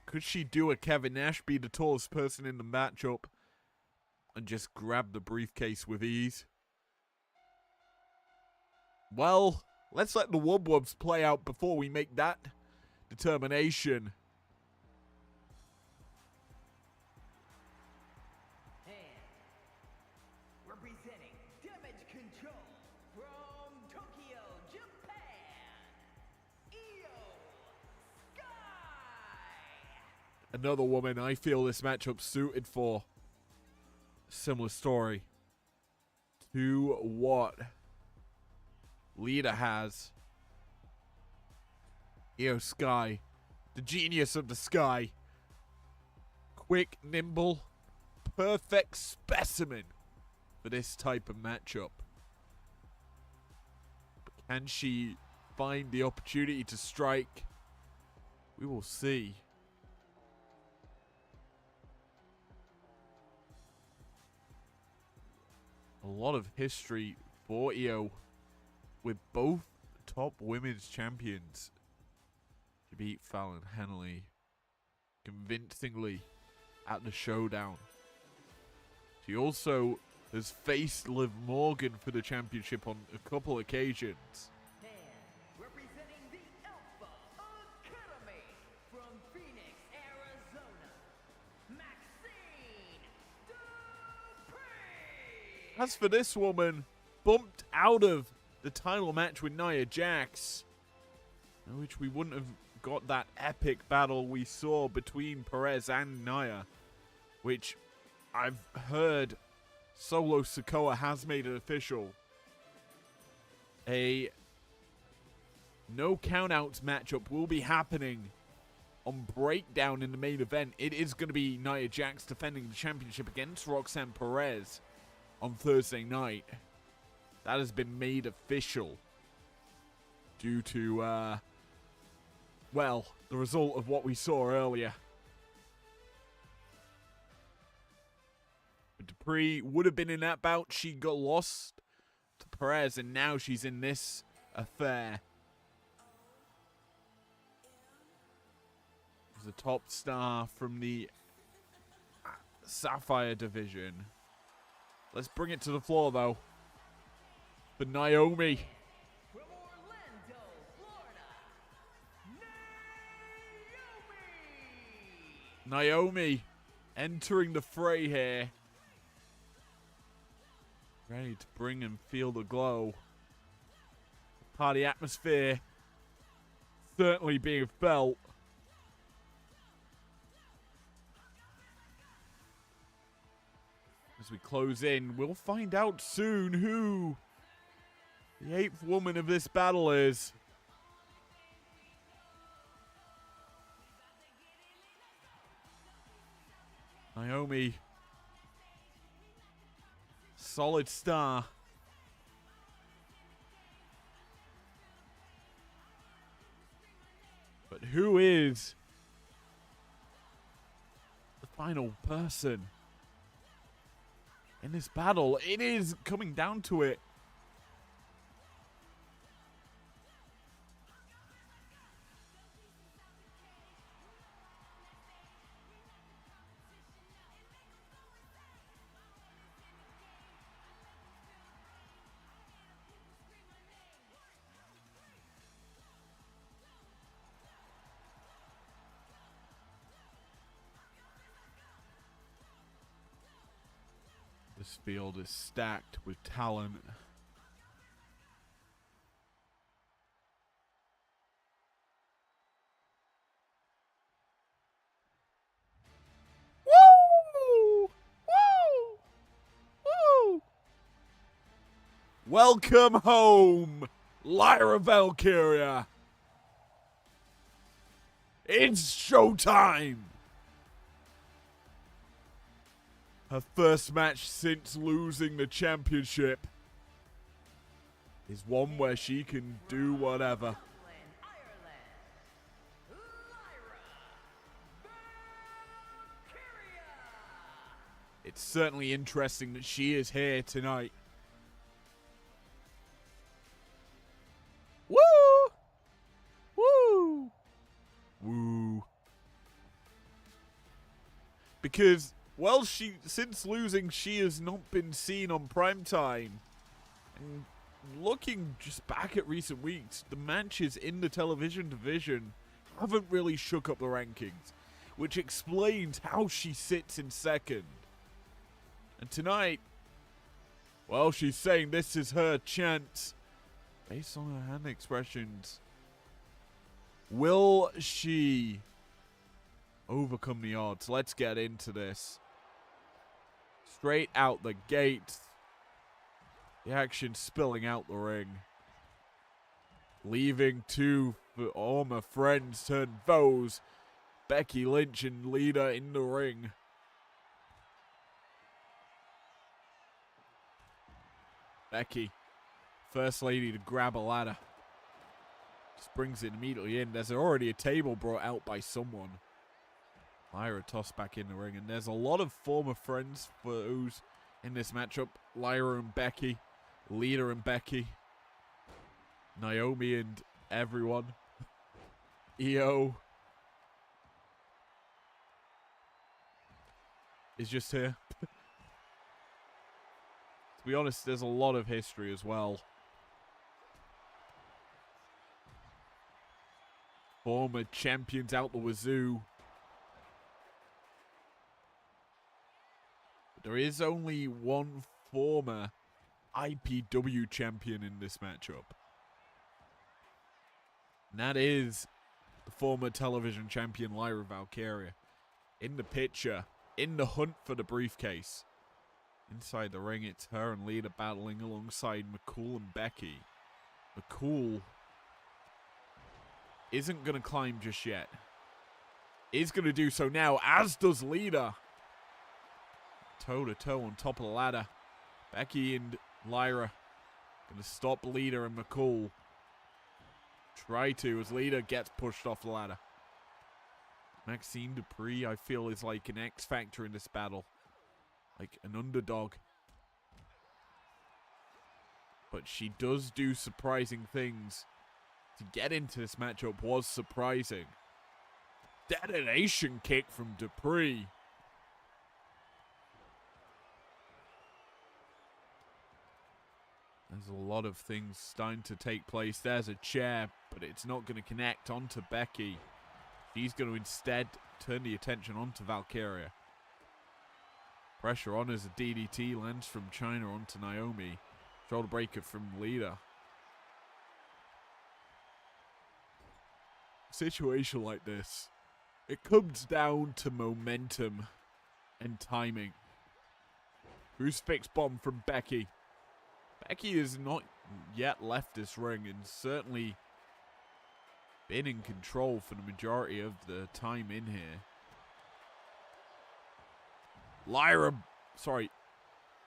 Could she do a Kevin Nash, be the tallest person in the matchup, and just grab the briefcase with ease? Well, let's let the wub-wubs play out before we make that determination. And representing Damage Control from Tokyo, Japan, Io Sky! Another woman I feel this matchup suited for. Similar story to what Lita has. Io Sky, the genius of the sky. Quick, nimble, perfect specimen for this type of matchup. But can she find the opportunity to strike? We will see. A lot of history for Io with both top women's champions. She beat Fallon Henley convincingly at the showdown. She also has faced Liv Morgan for the championship on a couple occasions. And representing the Alpha Academy from Phoenix, Arizona, Maxine Dupree. As for this woman, bumped out of the title match with Nia Jax, which we wouldn't have got that epic battle we saw between Perez and Nia, which I've heard Solo Sikoa has made it official. A no countouts matchup will be happening on Breakdown in the main event. It is going to be Nia Jax defending the championship against Roxanne Perez on Thursday night. That has been made official due to, well, the result of what we saw earlier. But Dupree would have been in that bout. She got lost to Perez, and now she's in this affair. She's a top star from the Sapphire division. Let's bring it to the floor, though. For Naomi. From Orlando, Florida, Naomi entering the fray here. Ready to bring and feel the glow. Party atmosphere certainly being felt. As we close in, we'll find out soon who the 8th woman of this battle is. Naomi, solid star. But who is the final person in this battle? It is coming down to it. This field is stacked with talent. Woo! Woo! Woo! Welcome home, Lyra Valkyria. It's showtime. Her first match since losing the championship is one where she can do whatever. Dublin, Ireland, Lyra Valkyria. It's certainly interesting that she is here tonight. Woo! Woo! Woo. Because, well, since losing, she has not been seen on primetime. And looking just back at recent weeks, the matches in the television division haven't really shook up the rankings, which explains how she sits in second. And tonight, well, she's saying this is her chance. Based on her hand expressions, will she overcome the odds? Let's get into this. Straight out the gate. The action spilling out the ring. Leaving two former friends turned foes. Becky Lynch and Lita in the ring. Becky, first lady to grab a ladder. Just brings it immediately in. There's already a table brought out by someone. Lyra tossed back in the ring, and there's a lot of former friends for who's in this matchup. Lyra and Becky, Lita and Becky, Naomi and everyone. EO is just here. To be honest, there's a lot of history as well. Former champions out the wazoo. But there is only one former IPW champion in this matchup. And that is the former television champion Lyra Valkyria. In the picture, in the hunt for the briefcase. Inside the ring, it's her and Lita battling alongside McCool and Becky. McCool isn't going to climb just yet. Is going to do so now, as does Lita. Toe-to-toe on top of the ladder. Becky and Lyra going to stop Lita and McCool. Try to, as Lita gets pushed off the ladder. Maxine Dupree, I feel, is like an X factor in this battle. Like an underdog. But she does do surprising things. To get into this matchup was surprising. Detonation kick from Dupree. There's a lot of things starting to take place. There's a chair, but it's not going to connect onto Becky. She's going to instead turn the attention onto Valkyria. Pressure on as a DDT lands from China onto Naomi. Shoulder breaker from Lita. Situation like this, it comes down to momentum and timing. Crucifix fixed bomb from Becky. Becky has not yet left this ring and certainly been in control for the majority of the time in here.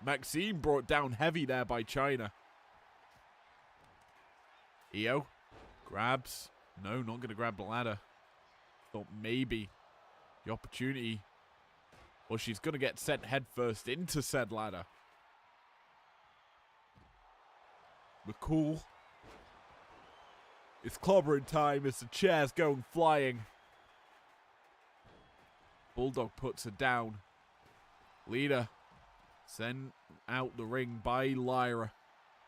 Maxine brought down heavy there by China. Io grabs. No, not going to grab the ladder. Thought maybe the opportunity. Well, she's going to get sent headfirst into said ladder. McCool. It's clobbering time as the chair's going flying. Bulldog puts her down. Lita sent out the ring by Lyra.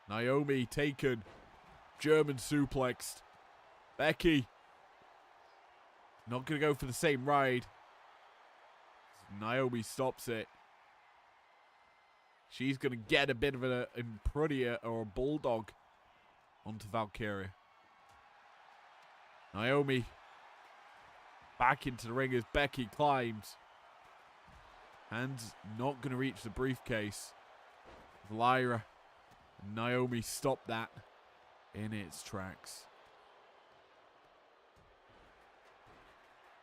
Naomi taken. German suplexed. Becky. Not going to go for the same ride. Naomi stops it. She's going to get a bit of an Imprudea or a Bulldog onto Valkyria. Naomi back into the ring as Becky climbs. Hands not going to reach the briefcase. Lyra and Naomi stop that in its tracks.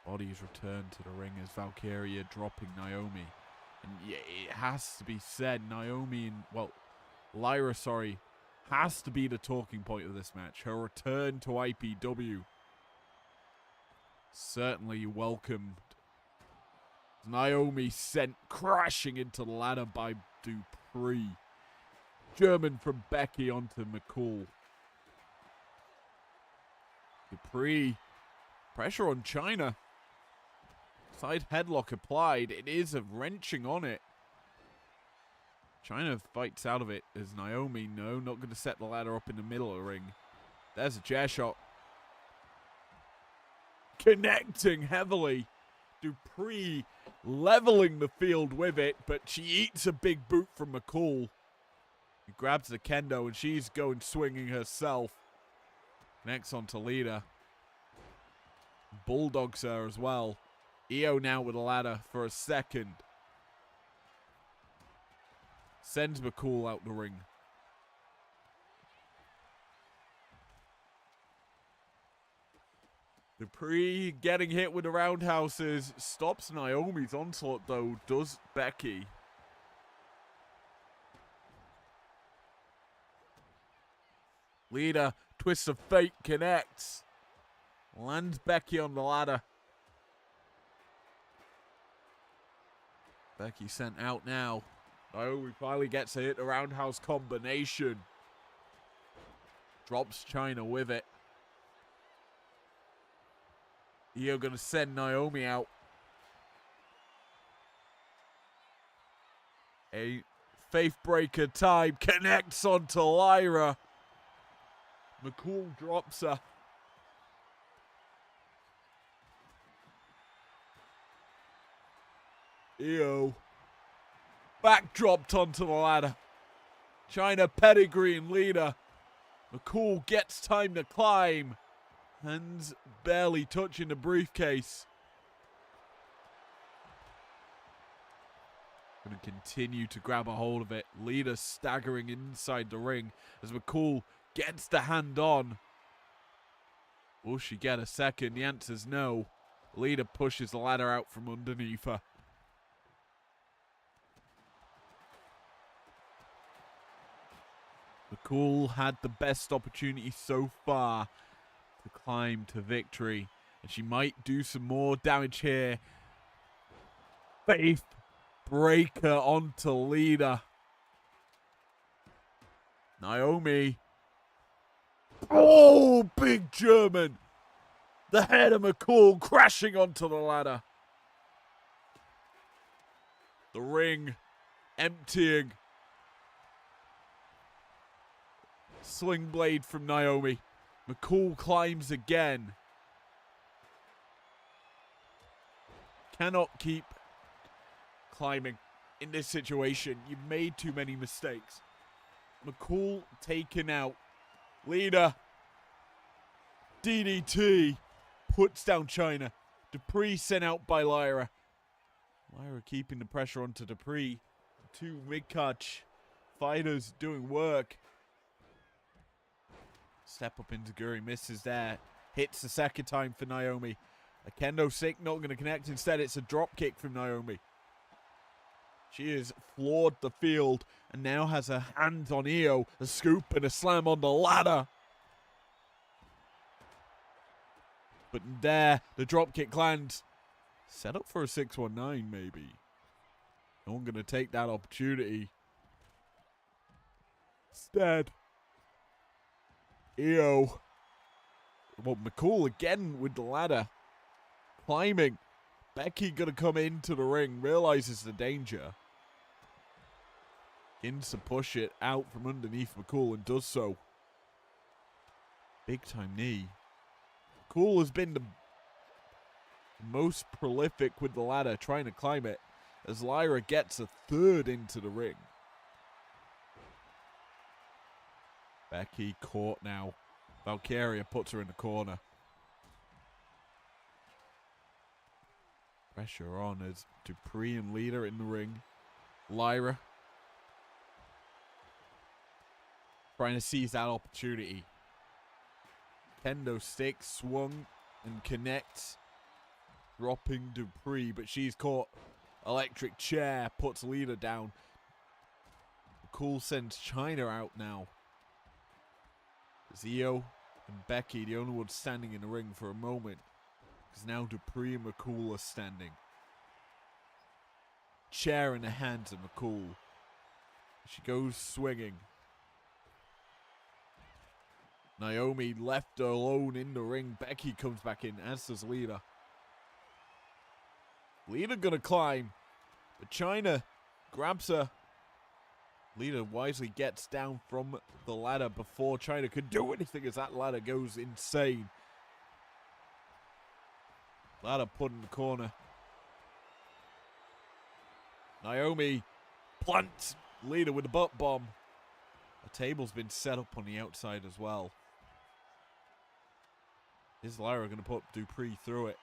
Bodies return to the ring as Valkyria dropping Naomi. And yeah, it has to be said, Lyra, has to be the talking point of this match. Her return to IPW. Certainly welcomed. Naomi sent crashing into the ladder by Dupree. German from Becky onto McCool. Dupree. Pressure on China. Side headlock applied. It is a wrenching on it. China fights out of it as Naomi, not going to set the ladder up in the middle of the ring. There's a chair shot. Connecting heavily. Dupree leveling the field with it, but she eats a big boot from McCool. He grabs the kendo and she's going swinging herself. Next on to Lita. Bulldogs her as well. Io now with a ladder for a second. Sends McCool out the ring. Dupree getting hit with the roundhouses. Stops Naomi's onslaught though. Does Becky. Lita, twist of fate, connects. Lands Becky on the ladder. Becky sent out now. Naomi finally gets a hit, a roundhouse combination. Drops China with it. Io gonna send Naomi out. A faith breaker time connects onto Lyra. McCool drops her. Io. Backdropped onto the ladder. China pedigree and leader. McCool gets time to climb. Hands barely touching the briefcase. Going to continue to grab a hold of it. Leader staggering inside the ring as McCool gets the hand on. Will she get a second? The answer's no. Leader pushes the ladder out from underneath her. McCool had the best opportunity so far to climb to victory. And she might do some more damage here. Faith breaker onto Leader. Naomi. Oh, big German. The head of McCool crashing onto the ladder. The ring emptying. Sling blade from Naomi. McCool climbs again. Cannot keep climbing in this situation. You've made too many mistakes. McCool taken out. Leader. DDT. Puts down China. Dupree sent out by Lyra. Lyra keeping the pressure onto Dupree. Two mid-card fighters doing work. Step up into Guri, misses there. Hits the second time for Naomi. A kendo stick not going to connect. Instead, it's a drop kick from Naomi. She has floored the field and now has her hands on Io. A scoop and a slam on the ladder. But there, the drop kick lands. Set up for a 619 maybe. No one going to take that opportunity. Instead, Io. Well, McCool again with the ladder. Climbing. Becky gonna come into the ring. Realizes the danger. Begins to push it out from underneath McCool and does so. Big time knee. McCool has been the most prolific with the ladder trying to climb it. As Lyra gets a third into the ring. Becky caught now. Valkyria puts her in the corner. Pressure on as Dupree and Leader in the ring. Lyra trying to seize that opportunity. Kendo stick swung and connects. Dropping Dupree, but she's caught. Electric chair puts Leader down. McCool sends China out now. Io and Becky, the only ones standing in the ring for a moment. Because now Dupree and McCool are standing. Chair in the hands of McCool. She goes swinging. Naomi left alone in the ring. Becky comes back in, as does Leader. Leader gonna climb. But China grabs her. Leader wisely gets down from the ladder before China could do anything as that ladder goes insane. Ladder put in the corner. Naomi plants Leader with a butt bomb. A table's been set up on the outside as well. Is Lyra going to put Dupree through it?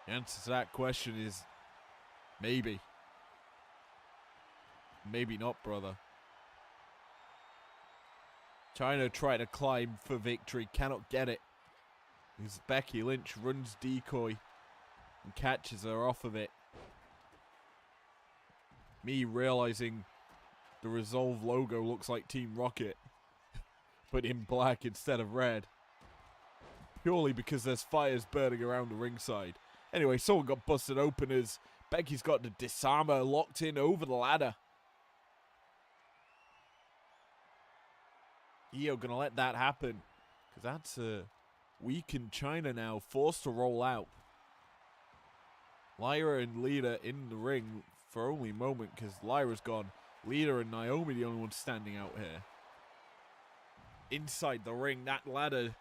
The answer to that question is maybe. Maybe not, brother. China try to climb for victory. Cannot get it. As Becky Lynch runs decoy and catches her off of it. Me realizing the Resolve logo looks like Team Rocket, but in black instead of red. Purely because there's fires burning around the ringside. Anyway, someone got busted open as Becky's got the disarmer locked in over the ladder. Io gonna let that happen, because that's weakened China now, forced to roll out. Lyra and Lita in the ring for only a moment, because Lyra's gone. Lita and Naomi the only ones standing out here. Inside the ring, that ladder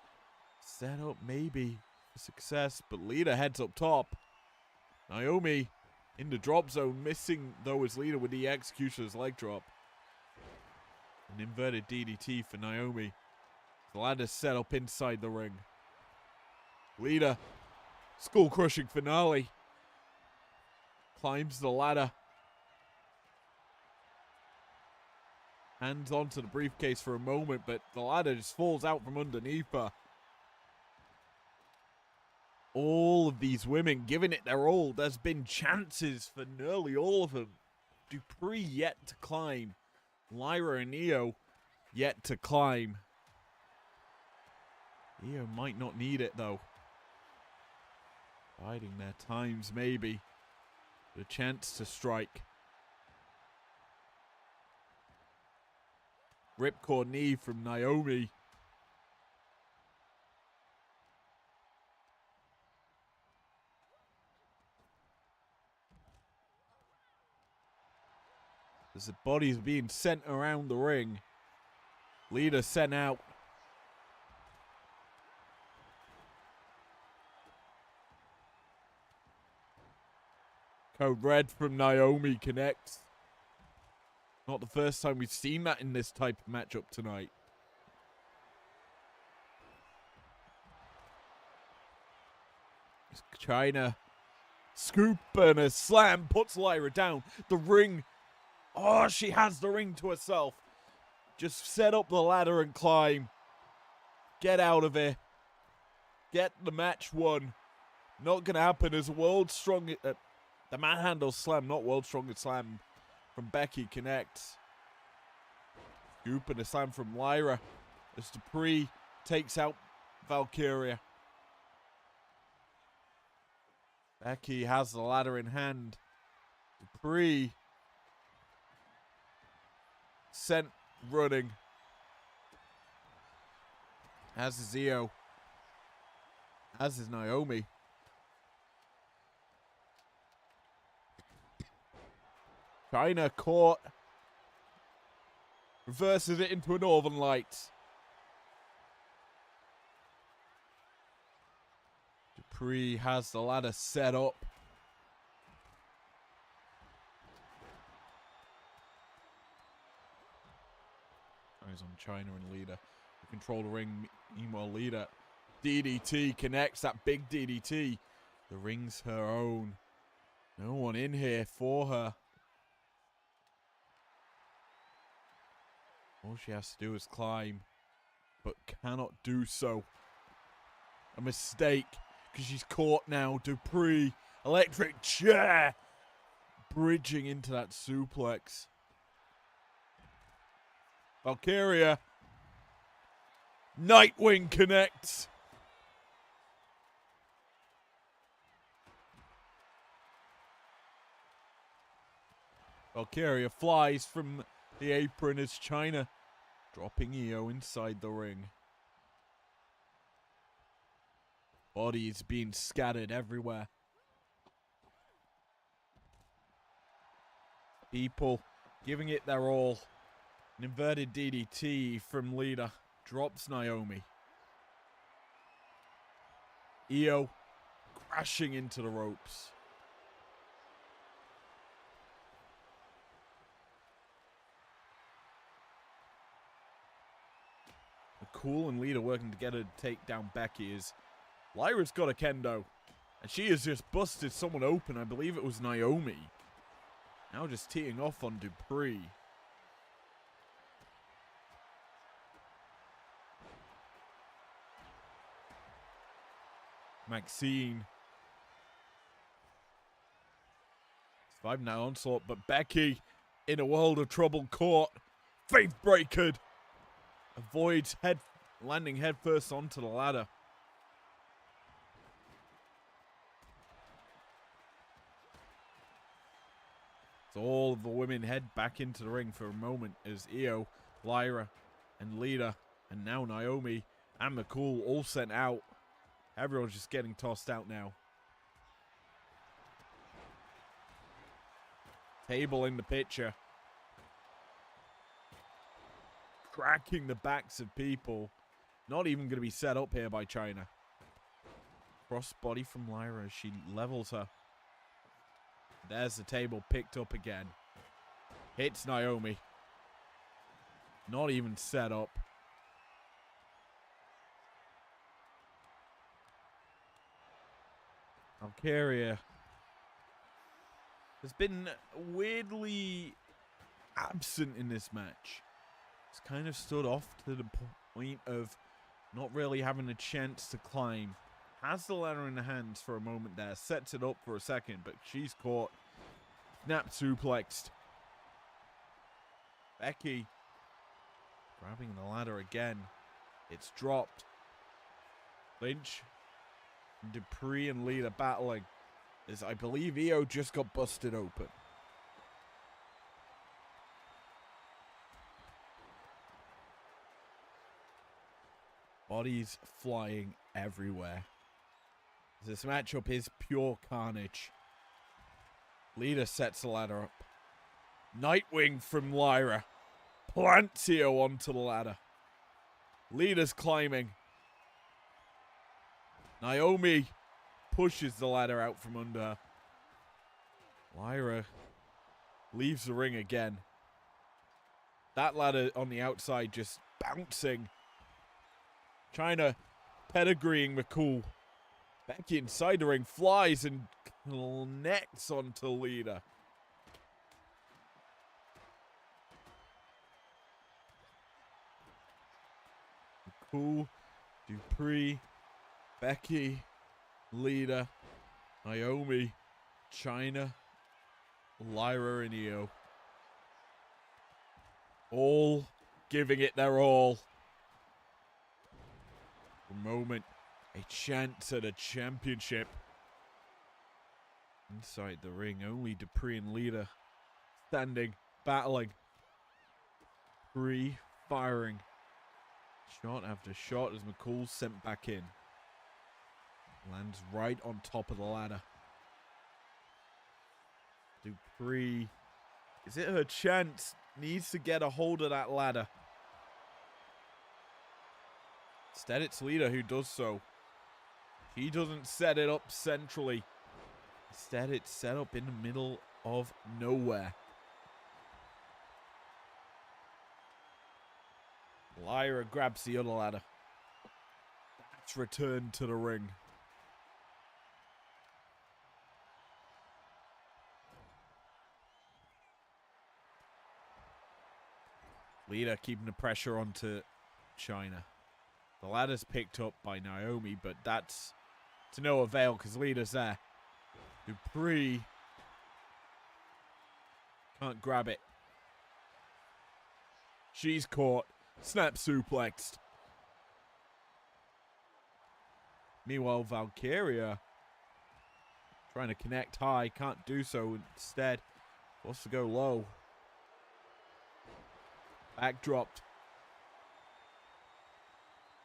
set up maybe for success, but Lita heads up top. Naomi in the drop zone, missing though is Lita with the Executioner's leg drop. An inverted DDT for Naomi. The ladder's set up inside the ring. Lita, skull-crushing finale. Climbs the ladder. Hands onto the briefcase for a moment, but the ladder just falls out from underneath her. All of these women giving it their all. There's been chances for nearly all of them. Dupree yet to climb. Lyra and Io yet to climb. Io might not need it though. Biding their times maybe. The chance to strike. Ripcord knee from Naomi. As the bodies being sent around the ring. Lita sent out. Code red from Naomi connects. Not the first time we've seen that in this type of matchup tonight. China scoop and a slam puts Lyra down. The ring. Oh, she has the ring to herself. Just set up the ladder and climb. Get out of here. Get the match won. Not going to happen as world's strongest... the manhandle slam, not world's strongest slam from Becky connects. Scoop and a slam from Lyra as Dupree takes out Valkyria. Becky has the ladder in hand. Dupree sent running. As is Io. As is Naomi. China caught. Reverses it into a Northern Lights. Dupree has the ladder set up. Eyes on China and Lita. They control the ring. Meanwhile, Lita. DDT connects. That big DDT. The ring's her own. No one in here for her. All she has to do is climb, but cannot do so. A mistake, because she's caught now. Dupree, electric chair, bridging into that suplex. Valkyria, Nightwing connects. Valkyria flies from the apron as China dropping Io inside the ring. Bodies being scattered everywhere. People giving it their all. An inverted DDT from Lita drops Naomi. Io crashing into the ropes. Cool and Lita working together to take down Becky is Lyra's got a kendo. And she has just busted someone open. I believe it was Naomi. Now just teeing off on Dupree. Maxine. Surviving that onslaught, but Becky in a world of trouble caught. Faith breakered. Avoids landing headfirst onto the ladder. So all of the women head back into the ring for a moment as Io, Lyra, and Lita, and now Naomi and McCool all sent out. Everyone's just getting tossed out now. Table in the picture. Cracking the backs of people. Not even going to be set up here by China. Crossbody from Lyra as she levels her. There's the table picked up again. Hits Naomi. Not even set up. Valkyria has been weirdly absent in this match. It's kind of stood off to the point of not really having a chance to climb. Has the ladder in the hands for a moment there. Sets it up for a second, but she's caught. Snap suplexed. Becky grabbing the ladder again. It's dropped. Lynch, Dupree, and Lita battling. As I believe Io just got busted open. Bodies flying everywhere. This matchup is pure carnage. Lita sets the ladder up. Nightwing from Lyra. Plants Io onto the ladder. Lita's climbing. Naomi pushes the ladder out from under her. Lyra leaves the ring again. That ladder on the outside just bouncing. China pedigreeing McCool. Becky inside the ring flies and connects onto Lita. McCool, Dupree, Becky, Lita, Naomi, China, Lyra, and Io. All giving it their all. For a moment, a chance at a championship. Inside the ring, only Dupree and Lita standing, battling. Dupree firing. Shot after shot as McCool's sent back in. Lands right on top of the ladder. Dupree. Is it her chance? Needs to get a hold of that ladder. Instead, it's Lita who does so. He doesn't set it up centrally. Instead, it's set up in the middle of nowhere. Lyra grabs the other ladder. That's returned to the ring. Lita keeping the pressure onto China. The ladder's picked up by Naomi, but that's to no avail because Lita's there. Dupree can't grab it. She's caught. Snap suplexed. Meanwhile, Valkyria trying to connect high. Can't do so. Instead, wants to go low. Back dropped.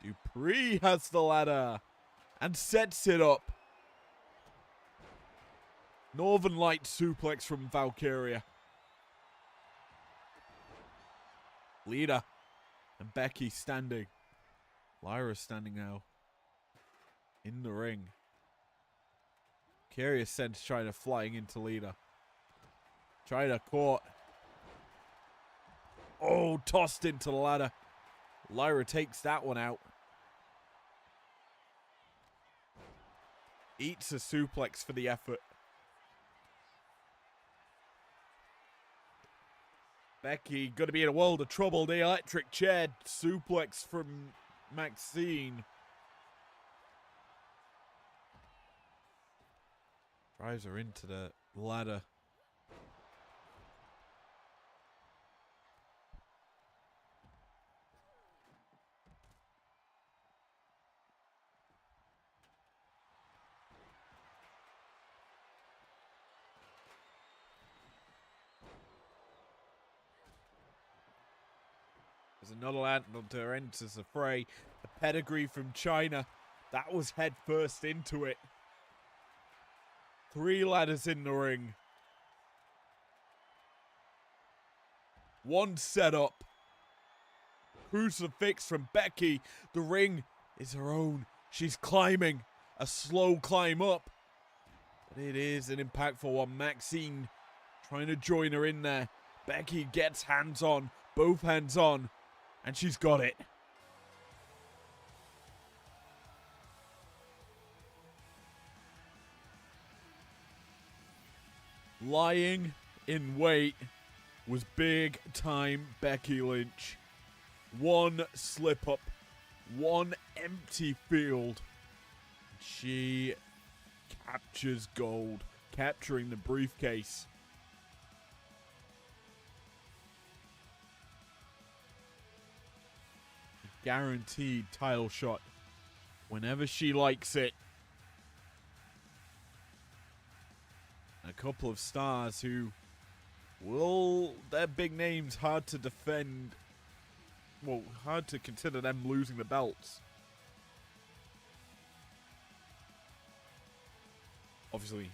Dupree has the ladder and sets it up. Northern Light suplex from Valkyria. Lita and Becky standing. Lyra standing now in the ring. Valkyria sends China flying into Lita. China caught. Oh, tossed into the ladder. Lyra takes that one out. Eats a suplex for the effort. Becky going to be in a world of trouble. The electric chair suplex from Maxine. Drives her into the ladder. As another landholder enters the fray, the pedigree from China, that was head first into it. 3 ladders in the ring. 1 set up. Crucifix from Becky. The ring is her own. She's climbing. A slow climb up. But it is an impactful one. Maxine trying to join her in there. Becky gets hands on. Both hands on. And she's got it. Lying in wait was big time Becky Lynch. 1 slip up, 1 empty field. She captures gold, capturing the briefcase. A guaranteed title shot whenever she likes it. A couple of stars who will, their big names hard to defend. Well, hard to consider them losing the belts. Obviously,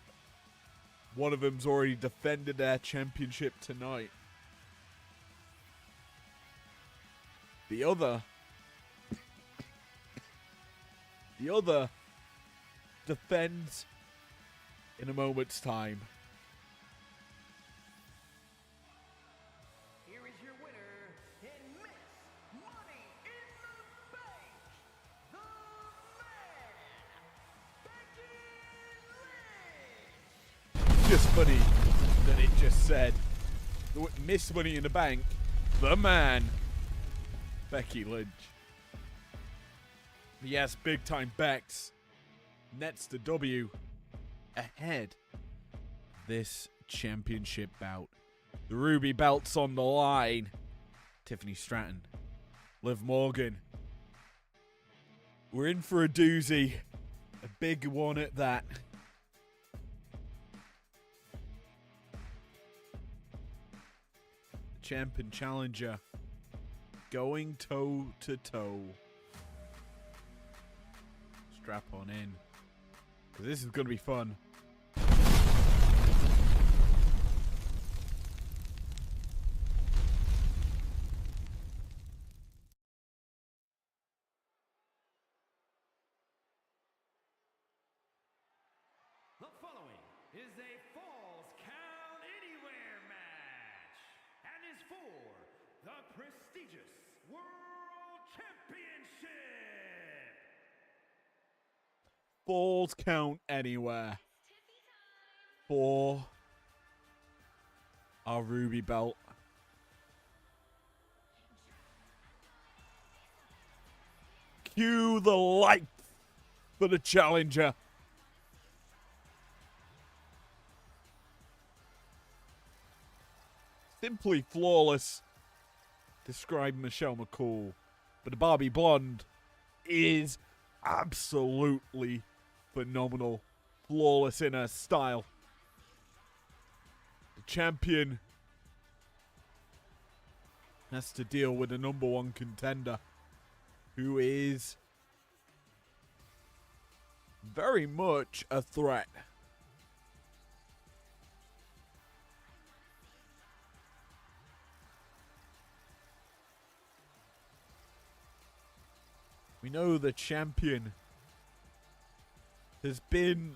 one of them's already defended their championship tonight. The other defends in a moment's time. Here is your winner and Miss Money in the Bank, the man, Becky Lynch. Just funny that it just said Miss Money in the Bank, the man, Becky Lynch. Yes, big time Bex nets the W ahead this championship bout. The Ruby belt's on the line. Tiffany Stratton, Liv Morgan. We're in for a doozy. A big one at that. Champ and challenger going toe to toe. Strap on in, 'cause this is going to be fun. The following is a Falls Count Anywhere match and is for the prestigious World Championship. Falls Count Anywhere for our Ruby belt. Cue the light for the challenger. Simply flawless, described Michelle McCool. But the Barbie Blonde is absolutely phenomenal. Flawless in her style. The champion has to deal with the number 1 contender, who is very much a threat. We know the champion has been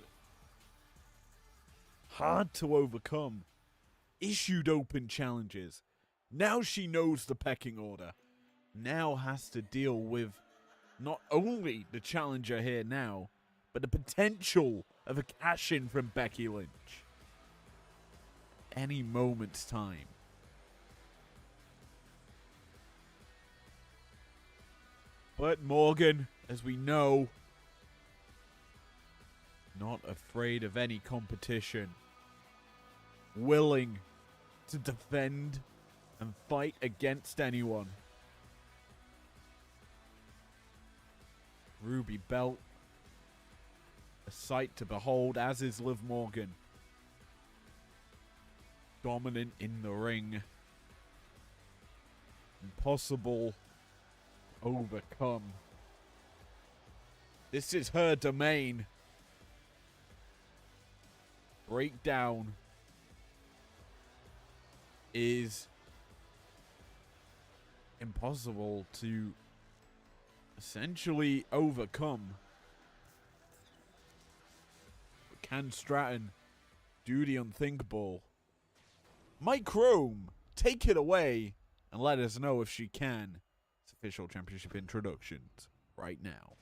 hard to overcome, issued open challenges. Now she knows the pecking order. Now has to deal with not only the challenger here now, but the potential of a cash-in from Becky Lynch. Any moment's time. But Morgan, as we know, not afraid of any competition. Willing to defend and fight against anyone. Ruby belt. A sight to behold, as is Liv Morgan. Dominant in the ring. Impossible overcome. This is her domain. Breakdown is impossible to essentially overcome. But can Stratton do the unthinkable? Mike Rome, take it away and let us know if she can. It's official championship introductions right now.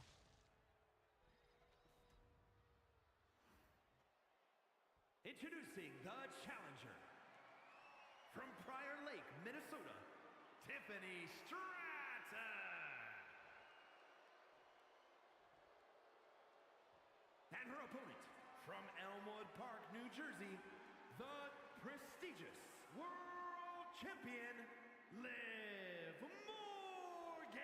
Introducing the challenger from Prior Lake, Minnesota, Tiffany Stratton. And her opponent from Elmwood Park, New Jersey, the prestigious world champion, Liv Morgan.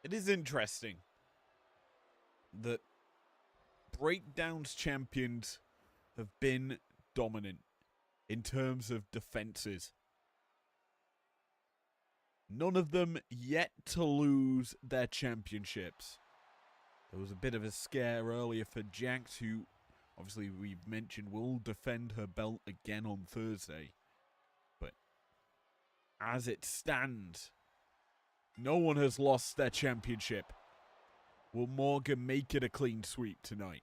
It is interesting that Breakdown's champions have been dominant in terms of defenses. None of them yet to lose their championships. There was a bit of a scare earlier for Jax, who obviously we've mentioned will defend her belt again on Thursday. But as it stands, no one has lost their championship. Will Morgan make it a clean sweep tonight?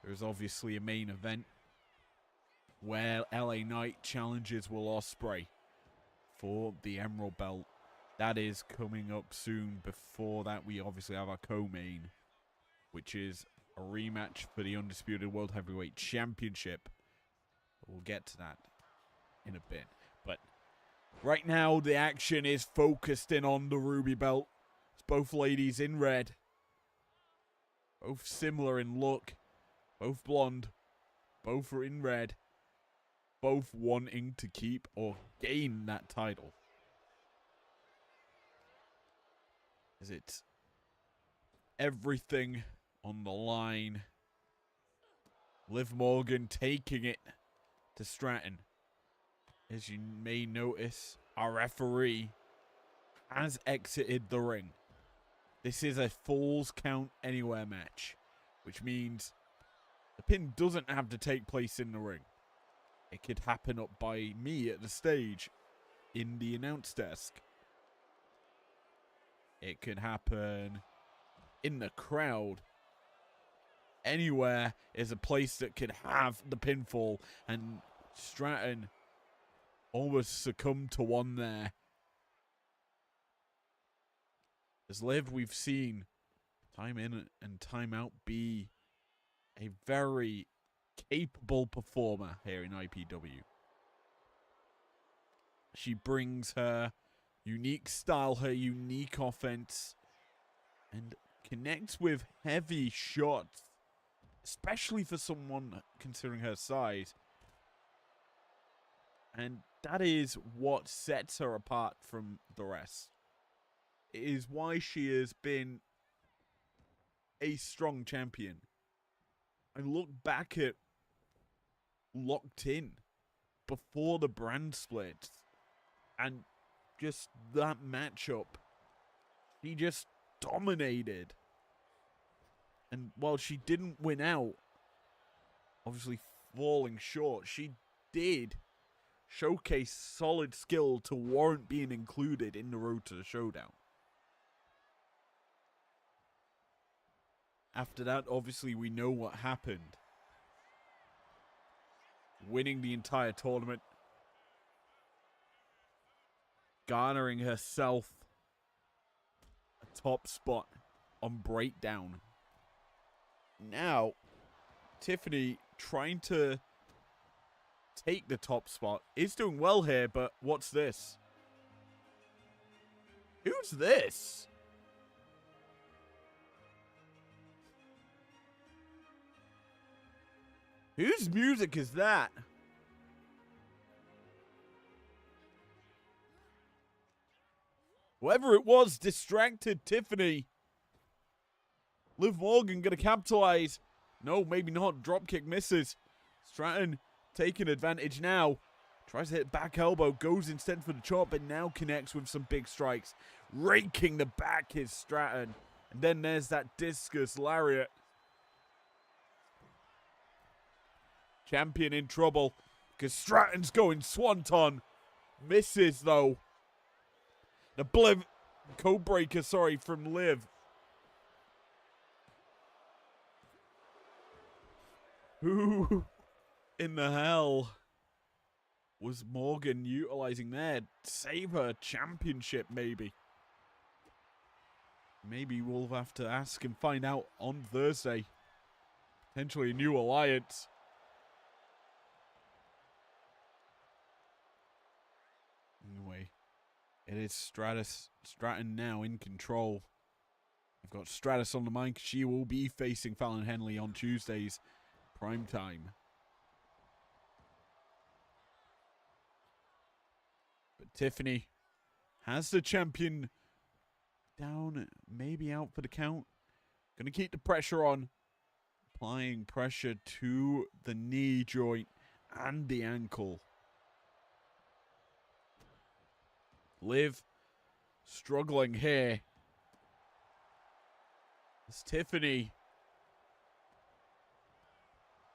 There's obviously a main event where LA Knight challenges Will Ospreay for the Emerald Belt. That is coming up soon. Before that, we obviously have our co-main, which is a rematch for the Undisputed World Heavyweight Championship. We'll get to that in a bit. But right now, the action is focused in on the Ruby Belt. It's both ladies in red. Both similar in look. Both blonde. Both are in red. Both wanting to keep or gain that title. Is it everything on the line? Liv Morgan taking it to Stratton. As you may notice, our referee has exited the ring. This is a Falls Count Anywhere match, which means the pin doesn't have to take place in the ring. It could happen up by me at the stage in the announce desk. It could happen in the crowd. Anywhere is a place that could have the pinfall, and Stratton almost succumbed to one there. As Liv, we've seen time in and time out be a very capable performer here in IPW. She brings her unique style, her unique offense, and connects with heavy shots, especially for someone considering her size. And that is what sets her apart from the rest. It is why she has been a strong champion. I look back at Locked In before the brand split, and just that matchup, she just dominated. And while she didn't win out, obviously falling short, she did showcase solid skill to warrant being included in the Road to the Showdown. After that, obviously, we know what happened. Winning the entire tournament. Garnering herself a top spot on Breakdown. Now, Tiffany trying to take the top spot. Is doing well here, but what's this? Who's this? Whose music is that? Whoever it was distracted Tiffany. Liv Morgan gonna capitalize. No, maybe not. Dropkick misses. Stratton taking advantage now. Tries to hit back elbow, goes instead for the chop, but now connects with some big strikes. Raking the back is Stratton. And then there's that discus lariat. Champion in trouble because Stratton's going swanton. Misses though. The code breaker, from Liv. Who in the hell was Morgan utilizing there? Save her championship, maybe. Maybe we'll have to ask and find out on Thursday. Potentially a new alliance. Anyway, it is Stratton now in control. I've got Stratus on the mic. She will be facing Fallon Henley on Tuesdays. Prime time. But Tiffany has the champion down, maybe out for the count. Gonna keep the pressure on. Applying pressure to the knee joint and the ankle. Liv struggling here. It's Tiffany.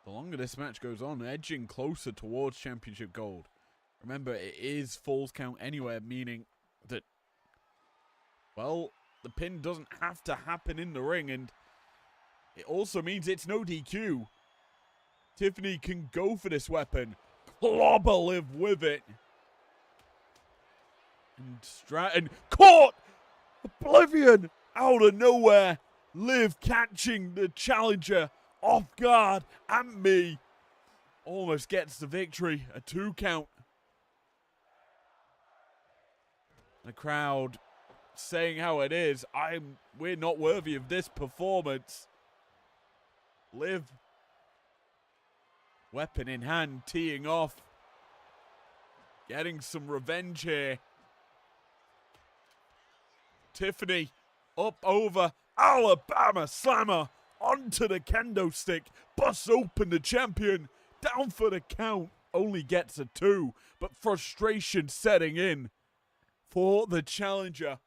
The longer this match goes on, edging closer towards championship gold. Remember, it is Falls Count anywhere, meaning that, well, the pin doesn't have to happen in the ring, and it also means it's no DQ. Tiffany can go for this weapon. Clobber Liv with it. And Stratton caught! Oblivion out of nowhere. Liv catching the challenger off guard, and me almost gets the victory. A 2 count. The crowd saying how it is. We're not worthy of this performance. Liv, weapon in hand, teeing off. Getting some revenge here. Tiffany up over Alabama Slammer. Onto the kendo stick, busts open the champion, down for the count, only gets a 2, but frustration setting in for the challenger.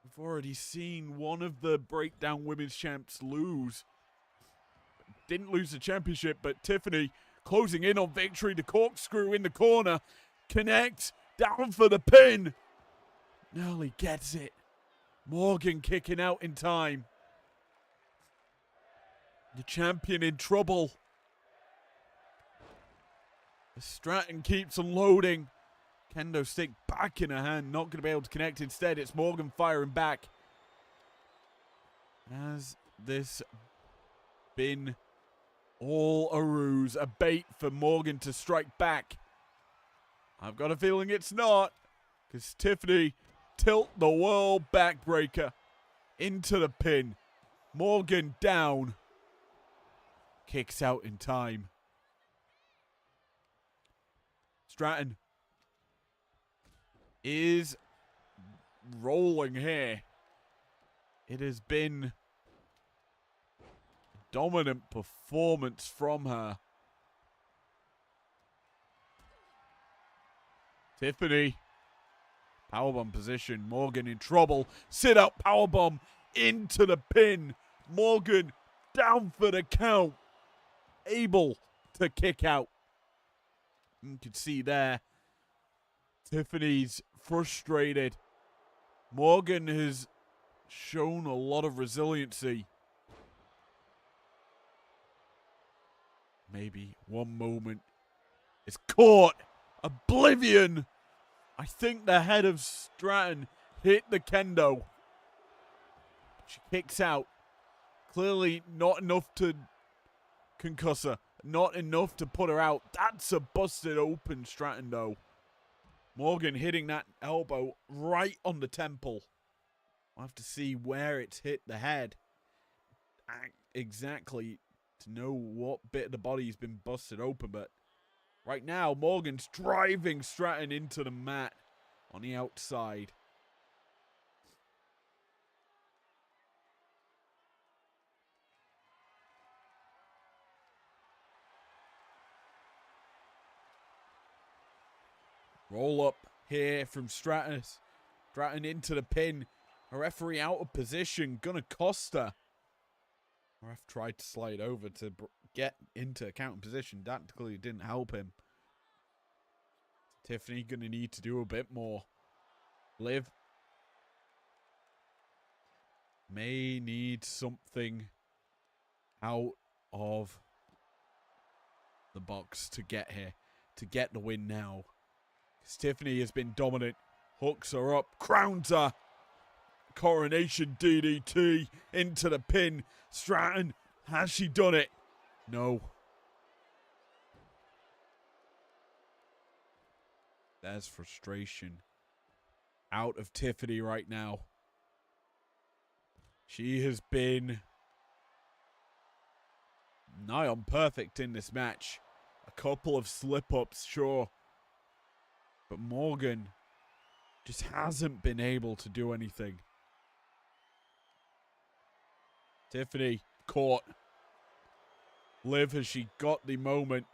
We've already seen one of the breakdown women's champs lose. Didn't lose the championship, but Tiffany closing in on victory, the corkscrew in the corner, connect, down for the pin, nearly gets it. Morgan kicking out in time. The champion in trouble. Stratton keeps unloading. Kendo stick back in her hand. Not going to be able to connect. Instead, it's Morgan firing back. Has this been all a ruse? A bait for Morgan to strike back? I've got a feeling it's not. Because Tiffany tilt the world backbreaker into the pin. Morgan down. Kicks out in time. Stratton is rolling here. It has been a dominant performance from her. Tiffany. Powerbomb position. Morgan in trouble. Sit up powerbomb into the pin. Morgan down for the count. Able to kick out. You can see there. Tiffany's frustrated. Morgan has shown a lot of resiliency. Maybe one moment. It's caught. Oblivion. I think the head of Stratton hit the kendo. She kicks out. Clearly not enough to concuss her. Not enough to put her out. That's a busted open Stratton though. Morgan hitting that elbow right on the temple. I'll have to see where it's hit the head. Exactly to know what bit of the body's been busted open, but right now, Morgan's driving Stratton into the mat on the outside. Roll up here from Stratton. Stratton into the pin. A referee out of position. Gonna cost her. Ref tried to slide over to get into a counter position. That clearly didn't help him. Tiffany gonna need to do a bit more. Liv may need something out of the box to get here. To get the win now. Because Tiffany has been dominant. Hooks her up. Crowns her. Coronation DDT into the pin. Stratton, has she done it? No. There's frustration out of Tiffany right now. She has been nigh on perfect in this match. A couple of slip-ups, sure. But Morgan just hasn't been able to do anything. Tiffany caught. Liv, has she got the moment?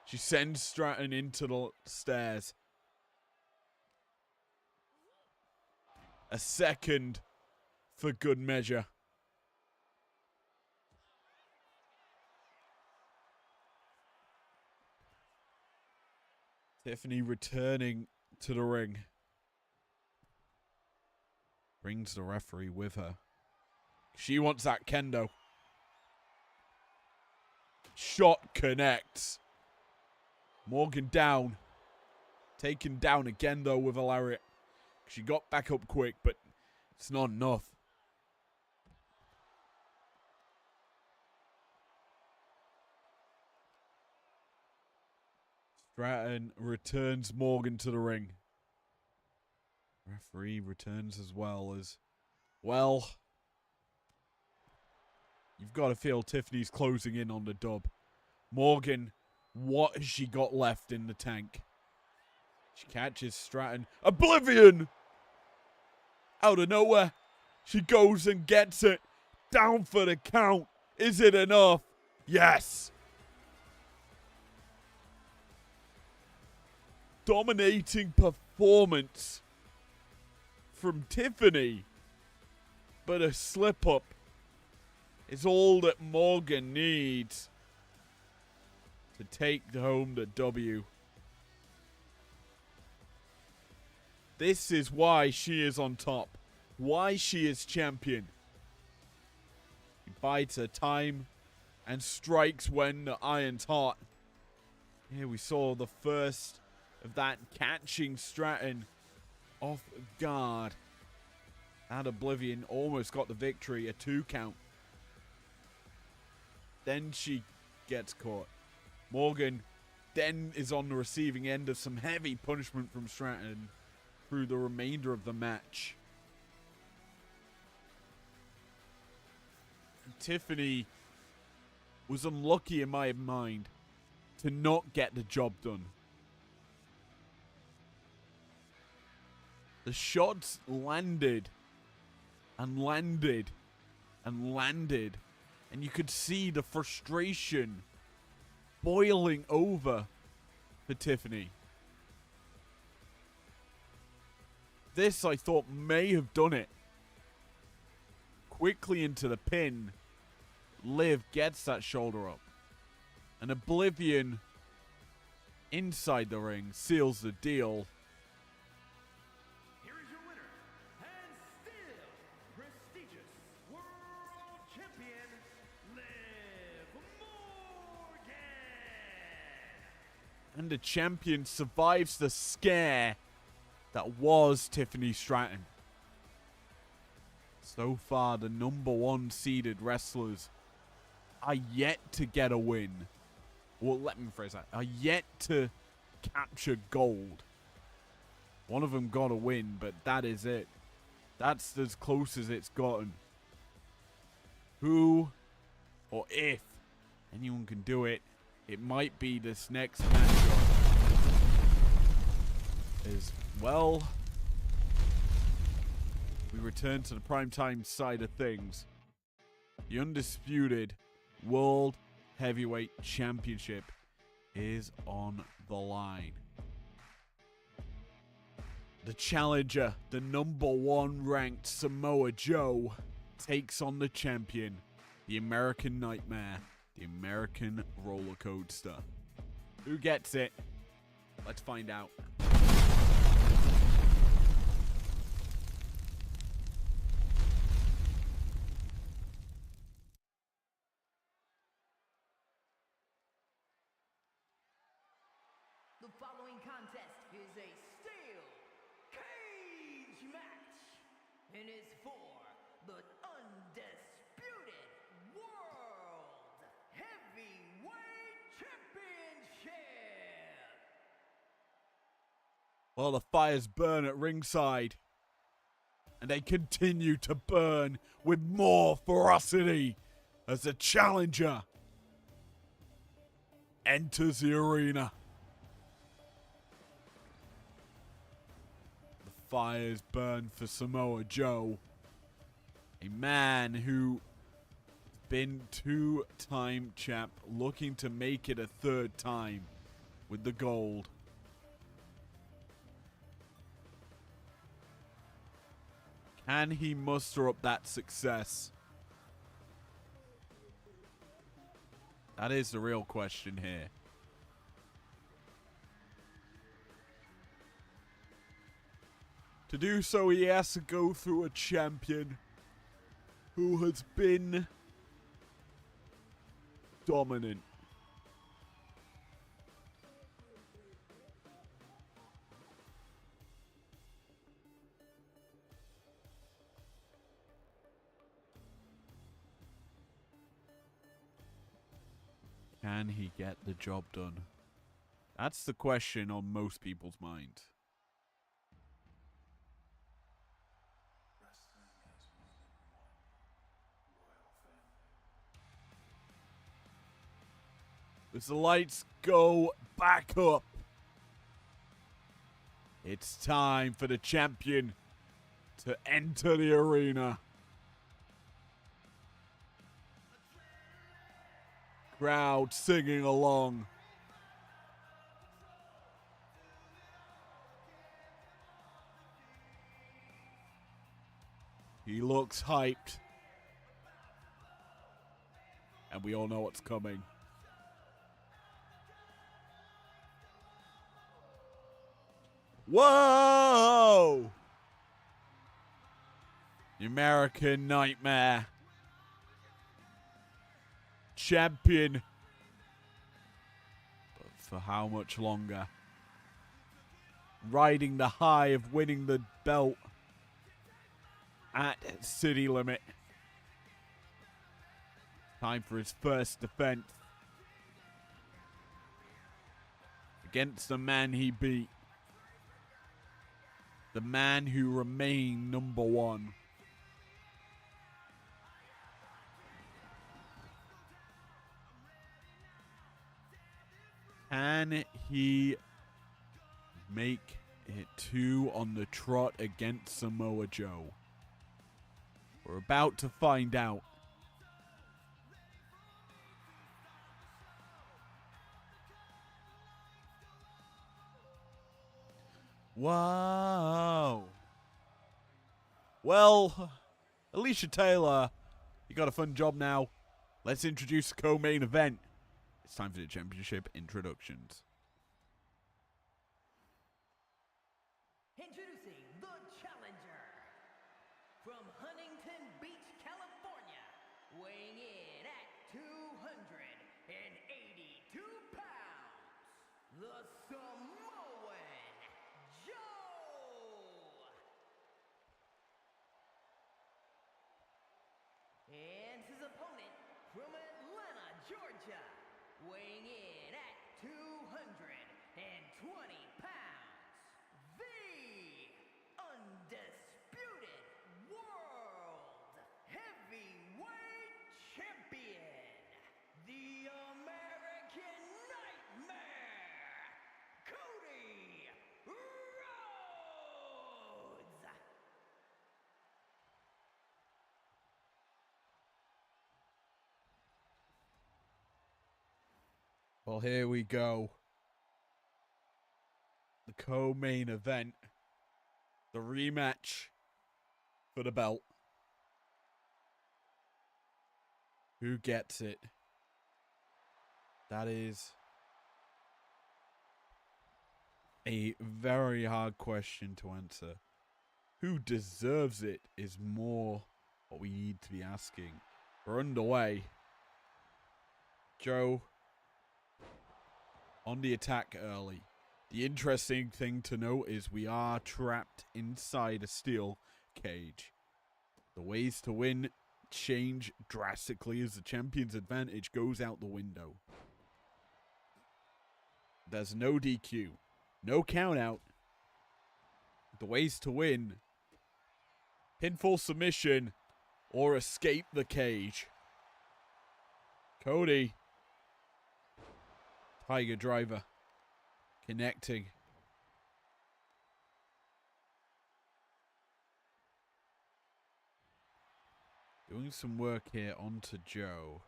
She sends Stratton into the stairs. A second for good measure. Tiffany returning to the ring. Brings the referee with her. She wants that kendo. Shot connects. Morgan down. Taken down again, though, with a lariat. She got back up quick, but it's not enough. Stratton returns Morgan to the ring. Referee returns as well. You've got to feel Tiffany's closing in on the dub. Morgan, what has she got left in the tank? She catches Stratton. Oblivion! Out of nowhere. She goes and gets it. Down for the count. Is it enough? Yes. Dominating performance from Tiffany. But a slip-up is all that Morgan needs to take home the W. This is why she is on top. Why she is champion. She bides her time and strikes when the iron's hot. Here we saw the first of that catching Stratton off guard. And Oblivion almost got the victory, a 2 count. Then she gets caught. Morgan then is on the receiving end of some heavy punishment from Stratton through the remainder of the match. Tiffany was unlucky in my mind to not get the job done. The shots landed and landed and landed. And you could see the frustration boiling over for Tiffany. This, I thought, may have done it. Quickly into the pin. Liv gets that shoulder up. And Oblivion, inside the ring, seals the deal. Here is your winner, and still prestigious World Champion, Liv Morgan. And the champion survives the scare that was Tiffany Stratton. So far, the #1 seeded wrestlers are yet to get a win. Well, let me phrase that. Are yet to capture gold. One of them got a win, but that is it. That's as close as it's gotten. Who, or if anyone can do it, it might be this next matchup. As well, we return to the primetime side of things. The undisputed World Heavyweight Championship is on the line. The challenger, the #1 ranked Samoa Joe, takes on the champion, the American Nightmare, the American Roller Coaster. Who gets it? Let's find out. The following contest is a steel cage match and is for the undisputed World Heavyweight Championship. While the fires burn at ringside, and they continue to burn with more ferocity as the challenger enters the arena. The fires burn for Samoa Joe, a man who been two-time champ, looking to make it a third time with the gold. Can he muster up that success? That is the real question here. To do so, he has to go through a champion who has been dominant. Can he get the job done? That's the question on most people's mind. As the lights go back up, it's time for the champion to enter the arena. Crowd singing along. He looks hyped. And we all know what's coming. Whoa! The American Nightmare. Champion. But for how much longer? Riding the high of winning the belt at City Limit. Time for his first defense. Against the man he beat. The man who remained #1. Can he make it 2 on the trot against Samoa Joe? We're about to find out. Whoa. Well, Alicia Taylor, you got a fun job now. Let's introduce the co-main event. It's time for the championship introductions. Introducing the challenger from Huntington Beach, California, weighing in at 282 pounds, the Samoan Joe. And his opponent from Atlanta, Georgia, weighing in at 220 pounds, the undisputed World Heavyweight Champion, the American Nightmare, Cody Rhodes. Well, here we go. The co-main event. The rematch for the belt. Who gets it? That is a very hard question to answer. Who deserves it is more what we need to be asking. We're underway. Joe on the attack early. The interesting thing to note is we are trapped inside a steel cage. The ways to win change drastically as the champion's advantage goes out the window. There's no DQ, no count out. The ways to win: pinfall submission or escape the cage. Cody, Tiger Driver, connecting. Doing some work here onto Joe.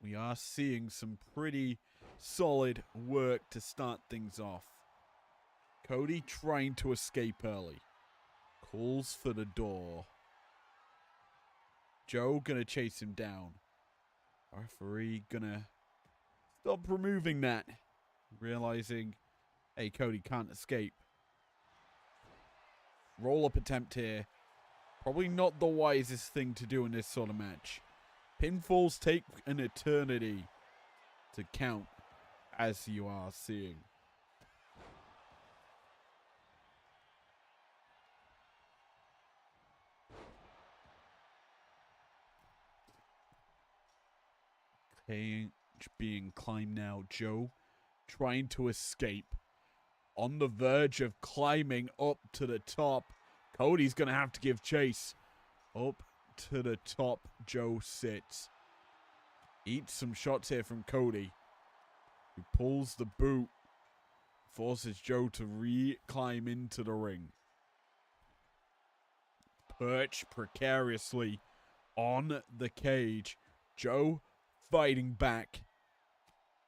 We are seeing some pretty solid work to start things off. Cody trying to escape early. Calls for the door. Joe gonna chase him down. Referee gonna stop removing that. Realizing, hey, Cody can't escape. Roll-up attempt here. Probably not the wisest thing to do in this sort of match. Pinfalls take an eternity to count, as you are seeing. Cage being climbed now. Joe trying to escape. On the verge of climbing up to the top. Cody's going to have to give chase. Up to the top, Joe sits. Eats some shots here from Cody, who pulls the boot. Forces Joe to re-climb into the ring. Perch precariously on the cage. Joe fighting back.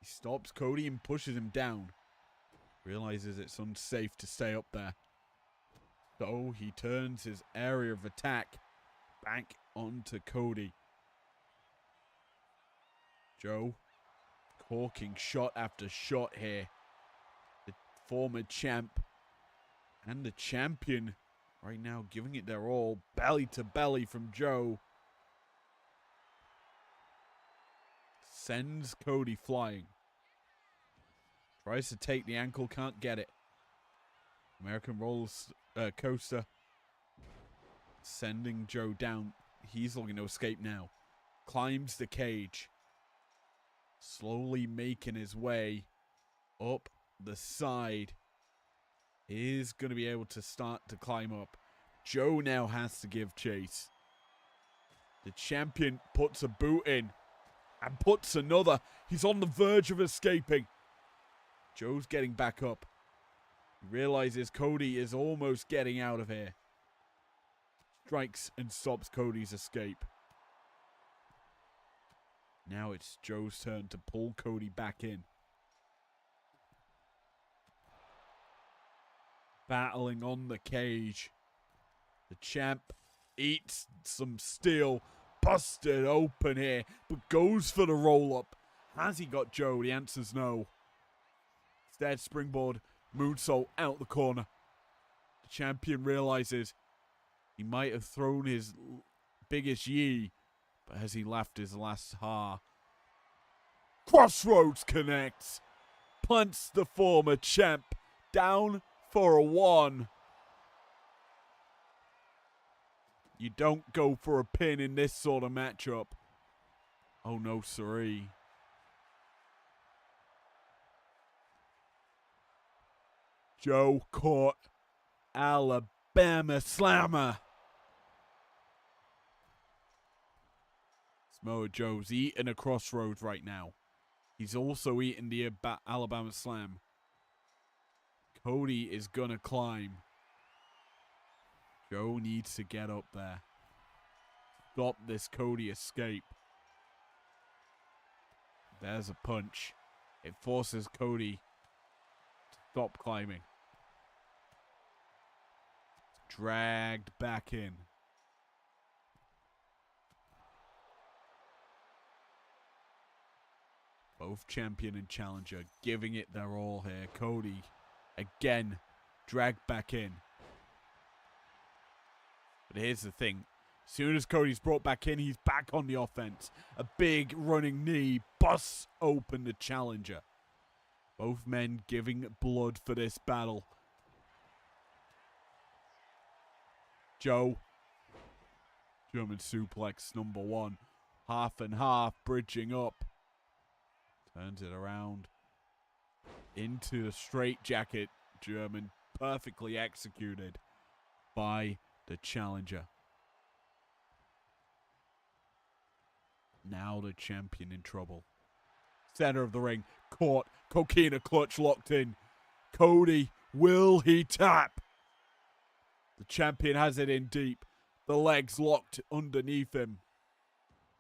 He stops Cody and pushes him down. Realizes it's unsafe to stay up there. So he turns his area of attack back onto Cody. Joe corking shot after shot here. The former champ and the champion right now giving it their all. Belly to belly from Joe. Sends Cody flying. Tries to take the ankle, can't get it. American rolls coaster. Sending Joe down. He's looking to escape now. Climbs the cage. Slowly making his way up the side. Is going to be able to start to climb up. Joe now has to give chase. The champion puts a boot in. And puts another. He's on the verge of escaping. Joe's getting back up. He realizes Cody is almost getting out of here. Strikes and stops Cody's escape. Now it's Joe's turn to pull Cody back in. Battling on the cage. The champ eats some steel. Busted open here, but goes for the roll-up. Has he got Joe? The answer's no. Instead, springboard, moonsault out the corner. The champion realizes he might have thrown his biggest yee, but has he laughed his last ha? Crossroads connects. Punts the former champ down for a 1. You don't go for a pin in this sort of matchup. Oh no, siree. Joe caught Alabama Slammer. Samoa Joe's eating a crossroads right now. He's also eating the Alabama Slam. Cody is gonna climb. Joe needs to get up there. Stop this Cody escape. There's a punch. It forces Cody to stop climbing. dragged back in. Both champion and challenger giving it their all here. Cody, again, dragged back in. But here's the thing. As soon as Cody's brought back in, he's back on the offense. A big running knee busts open the challenger. Both men giving blood for this battle. Joe. German suplex number 1. Half and half, bridging up. Turns it around. Into the straitjacket. German perfectly executed by the challenger. Now the champion in trouble. Center of the ring. Caught. Coquina clutch locked in. Cody, will he tap? The champion has it in deep. The legs locked underneath him.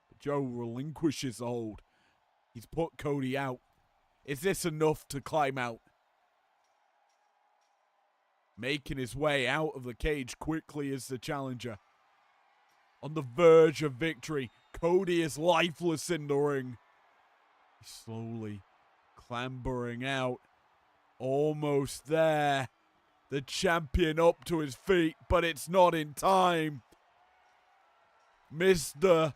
But Joe relinquishes the hold. He's put Cody out. Is this enough to climb out? Making his way out of the cage quickly is the challenger. On the verge of victory, Cody is lifeless in the ring. He's slowly clambering out. Almost there. The champion up to his feet, but it's not in time. Mr.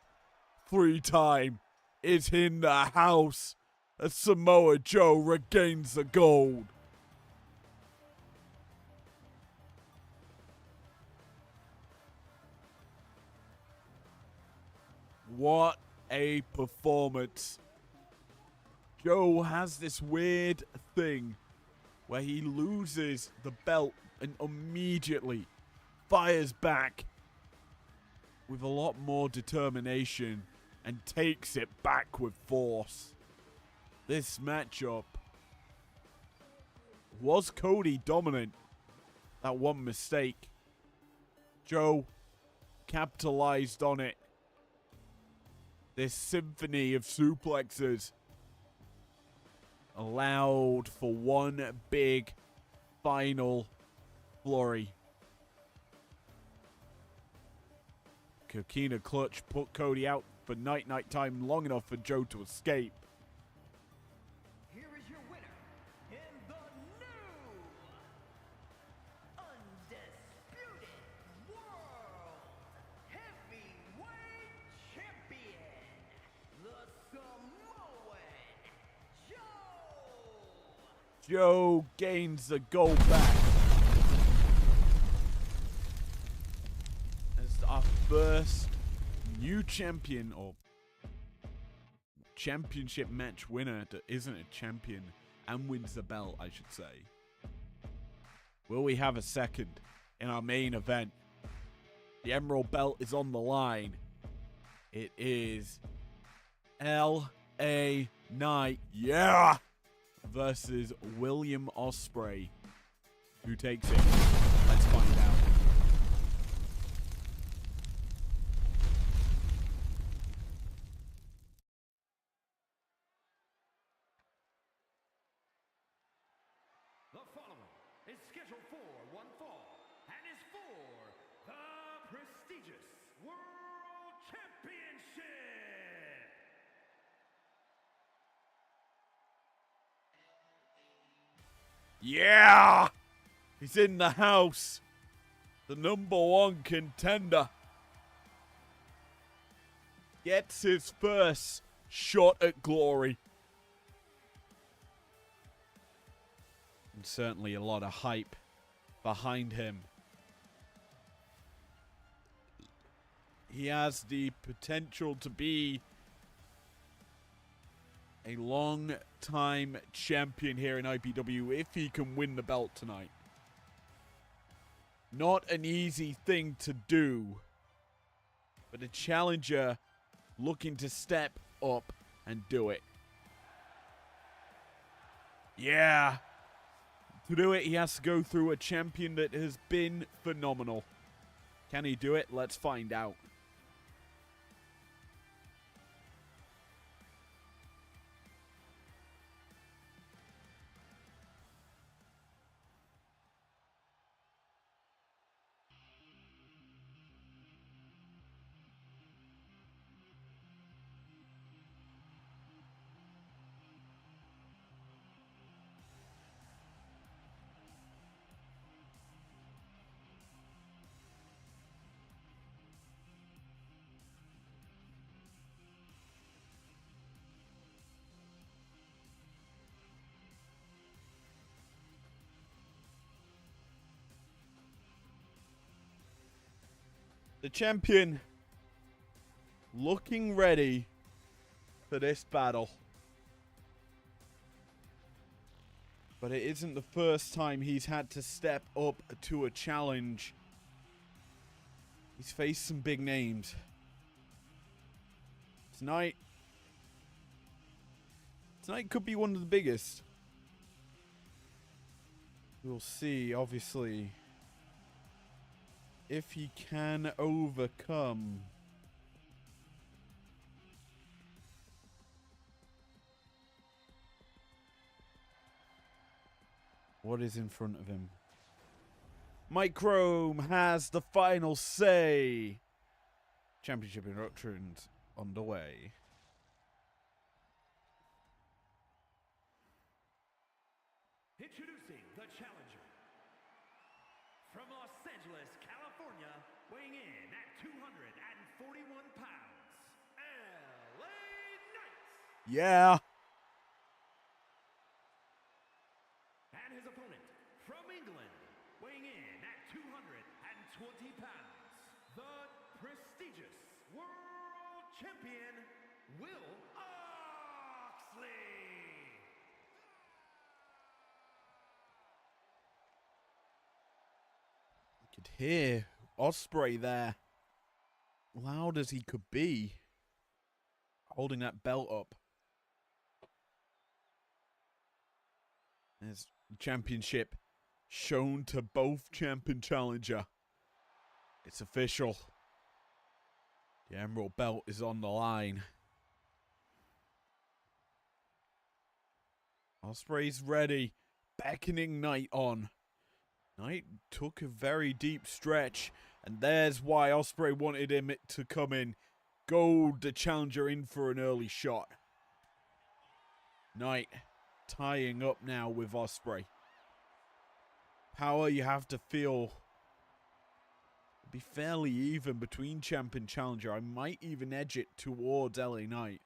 3-time is in the house as Samoa Joe regains the gold. What a performance. Joe has this weird thing where he loses the belt and immediately fires back with a lot more determination and takes it back with force. This matchup was Cody dominant. That one mistake. Joe capitalized on it. This symphony of suplexes allowed for one big final flurry. Coquina clutch put Cody out for night time long enough for Joe to escape. Here is your winner, in the new Undisputed World Heavyweight Champion, the Samoan Joe! Joe gains the gold back. As our first new champion, or championship match winner that isn't a champion and wins the belt, I should say. Will we have a second in our main event? The Emerald Belt is on the line. It is L.A. Knight, yeah, versus William Ospreay. Who takes it? Let's find out. The following is scheduled for one fall and is for the prestigious World Championship. Yeah! He's in the house. The #1 contender gets his first shot at glory. And certainly a lot of hype behind him. He has the potential to be a long-time champion here in IPW if he can win the belt tonight. Not an easy thing to do, but a challenger looking to step up and do it. Yeah. To do it, he has to go through a champion that has been phenomenal. Can he do it? Let's find out. The champion looking ready for this battle. But it isn't the first time he's had to step up to a challenge. He's faced some big names. Tonight could be one of the biggest. We'll see, obviously, if he can overcome what is in front of him. Microme has the final say. Championship inductions underway. Introducing the challenger. From Los Angeles, California, weighing in at 241 pounds, LA Knight. Yeah. And his opponent, from England, weighing in at 220 pounds, the prestigious world champion, Will Oxley. You could hear Ospreay there, loud as he could be, holding that belt up. There's the championship shown to both champion challenger. It's official. The Emerald belt is on the line. Ospreay's ready, beckoning Knight on. Knight took a very deep stretch, and there's why Ospreay wanted him to come in. Gold the challenger in for an early shot. Knight tying up now with Ospreay. Power you have to feel be fairly even between champ and challenger. I might even edge it towards LA Knight.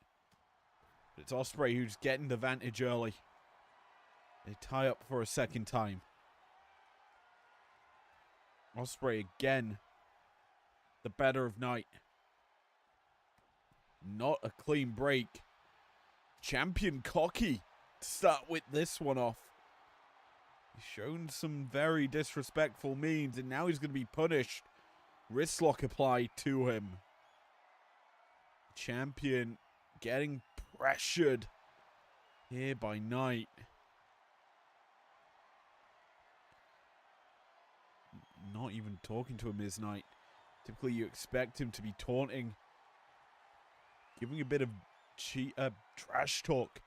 But it's Ospreay who's getting the advantage early. They tie up for a second time. Ospreay again, the better of Knight. Not a clean break. Champion cocky to start with this one off. He's shown some very disrespectful means, and now he's going to be punished. Wrist lock applied to him. Champion getting pressured here by Knight. Not even talking to him is Knight. Typically you expect him to be taunting, giving a bit of trash talk,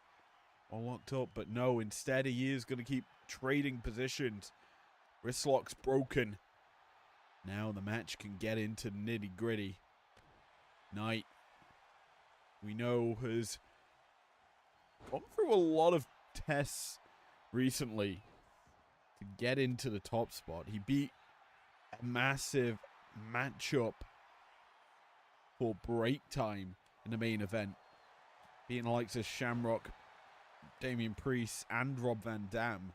all locked up, but no, instead he is going to keep trading positions. Wrist lock's broken. Now the match can get into nitty gritty. Knight, we know, has gone through a lot of tests recently to get into the top spot. He beat a massive matchup for break time in the main event, beating the likes of Shamrock, Damian Priest, and Rob Van Dam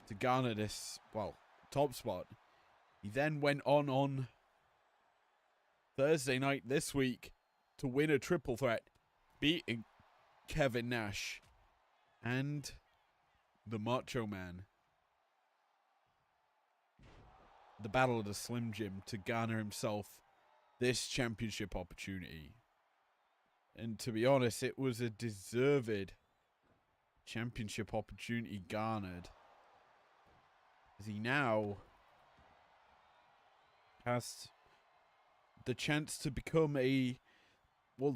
to garner this, well, top spot. He then went on Thursday night this week to win a triple threat, beating Kevin Nash and the Macho Man. The Battle of the Slim Jim to garner himself this championship opportunity. And to be honest, it was a deserved championship opportunity garnered, as he now has the chance to become the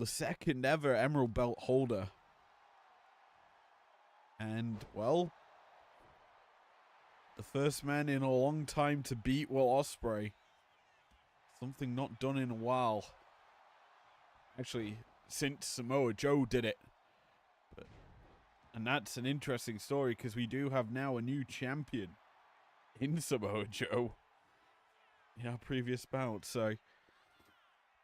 second ever Emerald Belt holder. And, well, the first man in a long time to beat Will Ospreay. Something not done in a while. Actually, since Samoa Joe did it. And that's an interesting story, because we do have now a new champion in Samoa Joe in our previous bout. So,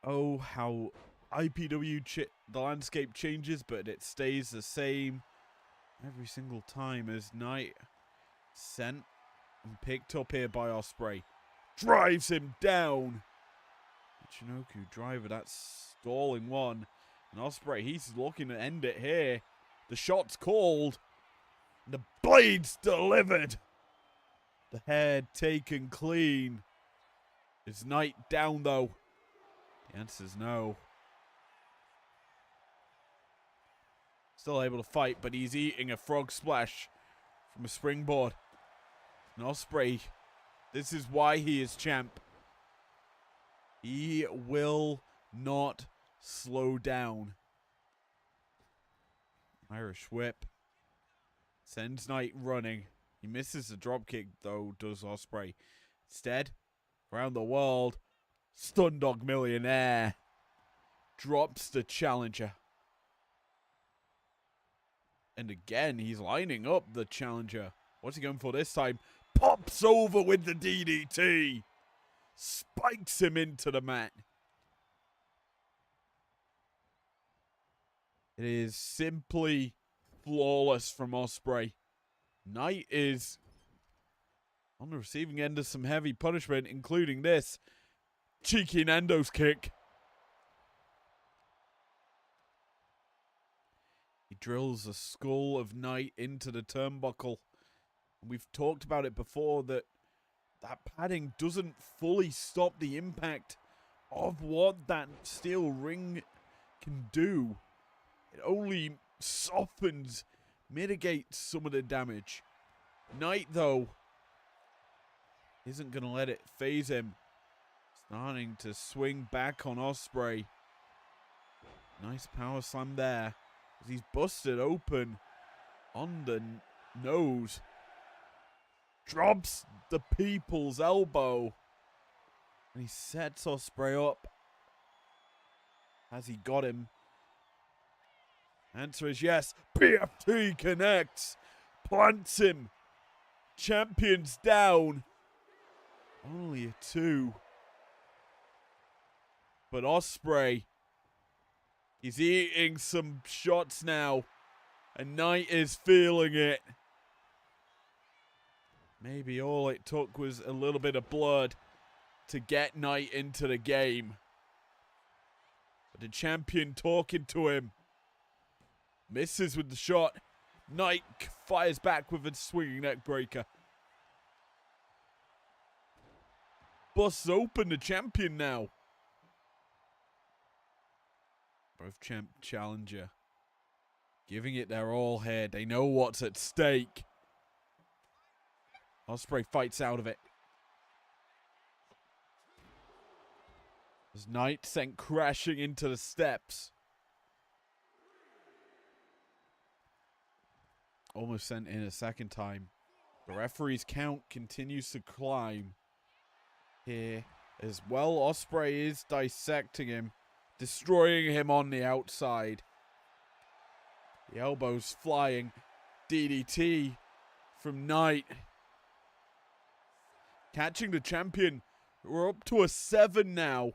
oh, how IPW the landscape changes, but it stays the same every single time, as Knight sent and picked up here by Ospreay. Drives him down. Michinoku driver, that's stalling one. And Ospreay, he's looking to end it here. The shot's called. The blade's delivered. The head taken clean. Is Knight down, though? The answer's no. Still able to fight, but he's eating a frog splash from a springboard. And Ospreay, this is why he is champ. He will not slow down. Irish whip. Sends Knight running. He misses the dropkick, though, does Ospreay. Instead, around the world, Stun Dog Millionaire drops the challenger. And again, he's lining up the challenger. What's he going for this time? Pops over with the DDT. Spikes him into the mat. It is simply flawless from Ospreay. Knight is on the receiving end of some heavy punishment, including this cheeky Nando's kick. He drills a skull of Knight into the turnbuckle. We've talked about it before that padding doesn't fully stop the impact of what that steel ring can do. It only softens, mitigates some of the damage. Knight, though, isn't going to let it phase him. Starting to swing back on Ospreay. Nice power slam there. As he's busted open on the nose. Drops the people's elbow. And he sets Ospreay up. Has he got him? Answer is yes. PFT connects. Plants him. Champion's down. Only a 2. But Ospreay, he's eating some shots now. And Knight is feeling it. Maybe all it took was a little bit of blood to get Knight into the game. But the champion talking to him. Misses with the shot. Knight fires back with a swinging neck breaker. Busts open the champion now. Both champ challenger giving it their all here. They know what's at stake. Ospreay fights out of it. As Knight sent crashing into the steps. Almost sent in a second time. The referee's count continues to climb here as well. Ospreay is dissecting him, destroying him on the outside. The elbows flying. DDT from Knight. Catching the champion. We're up to a 7 now.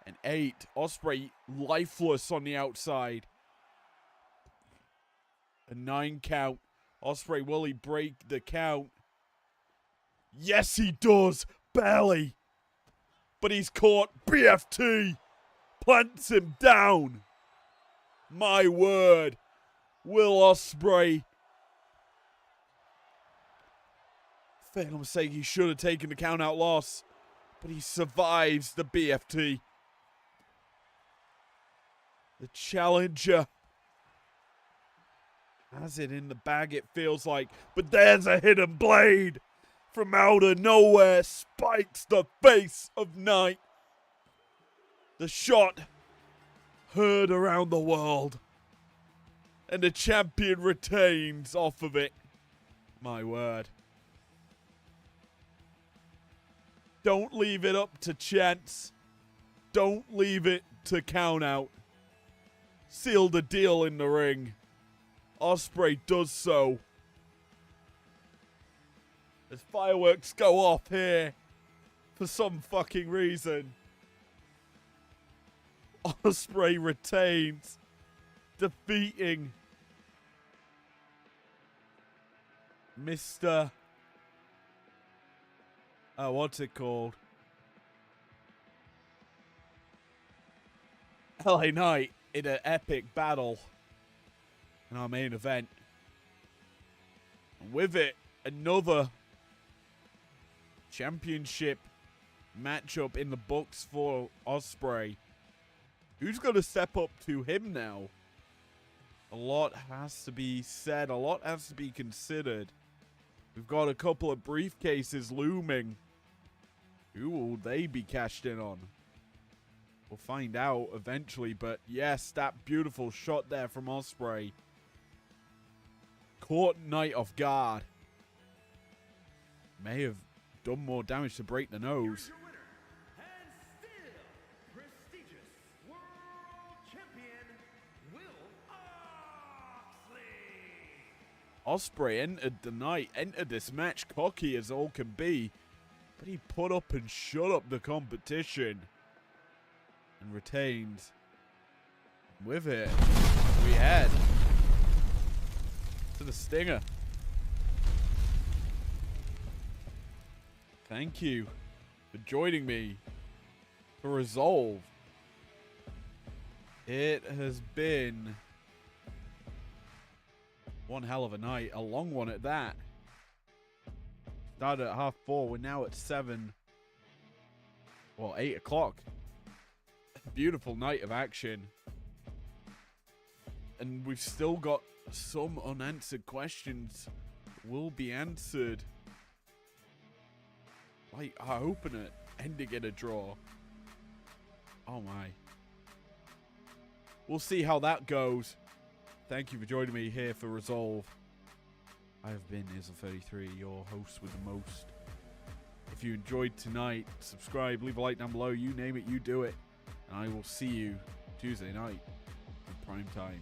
And 8. Ospreay lifeless on the outside. A 9 count. Ospreay, will he break the count? Yes, he does. Barely. But he's caught. BFT plants him down. My word. Will Ospreay. Fair mistake, he should have taken the count out loss. But he survives the BFT. The challenger has it in the bag, it feels like. But there's a hidden blade from out of nowhere. Spikes the face of Knight. The shot heard around the world. And the champion retains off of it. My word. Don't leave it up to chance. Don't leave it to count out. Seal the deal in the ring. Ospreay does so. As fireworks go off here. For some fucking reason. Ospreay retains. Defeating Mr. What's it called? LA Knight in an epic battle in our main event. And with it, another championship matchup in the books for Ospreay. Who's going to step up to him now? A lot has to be said. A lot has to be considered. We've got a couple of briefcases looming. Who will they be cashed in on? We'll find out eventually. But yes, that beautiful shot there from Ospreay caught Knight off guard. May have done more damage to break the nose. Here's your winner, and still prestigious world champion, Will Oxley. Ospreay entered the night, entered this match cocky as all can be, but he put up and shut up the competition and retained. With it, we head to the Stinger. Thank you for joining me for Resolve. It has been one hell of a night, a long one at that. Started at 4:30, we're now at 8 o'clock. Beautiful night of action. And we've still got some unanswered questions will be answered. Like our opener ending in a draw. Oh my. We'll see how that goes. Thank you for joining me here for Resolve. I have been Izzle33, your host with the most. If you enjoyed tonight, subscribe, leave a like down below. You name it, you do it. And I will see you Tuesday night in prime time.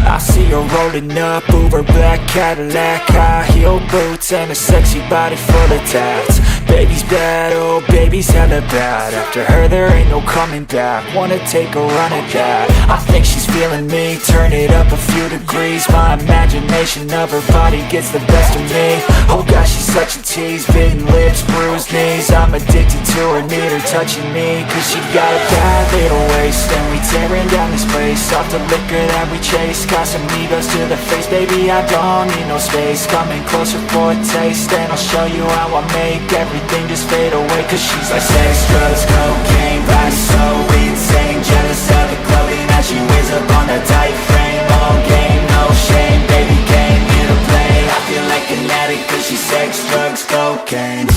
I see her rolling up, Uber black Cadillac, high heel boots and a sexy body full of tats. Baby's bad, oh baby's hella bad. After her there ain't no coming back. Wanna take a run at that. I think she's feeling me, turn it up a few degrees. My imagination of her body gets the best of me. Oh gosh, she's such a tease, bitten lips, bruised knees. I'm addicted to her, need her touching me, cause she got a bad little waist. And we tearing down this place, off the liquor that we chase. Casamigos to the face, baby I don't need no space. Coming closer for a taste, and I'll show you how I make everything just fade away. Cause she's like sex, drugs, cocaine, body so insane. Jealous of the clothing that she wears up on a tight frame. All game, no shame, baby came here to play. I feel like an addict cause she's sex, drugs, cocaine.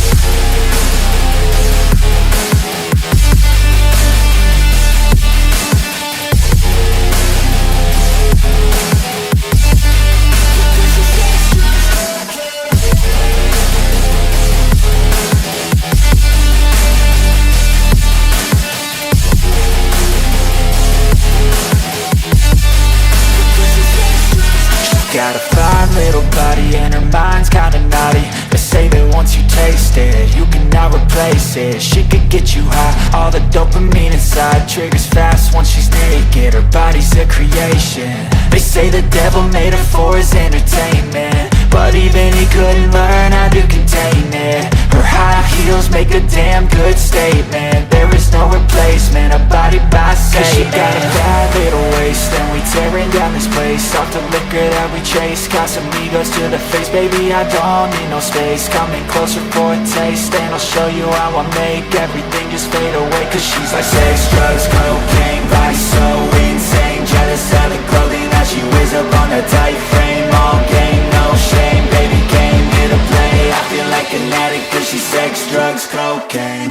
Got a fine little body and her mind's kinda naughty. They say that once you taste it, you cannot replace it. She could get you high, all the dopamine inside triggers fast once she's naked. Her body's a creation. They say the devil made her for his entertainment, but even he couldn't learn how to contain it. Her high heels make a damn good statement. There is no replacement, a body by Satan. She got a bad little waist, and we tearing down this place. Off the liquor that we chase, Casamigos to the face, baby I don't need no space. Coming closer for a taste, and I'll show you how I make everything just fade away. Cause she's like sex, drugs, cocaine, body so insane. Jealous of the clothing that she wears up on a tight frame. All game, no shame, baby came here to play. I feel like an addict cause she's sex, drugs, cocaine.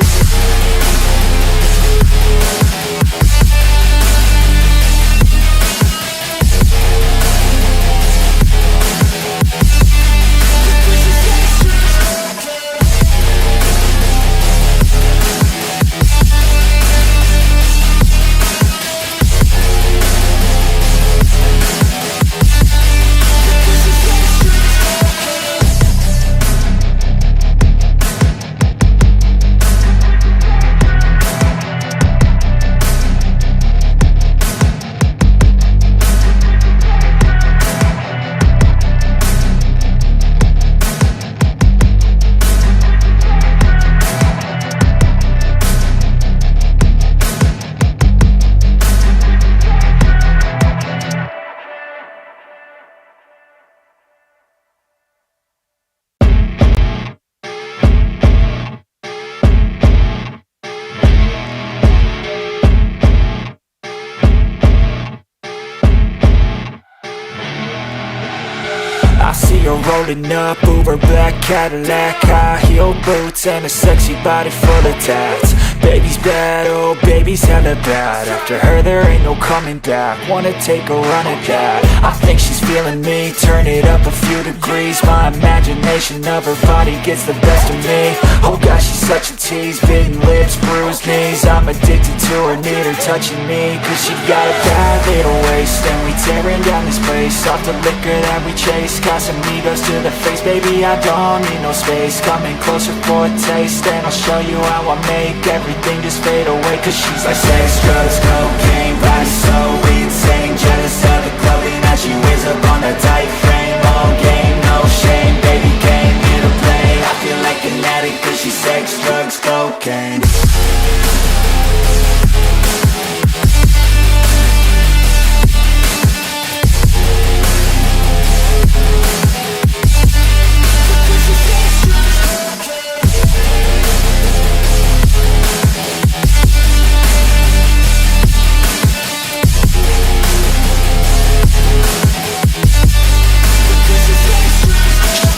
rolling up, Uber black Cadillac, high heel boots and a sexy body full of tats. Baby's bad, oh baby's hella bad. After her there ain't no coming back. Wanna take a run at that. I think she's feeling me, turn it up a few degrees. My imagination of her body gets the best of me. Oh gosh, she's such a tease, bitten lips, bruised knees. I'm addicted to her, need her touching me. Cause she got a bad little waist, and we tearing down this place. Off the liquor that we chase, Casamigos to the face. Baby, I don't need no space. Coming closer for a taste, and I'll show you how I make everything just fade away. Cause she's like sex, drugs, cocaine, body so insane. Jealous of the clothing that she wears up on the tight frame. All game, no shame, baby came here to play. I feel like an addict cause she's sex, drugs, cocaine.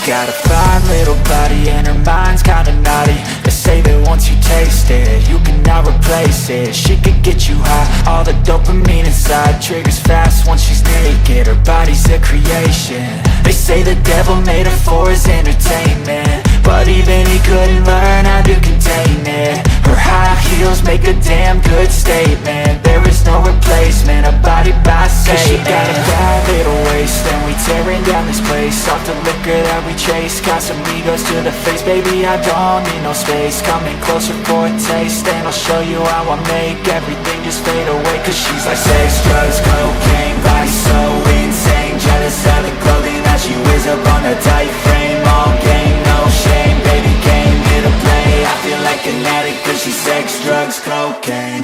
Got a fine little body and her mind's kinda naughty. They say that once you taste it, you cannot replace it. She could get you high, all the dopamine inside triggers fast once she's naked. Her body's a creation. They say the devil made her for his entertainment, but even he couldn't learn how to contain it. Her high heels make a damn good statement. There is no replacement, a body by Satan. She got a bad little waist, and we tearing down this place. Off the liquor that we chase, Casamigos to the face. Baby, I don't need no space. Coming closer for a taste, and I'll show you how I make everything just fade away. Cause she's like sex, drugs, cocaine, body so insane. Jealous of the clothing that she wears up on a tight frame. All game, no shame, baby came here to play. I feel like an addict cause she's sex, drugs, cocaine.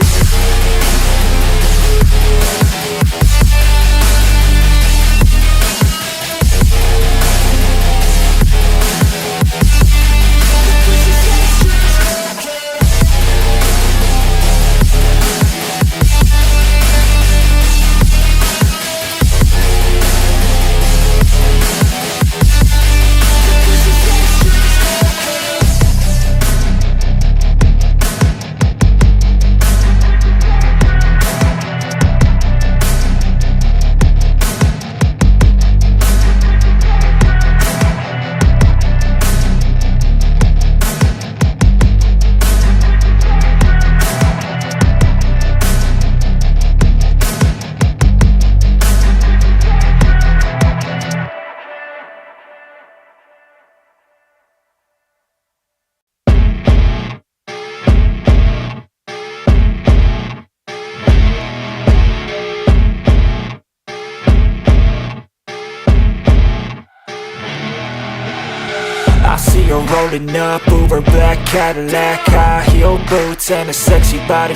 I see her rolling up, Uber black Cadillac, high heel boots and a sexy body.